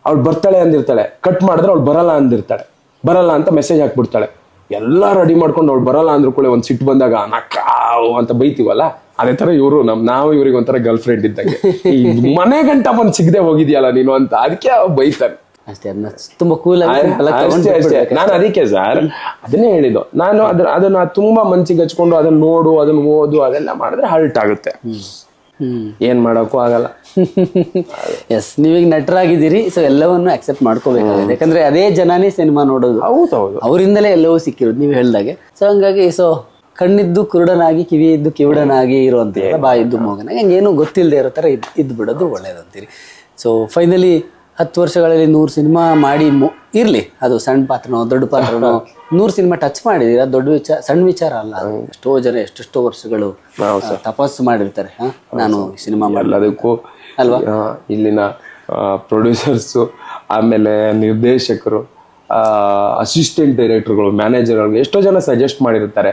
ಅವ್ಳು ಬರ್ತಾಳೆ ಅಂದಿರ್ತಾಳೆ, ಕಟ್ ಮಾಡಿದ್ರೆ ಅವ್ಳು ಬರಲ್ಲ ಅಂದಿರ್ತಾಳೆ. ಬರಲ್ಲ ಅಂತ ಮೆಸೇಜ್ ಹಾಕ್ಬಿಡ್ತಾಳೆ. ಎಲ್ಲಾ ರೆಡಿ ಮಾಡ್ಕೊಂಡು ಅವ್ಳು ಬರಲ್ಲ ಅಂದ್ರು ಕೂಡ ಒಂದ್ ಸಿಟ್ಟು ಬಂದಾಗ ನಕ್ಕಾವು ಅಂತ ಬೈತೀವಲ್ಲ, ಅದೇ ತರ ಇವರು ನಾವು ಇವ್ರಿಗೆ ಒಂಥರ ಗರ್ಲ್ ಫ್ರೆಂಡ್ ಇದ್ದಂಗೆ. ಈ ಮನೆ ಗಂಟ ಬಂದ್ ಸಿಗದೆ ಹೋಗಿದ್ಯಲ್ಲ ನೀನು ಅಂತ, ಅದಕ್ಕೆ ಬೈತಾನೆ ಅಷ್ಟೇ. ತುಂಬಾ ಕೂಲ್ ಅಷ್ಟೇ. ನಾನು ಅದಕ್ಕೆ ಸರ್ ಅದನ್ನೇ ಹೇಳಿದ್ದು. ನಾನು ಅದನ್ನ ತುಂಬಾ ಮನ್ಸಿಗೆ ಹಚ್ಕೊಂಡು ಅದನ್ನ ನೋಡು, ಅದನ್ನ ಓದು, ಅದೆಲ್ಲ ಮಾಡಿದ್ರೆ ಹರ್ಟ್ ಆಗುತ್ತೆ. ಏನ್ ಮಾಡಕ್ಕೂ ಆಗಲ್ಲ. ಎಸ್, ನೀವೀಗ ನಟರಾಗಿದ್ದೀರಿ, ಸೊ ಎಲ್ಲವನ್ನು ಅಕ್ಸೆಪ್ಟ್ ಮಾಡ್ಕೋಬೇಕಾಗಿದೆ. ಯಾಕಂದ್ರೆ ಅದೇ ಜನನೇ ಸಿನಿಮಾ ನೋಡೋದು, ಹೌದೌದು, ಅವರಿಂದಲೇ ಎಲ್ಲವೂ ಸಿಕ್ಕಿರೋದು ನೀವು ಹೇಳ್ದಾಗೆ. ಸೊ ಹಂಗಾಗಿ ಸೊ ಕಣ್ಣಿದ್ದು ಕುರುಡನಾಗಿ, ಕಿವಿ ಇದ್ದು ಕಿವುಡನಾಗಿ ಇರುವಂತ, ಬಾಯಿದ್ದು ಮೂಗನಾಗಿ, ಹಂಗೇನು ಗೊತ್ತಿಲ್ಲದೆ ಇರೋ ತರ ಇದ್ದು ಬಿಡೋದು ಒಳ್ಳೇದಂತೀರಿ. ಸೊ ಫೈನಲಿ 10 ವರ್ಷಗಳಲ್ಲಿ 100 ಸಿನಿಮಾ ಮಾಡಿ ಇರ್ಲಿ, ಅದು ಸಣ್ಣ ಪಾತ್ರನೋ ದೊಡ್ಡ ಪಾತ್ರನೋ, 100 ಸಿನಿಮಾ ಟಚ್ ಮಾಡಿದೀರ, ದೊಡ್ಡ ವಿಚಾರ, ಸಣ್ಣ ವಿಚಾರ ಅಲ್ಲ. ಎಷ್ಟೋ ಜನ ಎಷ್ಟೆಷ್ಟೋ ವರ್ಷಗಳು ತಪಸ್ಸು ಮಾಡಿರ್ತಾರೆ, ನಾನು ಸಿನಿಮಾ ಮಾಡಲದಕ್ಕೂ ಅಲ್ವಾ. ಇಲ್ಲಿನ ಪ್ರೊಡ್ಯೂಸರ್ಸು, ಆಮೇಲೆ ನಿರ್ದೇಶಕರು, ಅಸಿಸ್ಟೆಂಟ್ ಡೈರೆಕ್ಟರ್ಗಳು, ಮ್ಯಾನೇಜರ್ಗಳು ಎಷ್ಟೋ ಜನ ಸಜೆಸ್ಟ್ ಮಾಡಿರ್ತಾರೆ.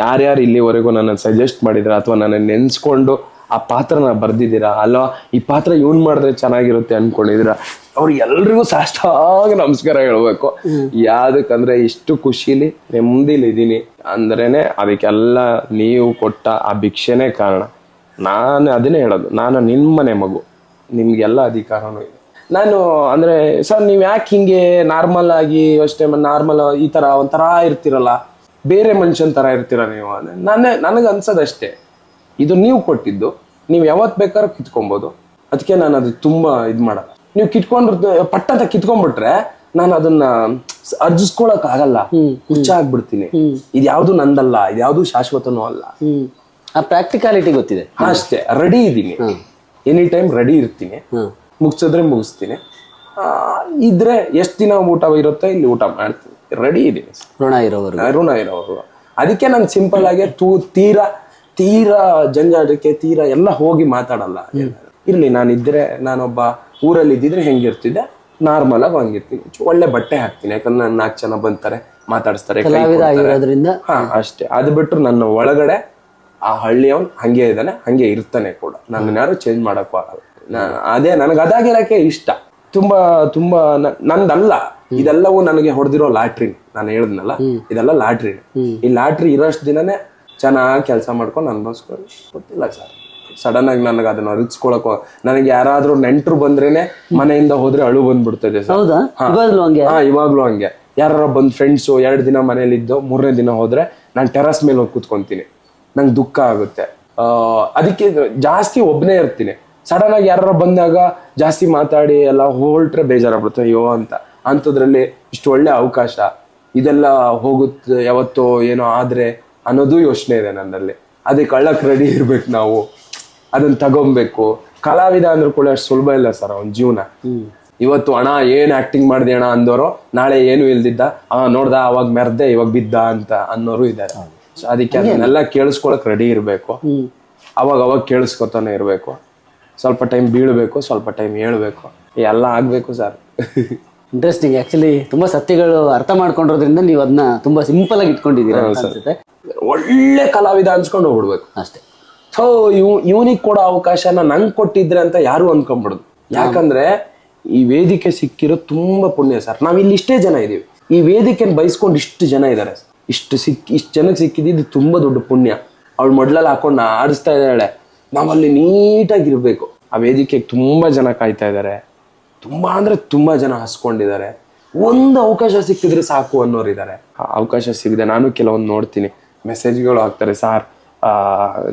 ಯಾರ್ಯಾರು ಇಲ್ಲಿವರೆಗೂ ನನ್ನ ಸಜೆಸ್ಟ್ ಮಾಡಿದ್ರ ಅಥವಾ ನನ್ನ ನೆನ್ಸ್ಕೊಂಡು ಆ ಪಾತ್ರನ ಬರ್ದಿದ್ದೀರಾ, ಅಲ್ವಾ ಈ ಪಾತ್ರ ಇವನ್ ಮಾಡಿದ್ರೆ ಚೆನ್ನಾಗಿರುತ್ತೆ ಅನ್ಕೊಂಡಿದ್ದೀರಾ, ಅವ್ರು ಎಲ್ರಿಗೂ ಸಾಷ್ಟಾಂಗ ನಮಸ್ಕಾರ ಹೇಳ್ಬೇಕು. ಯಾವ್ದಕ್ಕಂದ್ರೆ ಇಷ್ಟು ಖುಷಿಲಿ ನೆಮ್ಮದಿಲಿ ಇದೀನಿ ಅಂದ್ರೇನೆ ಅದಕ್ಕೆಲ್ಲ ನೀವು ಕೊಟ್ಟ ಆ ಭಿಕ್ಷೆನೇ ಕಾರಣ. ನಾನು ಅದನ್ನೇ ಹೇಳೋದು, ನಾನು ನಿಮ್ಮನೆ ಮಗು, ನಿಮ್ಗೆಲ್ಲ ಅಧಿಕಾರನೂ ಇದೆ. ನಾನು ಅಂದ್ರೆ ಸರ್ ನೀವ್ ಯಾಕೆ ಹಿಂಗೆ ನಾರ್ಮಲ್ ಆಗಿ ಅಷ್ಟೇ ನಾರ್ಮಲ್ ಈ ತರ ಒಂಥರ ಇರ್ತಿರಲ್ಲ, ಬೇರೆ ಮನುಷ್ಯನ್ ತರ ಇರ್ತೀರ ನೀವು. ನನಗೆ ಅನ್ಸೋದಷ್ಟೇ, ಇದು ನೀವು ಕೊಟ್ಟಿದ್ದು, ನೀವು ಯಾವತ್ ಬೇಕಾದ್ರೂ ಕಿತ್ಕೊಬೋದು. ಅದಕ್ಕೆ ನಾನು ಅದು ತುಂಬಾ ಇದ್ ಮಾಡಲ್ಲ. ನೀವು ಪಟ್ಟಂತ ಕಿತ್ಕೊಂಡ್ಬಿಟ್ರೆ ನಾನು ಅದನ್ನ ಅರ್ಜಿಸ್ಕೊಳಕ್ ಆಗಲ್ಲ, ಹುಚ್ಚ ಆಗ್ಬಿಡ್ತೀನಿ. ಇದ್ಯಾವ್ದು ನಂದಲ್ಲ, ಇದ್ಯಾವ್ದು ಶಾಶ್ವತನೂ ಅಲ್ಲ. ಆ ಪ್ರಾಕ್ಟಿಕಾಲಿಟಿ ಗೊತ್ತಿದೆ ಅಷ್ಟೇ. ರೆಡಿ ಇದ್ದೀನಿ, ಎನಿ ಟೈಮ್ ರೆಡಿ ಇರ್ತೀನಿ. ಮುಗಿಸಿದ್ರೆ ಮುಗಿಸ್ತೀನಿ, ಇದ್ರೆ ಎಷ್ಟ್ ದಿನ ಊಟ ಇರುತ್ತೋ ಇಲ್ಲಿ ಊಟ ಮಾಡ್ತೀನಿ. ರೆಡಿ ಇದೀನಿ, ಋಣ ಇರೋರು. ಅದಕ್ಕೆ ನಾನು ಸಿಂಪಲ್ ಆಗಿ ತೀರಾ ಜಂಜಾಟಕ್ಕೆ ಎಲ್ಲ ಹೋಗಿ ಮಾತಾಡಲ್ಲ. ಇರ್ಲಿ, ನಾನಿದ್ರೆ ನಾನೊಬ್ಬ ಊರಲ್ಲಿ ಇದ್ದಿದ್ರೆ ಹೆಂಗಿರ್ತಿದ್ದೆ, ನಾರ್ಮಲ್ ಆಗಿ ಹಂಗಿರ್ತೀನಿ. ಒಳ್ಳೆ ಬಟ್ಟೆ ಹಾಕ್ತೀನಿ, ಯಾಕಂದ್ರೆ ನನ್ನ 4 ಜನ ಬಂತಾರೆ, ಮಾತಾಡಿಸ್ತಾರೆ, ಅಷ್ಟೇ. ಅದು ಬಿಟ್ರು ನನ್ನ ಒಳಗಡೆ ಆ ಹಳ್ಳಿಯವನ್ ಹಂಗೆ ಇದ್ದಾನೆ, ಹಂಗೆ ಇರ್ತಾನೆ ಕೂಡ. ನನ್ನ ಯಾರು ಚೇಂಜ್ ಮಾಡಕ್ಕೂ ಆಗಲ್ಲ. ಅದೇ ನನಗೆ ಅದಾಗಿರಕ್ಕೆ ಇಷ್ಟ. ತುಂಬಾ ತುಂಬಾ ನಂದಲ್ಲ ಇದೆಲ್ಲವೂ, ನನಗೆ ಹೊಡೆದಿರೋ ಲಾಟ್ರಿ. ನಾನು ಹೇಳಿದ್ನಲ್ಲ, ಇದೆಲ್ಲ ಲಾಟ್ರಿ. ಈ ಲಾಟ್ರಿ ಇರೋಷ್ಟು ದಿನನೇ ಚೆನ್ನಾಗಿ ಕೆಲಸ ಮಾಡ್ಕೊಂಡು ಅನ್ಭವಿಸ್ಕೊಂಡು. ಗೊತ್ತಿಲ್ಲ ಸರ್, ಸಡನ್ ಆಗಿ ನನಗೆ ಅದನ್ನ ಅರಿಸ್ಕೊಳಕ್, ನನಗೆ ಯಾರಾದ್ರೂ ನೆಂಟರು ಬಂದ್ರೇನೆ ಮನೆಯಿಂದ ಹೋದ್ರೆ ಅಳು ಬಂದ್ಬಿಡ್ತದೆ ಸರ್. ಇವಾಗ್ಲೂ ಹಂಗೆ. ಯಾರು ಬಂದ್ ಫ್ರೆಂಡ್ಸು 2 ದಿನ ಮನೇಲಿದ್ದು 3ನೇ ದಿನ ಹೋದ್ರೆ ನಾನು ಟೆರಸ್ ಮೇಲೆ ಹೋಗಿ ಕೂತ್ಕೊಂತೀನಿ, ನಂಗೆ ದುಃಖ ಆಗುತ್ತೆ. ಅದಕ್ಕೆ ಜಾಸ್ತಿ ಒಬ್ನೇ ಇರ್ತೀನಿ. ಸಡನ್ ಆಗಿ ಯಾರು ಬಂದಾಗ ಜಾಸ್ತಿ ಮಾತಾಡಿ ಎಲ್ಲ ಹೊರಟ್ರೆ ಬೇಜಾರಾಗ್ಬಿಡುತ್ತೆ, ಅಯ್ಯೋ ಅಂತ. ಅಂಥದ್ರಲ್ಲಿ ಇಷ್ಟು ಒಳ್ಳೆ ಅವಕಾಶ, ಇದೆಲ್ಲ ಹೋಗುತ್ತೆ ಯಾವತ್ತೋ ಏನೋ ಆದ್ರೆ ಅನ್ನೋದು ಯೋಚನೆ ಇದೆ ನನ್ನಲ್ಲಿ. ಅದಕ್ಕೆ ಕಳ್ಳಕ್ ರೆಡಿ ಇರ್ಬೇಕು ನಾವು, ಅದನ್ನ ತಗೊಬೇಕು. ಕಲಾವಿದ ಅಂದ್ರೂ ಕೂಡ ಅಷ್ಟು ಸುಲಭ ಇಲ್ಲ ಸರ್ ಅವ್ನ ಜೀವನ. ಇವತ್ತು ಅಣ್ಣ ಏನ್ ಆಕ್ಟಿಂಗ್ ಮಾಡಿದೆ ಅಣ್ಣ ಅಂದವರು ನಾಳೆ ಏನು ಇಲ್ದಿದ್ದ, ನೋಡ್ದ ಅವಾಗ ಮೆರ್ದೆ ಇವಾಗ ಬಿದ್ದ ಅಂತ ಅನ್ನೋರು ಇದ್ದಾರೆ. ಸೊ ಅದಕ್ಕೆ ಅದನ್ನೆಲ್ಲ ಕೇಳಿಸ್ಕೊಳಕ್ ರೆಡಿ ಇರ್ಬೇಕು. ಅವಾಗ ಕೇಳಿಸ್ಕೊತಾನೆ ಇರ್ಬೇಕು. ಸ್ವಲ್ಪ ಟೈಮ್ ಬೀಳ್ಬೇಕು, ಸ್ವಲ್ಪ ಟೈಮ್ ಹೇಳ್ಬೇಕು, ಎಲ್ಲ ಆಗ್ಬೇಕು ಸರ್. ಇಂಟ್ರೆಸ್ಟಿಂಗ್. ಆಕ್ಚುಲಿ ತುಂಬಾ ಸತ್ಯಗಳು ಅರ್ಥ ಮಾಡ್ಕೊಂಡಿರೋದ್ರಿಂದ ನೀವು ಅದನ್ನ ತುಂಬಾ ಸಿಂಪಲ್ ಆಗಿ ಇಟ್ಕೊಂಡಿದ್ದೀರಾ ಅನ್ಸುತ್ತೆ. ಒಳ್ಳೆ ಕಲಾವಿದ ಅನ್ಸ್ಕೊಂಡು ಹೋಗ್ಬಿಡ್ಬೇಕು ಅಷ್ಟೇ. ಸೊ ಇವನಿಗೆ ಕೊಡೋ ಅವಕಾಶನ ನಂಗೆ ಕೊಟ್ಟಿದ್ರೆ ಅಂತ ಯಾರು ಅನ್ಕೊಂಡ್ಬಿಡುದು. ಯಾಕಂದ್ರೆ ಈ ವೇದಿಕೆ ಸಿಕ್ಕಿರೋ ತುಂಬಾ ಪುಣ್ಯ ಸರ್. ನಾವ್ ಇಲ್ಲಿ ಇಷ್ಟೇ ಜನ ಇದೀವಿ, ಈ ವೇದಿಕೆನ ಬಯಸ್ಕೊಂಡು ಇಷ್ಟು ಜನ ಇದಾರೆ. ಇಷ್ಟು ಜನಕ್ಕೆ ಸಿಕ್ಕಿದ್ದು ತುಂಬಾ ದೊಡ್ಡ ಪುಣ್ಯ. ಅವಳು ಮೊಡ್ಲಲ್ಲಿ ಹಾಕೊಂಡು ಆಡಿಸ್ತಾ ಇದ್ದಾಳೆ, ನಾವಲ್ಲಿ ನೀಟಾಗಿರ್ಬೇಕು. ಆ ವೇದಿಕೆಗೆ ತುಂಬಾ ಜನ ಕಾಯ್ತಾ ಇದ್ದಾರೆ, ತುಂಬಾ ಅಂದ್ರೆ ತುಂಬಾ ಜನ ಹಸ್ಕೊಂಡಿದ್ದಾರೆ. ಒಂದು ಅವಕಾಶ ಸಿಕ್ಕಿದ್ರೆ ಸಾಕು ಅನ್ನೋರಿದ್ದಾರೆ. ಅವಕಾಶ ಸಿಗದೆ ನಾನು ಕೆಲವೊಂದು ನೋಡ್ತೀನಿ, ಮೆಸೇಜ್ಗಳು ಹಾಕ್ತಾರೆ, ಸಾರ್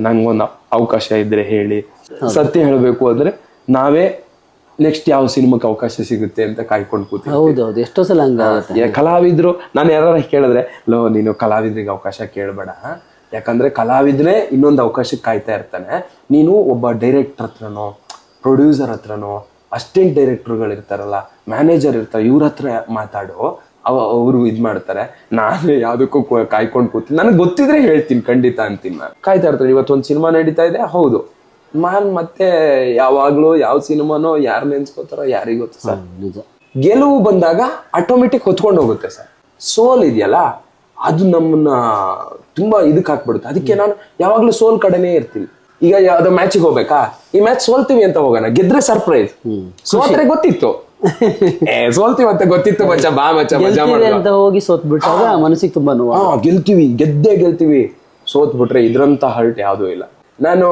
ನಂಗೊಂದು ಅವಕಾಶ ಇದ್ರೆ ಹೇಳಿ. ಸತ್ಯ ಹೇಳ್ಬೇಕು ಅಂದ್ರೆ ನಾವೇ ನೆಕ್ಸ್ಟ್ ಯಾವ ಸಿನಿಮಾಕ್ಕೆ ಅವಕಾಶ ಸಿಗುತ್ತೆ ಅಂತ ಕಾಯ್ಕೊಂಡು ಕೂತೀವಿ. ಹೌದೌದು, ಎಷ್ಟೋ ಸಲ ಕಲಾವಿದ್ರು ನಾನು ಯಾರು ಕೇಳಿದ್ರೆ, ಲೋ ನೀನು ಕಲಾವಿದ್ರಿಗೆ ಅವಕಾಶ ಕೇಳಬೇಡ, ಯಾಕಂದ್ರೆ ಕಲಾವಿದ್ರೆ ಇನ್ನೊಂದು ಅವಕಾಶಕ್ಕೆ ಕಾಯ್ತಾ ಇರ್ತಾನೆ. ನೀನು ಒಬ್ಬ ಡೈರೆಕ್ಟರ್ ಹತ್ರನೋ, ಪ್ರೊಡ್ಯೂಸರ್ ಹತ್ರನೋ, ಅಸಿಸ್ಟೆಂಟ್ ಡೈರೆಕ್ಟರ್ಗಳು ಇರ್ತಾರಲ್ಲ, ಮ್ಯಾನೇಜರ್ ಇರ್ತಾರೆ, ಇವ್ರ ಹತ್ರ ಮಾತಾಡು, ಅವರು ಇದ್ ಮಾಡ್ತಾರೆ. ನಾನು ಯಾವ್ದಕ್ಕೂ ಕಾಯ್ಕೊಂಡು ಕೂತೀನಿ, ನನಗೆ ಗೊತ್ತಿದ್ರೆ ಹೇಳ್ತೀನಿ, ಖಂಡಿತ ಅಂತೀನಿ. ನಾನು ಕಾಯ್ತಾ ಇರ್ತಾರೆ. ಇವತ್ತೊಂದು ಸಿನಿಮಾ ನಡೀತಾ ಇದೆ, ಹೌದು, ನಾನ್ ಮತ್ತೆ ಯಾವಾಗ್ಲೂ ಯಾವ ಸಿನಿಮಾನೋ ಯಾರು ನೆನ್ಸ್ಕೋತಾರೋ ಯಾರಿಗ ಗೊತ್ತು ಸರ್. ಗೆಲುವು ಬಂದಾಗ ಆಟೋಮೆಟಿಕ್ ಹೊತ್ಕೊಂಡು ಹೋಗುತ್ತೆ ಸರ್. ಸೋಲ್ ಇದೆಯಲ್ಲ, ಅದು ನಮ್ಮನ್ನ ತುಂಬಾ ಇದಕ್ ಹಾಕ್ಬಿಡುತ್ತೆ. ಅದಕ್ಕೆ ನಾನು ಯಾವಾಗ್ಲೂ ಸೋಲ್ ಕಡೆನೇ ಇರ್ತೀನಿ. ಈಗ ಯಾವ್ದೋ ಮ್ಯಾಚಿಗೆ ಹೋಗ್ಬೇಕಾ, ಈ ಮ್ಯಾಚ್ ಸೋಲ್ತೀವಿ ಅಂತ ಹೋಗೋಣ, ಗೆದ್ರೆ ಸರ್ಪ್ರೈಸ್, ಸೋತ್ರೆ ಗೊತ್ತಿತ್ತು, ಸೋಲ್ತೀವಿ ಅಂತ ಗೊತ್ತಿತ್ತು, ಮಚ್ಚ ಬಾ ಮಚ್ಚ ಮಜಾ ಅಂತ ಹೋಗಿ ಸೋತ್ ಬಿಟ್ಟಾಗ ಮನಸ್ಸಿಗೆ ತುಂಬಾ ನೋವು. ಗೆಲ್ತೀವಿ, ಗೆಲ್ತೀವಿ, ಸೋತ್ ಬಿಟ್ರೆ ಇದ್ರಂತ ಹರ್ಟ್ ಯಾವ್ದೂ ಇಲ್ಲ. ನಾನು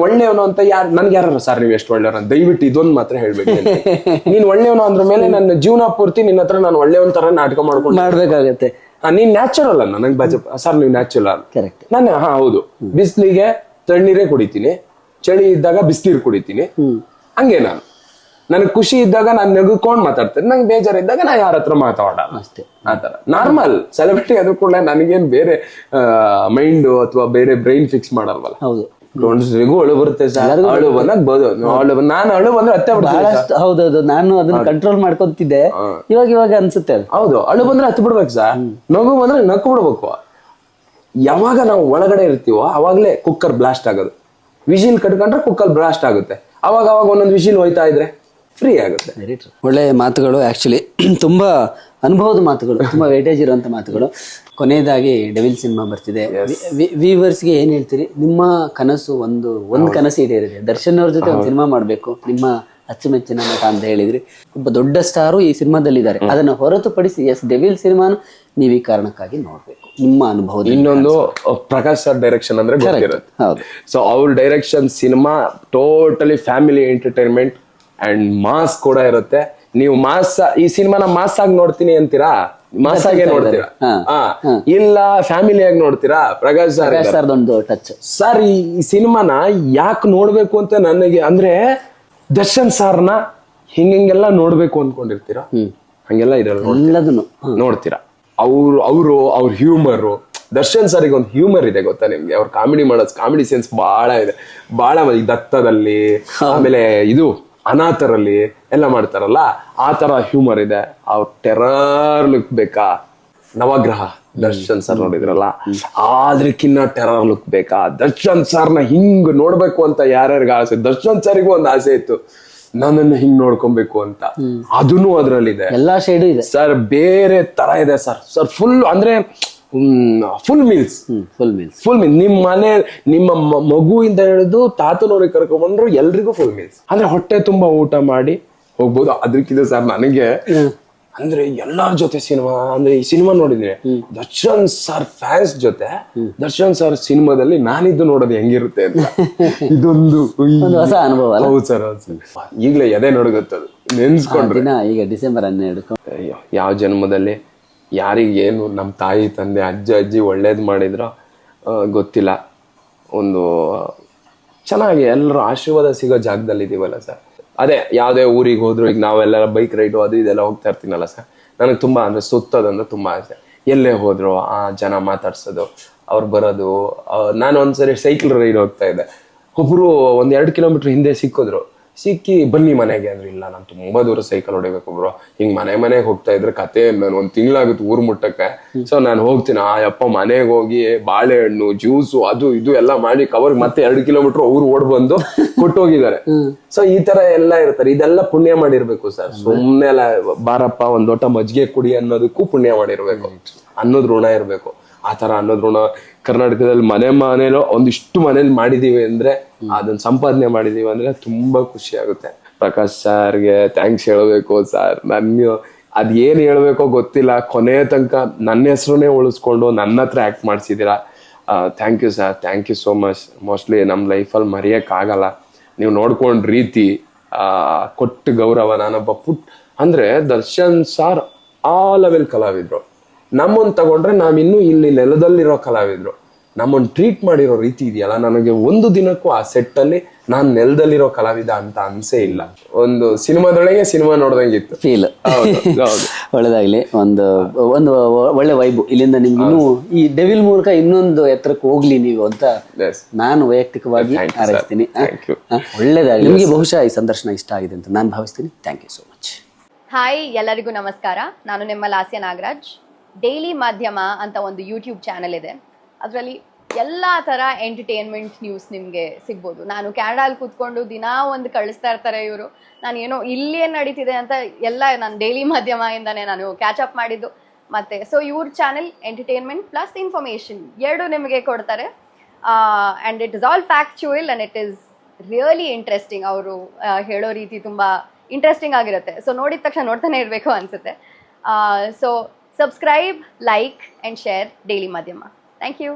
ಒಳ್ಳೆಯವನು ಅಂತ ನನ್ಗೆ ಯಾರು ಸರ್ ನೀವು ಎಷ್ಟು ಒಳ್ಳೆಯವ್ರು ಅಂತ ದಯವಿಟ್ಟು ಇದೊಂದು ಮಾತ್ರ ಹೇಳ್ಬೇಕು. ನೀನ್ ಒಳ್ಳೆಯವನು ಅಂದ್ರ ಮೇಲೆ ನನ್ನ ಜೀವನ ಪೂರ್ತಿ ನಿನ್ನ ಹತ್ರ ನಾನು ಒಳ್ಳೆಯವನ್ ತರ ನಾಟಕ ಮಾಡ್ಬೇಕಾಗತ್ತೆ. ನೀನ್ ನ್ಯಾಚುರಲ್ ಅಲ್ಲ, ನನಗೆ ಸರ್ ನೀವು ನ್ಯಾಚುರಲ್. ಕರೆಕ್ಟ್. ನಾನು ಹೌದು, ಬಿಸ್ಲಿಗೆ ತಣ್ಣೀರೇ ಕುಡಿತೀನಿ, ಚಳಿ ಇದ್ದಾಗ ಬಿಸ್ನೀರ್ ಕುಡಿತೀನಿ. ಹಂಗೆ ನನಗೆ ಖುಷಿ ಇದ್ದಾಗ ನಾನು ನಗುಕೊಂಡ್ ಮಾತಾಡ್ತೇನೆ, ನಂಗೆ ಬೇಜಾರಿದ್ದಾಗ ನಾ ಯಾರ ಹತ್ರ ಮಾತಾಡಲ್ಲ ಅಷ್ಟೇ. ಆತರ ನಾರ್ಮಲ್ ಸೆಲೆಬ್ರಿಟಿ ಆದ್ರೂ ಕೂಡ ನನಗೇನ್ ಬೇರೆ ಮೈಂಡ್ ಅಥವಾ ಬೇರೆ ಬ್ರೈನ್ ಫಿಕ್ಸ್ ಮಾಡಲ್ವಲ್ಲ. ಹೌದು, ಗಂಡಸ್ರಿಗೂ ಅಳು ಬರುತ್ತೆ ಸರ್. ಅಳು ಬಂದಾಗ ನಾನು ಅಳು ಬಂದ್ರೆ ಹತ್ತೆ ಬಿಡ್ತೀನಿ. ಹೌದೌದು, ನಾನು ಅದನ್ನ ಕಂಟ್ರೋಲ್ ಮಾಡ್ಕೊಂತಿದ್ದೆ, ಇವಾಗ ಅನ್ಸುತ್ತೆ. ಹೌದು, ಅಳು ಬಂದ್ರೆ ಹತ್ತು ಬಿಡ್ಬೇಕು ಸರ್, ನಗು ಬಂದ್ರೆ ನಕ್ಕು ಬಿಡ್ಬೇಕು. ಯಾವಾಗ ನಾವು ಒಳಗಡೆ ಇರ್ತೀವೋ ಅವಾಗ್ಲೇ ಕುಕ್ಕರ್ ಬ್ಲಾಸ್ಟ್ ಆಗೋದು. ವಿಜಿಲ್ ಕಟ್ಕೊಂಡ್ರೆ ಕುಕ್ಕರ್ ಬ್ಲಾಸ್ಟ್ ಆಗುತ್ತೆ. ಅವಾಗ ಒಂದೊಂದು ವಿಜಿಲ್ ಹೋಯ್ತಾ ಇದ್ರೆ ಫ್ರೀ ಆಗುತ್ತೆ. ಒಳ್ಳೆ ಮಾತುಗಳು, ಆಕ್ಚುಲಿ ತುಂಬಾ ಅನುಭವದ ಮಾತುಗಳು, ತುಂಬಾ ವೇಟೇಜ್ ಇರುವಂತ ಮಾತುಗಳು. ಕೊನೆಯದಾಗಿ ಡೆವಿಲ್ ಸಿನಿಮಾ ಬರ್ತಿದೆ, ವೀವರ್ಸ್ಗೆ ಏನ್ ಹೇಳ್ತೀರಿ? ನಿಮ್ಮ ಕನಸು ಒಂದು ಕನಸು ಈಡೇರಿದೆ, ದರ್ಶನ್ ಅವ್ರ ಜೊತೆ ಒಂದು ಸಿನಿಮಾ ಮಾಡ್ಬೇಕು, ನಿಮ್ಮ ಅಚ್ಚುಮೆಚ್ಚಿನ ನಟ ಅಂತ ಹೇಳಿದ್ರಿ. ಒಬ್ಬ ದೊಡ್ಡ ಸ್ಟಾರು ಈ ಸಿನಿಮಾದಲ್ಲಿದ್ದಾರೆ, ಅದನ್ನ ಹೊರತುಪಡಿಸಿ ಡೆವಿಲ್ ಸಿನಿಮಾನು ನೀವು ಈ ಕಾರಣಕ್ಕಾಗಿ ನೋಡ್ಬೇಕು. ನಿಮ್ಮ ಅನುಭವ. ಇನ್ನೊಂದು ಪ್ರಕಾಶ್ ಸರ್ ಡೈರೆಕ್ಷನ್ ಅಂದ್ರೆ ಗೊತ್ತಿರುತ್ತೆ. ಸೊ ಅವ್ರ direction cinema totally family entertainment and mass ಕೂಡ ಇರುತ್ತೆ. ನೀವು ಈ ಸಿನಿಮಾನ ಮಾಸ್ ಆಗಿ ನೋಡ್ತೀನಿ ಅಂತೀರಾ, ಮಾಸ್ ಆಗೇ ನೋಡ್ತೀರಾ, ಇಲ್ಲ ಫ್ಯಾಮಿಲಿ ಆಗಿ ನೋಡ್ತೀರಾ? ಪ್ರಕಾಶ್ ಸರ್ ಒಂದು ಟಚ್ ಸರ್. ಈ ಸಿನಿಮಾನ ಯಾಕೆ ನೋಡ್ಬೇಕು ಅಂತ ನನಗೆ ಅಂದ್ರೆ, ದರ್ಶನ್ ಸಾರ್ನ ಹಿಂಗೆಲ್ಲ ನೋಡ್ಬೇಕು ಅನ್ಕೊಂಡಿರ್ತೀರಾ, ಹಂಗೆಲ್ಲ ಇರಲ್ಲ, ನೋಡ್ತೀರಾ. ಅವ್ರ ಹ್ಯೂಮರ್, ದರ್ಶನ್ ಸರಿಗೆ ಒಂದು ಹ್ಯೂಮರ್ ಇದೆ ಗೊತ್ತಾ ನಿಮ್ಗೆ? ಅವ್ರು ಕಾಮಿಡಿ ಸೆನ್ಸ್ ಬಹಳ ಇದೆ, ಬಹಳ. ದತ್ತದಲ್ಲಿ, ಆಮೇಲೆ ಇದು ಅನಾಥರಲ್ಲಿ ಎಲ್ಲ ಮಾಡ್ತಾರಲ್ಲ, ಆ ತರ ಹ್ಯೂಮರ್ ಇದೆ. ಅವ್ರ ಟೆರರ್ ಲುಕ್ ಬೇಕಾ? ನವಗ್ರಹ ದರ್ಶನ್ ಸರ್ ನೋಡಿದ್ರಲ್ಲ, ಆದ್ರಕ್ಕಿನ್ನ ಟೆರರ್ ಲುಕ್ ಬೇಕಾ? ದರ್ಶನ್ ಸರ್ನ ಹಿಂಗ್ ನೋಡ್ಬೇಕು ಅಂತ ಯಾರ್ಯಾರಿಗೆ ಆಸೆ, ದರ್ಶನ್ ಸರಿಗೂ ಒಂದು ಆಸೆ ಇತ್ತು, ನನ್ನನ್ನು ಹಿಂಗ್ ನೋಡ್ಕೊಬೇಕು ಅಂತ. ಅದನ್ನು ಅದ್ರಲ್ಲಿದೆ, ಎಲ್ಲಾ ಶೇಡು ಇದೆ ಸರ್, ಬೇರೆ ತರ ಇದೆ ಸರ್. ಫುಲ್ ಅಂದ್ರೆ ಫುಲ್ ಮೀಲ್ಸ್. ನಿಮ್ಮ ಮಗುವಿಂದ ಹಿಡಿದು ತಾತನವ್ರಿಗೆ ಕರ್ಕೊಂಡ್ಬಂದ್ರು ಎಲ್ರಿಗೂ ಫುಲ್ ಮೀಲ್ಸ್. ಅಂದ್ರೆ ಹೊಟ್ಟೆ ತುಂಬಾ ಊಟ ಮಾಡಿ ಹೋಗ್ಬೋದು. ಅದಕ್ಕಿದೆ ಸರ್ ನನಗೆ ಅಂದ್ರೆ ಎಲ್ಲಾರ ಜೊತೆ ಸಿನಿಮಾ, ಅಂದ್ರೆ ಈ ಸಿನಿಮಾ ನೋಡಿದ್ರೆ ದರ್ಶನ್ ಸರ್ ಫ್ಯಾನ್ಸ್ ಜೊತೆ ದರ್ಶನ್ ಸರ್ ಸಿನಿಮಾದಲ್ಲಿ ನಾನಿದ್ದು ನೋಡೋದು ಹೆಂಗಿರುತ್ತೆ ಅಂತ ಇದೊಂದು ಹೊಸ ಅನುಭವ. ಹೌದು ಸರ್, ಈಗಲೇ ಎದೆ ನಡುಗುತ್ತದು ನೆನ್ಸ್ಕೊಂಡ್ರೆ. ಈಗ ಡಿಸೆಂಬರ್ 12. ಅಯ್ಯೋ, ಯಾವ ಜನ್ಮದಲ್ಲಿ ಯಾರಿಗೇನು ನಮ್ಮ ತಾಯಿ ತಂದೆ ಅಜ್ಜಿ ಒಳ್ಳೇದು ಮಾಡಿದ್ರೋ ಗೊತ್ತಿಲ್ಲ. ಒಂದು ಚೆನ್ನಾಗಿ ಎಲ್ಲರೂ ಆಶೀರ್ವಾದ ಸಿಗೋ ಜಾಗದಲ್ಲಿ ಇದೀವಲ್ಲ ಸರ್. ಅದೇ ಯಾವುದೇ ಊರಿಗೆ ಹೋದ್ರು, ಈಗ ನಾವೆಲ್ಲ ಬೈಕ್ ರೈಡು ಅದು ಇದೆಲ್ಲ ಹೋಗ್ತಾ ಇರ್ತೀನಲ್ಲ ಸರ್, ನನಗೆ ತುಂಬಾ ಅಂದ್ರೆ ಸುತ್ತೋದಂದ್ರೆ ತುಂಬಾ ಆಸೆ. ಎಲ್ಲೇ ಹೋದ್ರು ಆ ಜನ ಮಾತಾಡ್ಸೋದು, ಅವ್ರು ಬರೋದು. ನಾನು ಒಂದ್ಸರಿ ಸೈಕಲ್ ರೈಡ್ ಹೋಗ್ತಾ ಇದ್ದೆ, ಒಬ್ರು 1-2 ಕಿಲೋಮೀಟರ್ ಹಿಂದೆ ಸಿಕ್ಕಿ ಬನ್ನಿ ಮನೆಗೆ ಅಂದ್ರೆ, ಇಲ್ಲ ನಾನು ತುಂಬಾ ದೂರ ಸೈಕಲ್ ಹೊಡಿಬೇಕು ಬ್ರೋ, ಹಿಂಗ್ ಮನೆಗೆ ಹೋಗ್ತಾ ಇದ್ರೆ ಕತೆ ನಾನು 1 ತಿಂಗಳಾಗುತ್ತೆ ಊರ್ ಮುಟ್ಟಕ್ಕೆ. ಸೊ ನಾನು ಹೋಗ್ತೀನಿ, ಯಪ್ಪ ಮನೆಗೆ ಹೋಗಿ ಬಾಳೆಹಣ್ಣು ಜ್ಯೂಸು ಅದು ಇದು ಎಲ್ಲ ಮಾಡಿ ಕವರ್ ಮತ್ತೆ 2 ಕಿಲೋಮೀಟರ್ ಅವ್ರು ಓಡ್ ಬಂದು ಕೊಟ್ಟೋಗಿದ್ದಾರೆ. ಸೊ ಈ ತರ ಎಲ್ಲ ಇರ್ತಾರೆ. ಇದೆಲ್ಲ ಪುಣ್ಯ ಮಾಡಿರ್ಬೇಕು ಸರ್, ಸುಮ್ನೆ ಎಲ್ಲ ಬಾರಪ್ಪ ಒಂದ್ ಲೋಟ ಮಜ್ಜಿಗೆ ಕುಡಿ ಅನ್ನೋದಕ್ಕೂ ಪುಣ್ಯ ಮಾಡಿರ್ಬೇಕು, ಅನ್ನೋದ್ ಋಣ ಇರ್ಬೇಕು. ಆತರ ಅನ್ನೋದ್ ಋಣ ಕರ್ನಾಟಕದಲ್ಲಿ ಮನೇಲೋ ಒಂದಿಷ್ಟು ಮನೇಲಿ ಮಾಡಿದೀವಿ ಅಂದ್ರೆ, ಅದನ್ನ ಸಂಪಾದನೆ ಮಾಡಿದೀವಿ ಅಂದ್ರೆ ತುಂಬಾ ಖುಷಿ ಆಗುತ್ತೆ. ಪ್ರಕಾಶ್ ಸರ್ಗೆ ಥ್ಯಾಂಕ್ಸ್ ಹೇಳ್ಬೇಕು ಸರ್. ಅದೇನ್ ಹೇಳ್ಬೇಕೋ ಗೊತ್ತಿಲ್ಲ, ಕೊನೆ ತನಕ ನನ್ನ ಹೆಸರನ್ನೇ ಉಳಿಸ್ಕೊಂಡು ನನ್ನ ಹತ್ರ ಆಕ್ಟ್ ಮಾಡ್ಸಿದೀರಾ. Thank you sir, thank you so much. Mostly ನಮ್ಮ ಲೈಫಲ್ಲಿ ಮರೆಯಕ್ಕಾಗಲ್ಲ. ನೀವು ನೋಡ್ಕೊಂಡ್ ರೀತಿ, ಕೊಟ್ಟು ಗೌರವ. ನಾನೊಬ್ಬ ಅಂದ್ರೆ ದರ್ಶನ್ ಸಾರ್ ಆ ಲೆವೆಲ್ ಕಲಾವಿದ್ರು. ನಮ್ಮನ್ ತಗೊಂಡ್ರೆ ನಾವಿನ್ನೂ ಇಲ್ಲಿ ನೆಲದಲ್ಲಿರೋ ಕಲಾವಿದ್ರು. ನಮ್ಮನ್ನು ಟ್ರೀಟ್ ಮಾಡಿರೋ ರೀತಿ ಇದೆಯಲ್ಲ, ನನಗೆ ಒಂದು ದಿನಕ್ಕೂ ಆ ಸೆಟ್ ಅಲ್ಲಿ ನಾನ್ ನೆಲದಲ್ಲಿರೋ ಕಲಾವಿದ ಅಂತ ಅನ್ಸೇ ಇಲ್ಲ. ಒಂದು ಸಿನಿಮಾದೊಳಗೆ ಸಿನಿಮಾ ನೋಡ್ದಂಗಿತ್ತು ಫೀಲ್. ಹೌದು. ಒಳ್ಳೇದಾಗ್ಲಿ. ಒಂದು ಒಂದು ಒಳ್ಳೆ ವೈಬು. ಇಲ್ಲಿಂದ ನಿಮ್ಗೆ ಇನ್ನೂ ಈ ಡೆವಿಲ್ ಮೂಲಕ ಇನ್ನೊಂದು ಎತ್ತರಕ್ಕೆ ಹೋಗ್ಲಿ ನೀವು ಅಂತ ನಾನು ವೈಯಕ್ತಿಕವಾಗಿ ಹಾರೈಸ್ತೀನಿ. ಒಳ್ಳೇದಾಗ್ಲಿ. ನಿಮಗೆ ಬಹುಶಃ ಈ ಸಂದರ್ಶನ ಇಷ್ಟ ಆಗಿದೆ ಅಂತ ನಾನು ಭಾವಿಸ್ತೀನಿ. Thank you so much. Hi, ಎಲ್ಲರಿಗೂ ನಮಸ್ಕಾರ. ನಾನು ನಿಮ್ಮ ಲಾಸ್ಯ ನಾಗರಾಜ್. ಡೈಲಿ ಮಾಧ್ಯಮ ಅಂತ ಒಂದು ಯೂಟ್ಯೂಬ್ ಚಾನಲ್ ಇದೆ. ಅದರಲ್ಲಿ ಎಲ್ಲ ಥರ ಎಂಟರ್ಟೈನ್ಮೆಂಟ್ ನ್ಯೂಸ್ ನಿಮಗೆ ಸಿಗ್ಬೋದು. ನಾನು ಕ್ಯಾನಡಾಲ್ಲಿ ಕೂತ್ಕೊಂಡು ದಿನಾ ಒಂದು ಕಳಿಸ್ತಾ ಇರ್ತಾರೆ ಇವರು. ನಾನು ಏನೋ ಇಲ್ಲಿ ಏನು ನಡೀತಿದೆ ಅಂತ ಎಲ್ಲ ನಾನು ಡೈಲಿ ಮಾಧ್ಯಮದಿಂದನೇ ನಾನು ಕ್ಯಾಚಪ್ ಮಾಡಿದ್ದು. ಮತ್ತು ಸೊ ಇವ್ರ ಚಾನೆಲ್ ಎಂಟರ್ಟೈನ್ಮೆಂಟ್ ಪ್ಲಸ್ ಇನ್ಫಾರ್ಮೇಷನ್ ಎರಡು ನಿಮಗೆ ಕೊಡ್ತಾರೆ. And it is all factual and it is really interesting. ಅವರು ಹೇಳೋ ರೀತಿ ತುಂಬ ಇಂಟ್ರೆಸ್ಟಿಂಗ್ ಆಗಿರುತ್ತೆ. ಸೊ ನೋಡಿದ ತಕ್ಷಣ ನೋಡ್ತಾನೆ ಇರಬೇಕು ಅನಿಸುತ್ತೆ. So subscribe, like and share daily ಮಾಧ್ಯಮ. Thank you.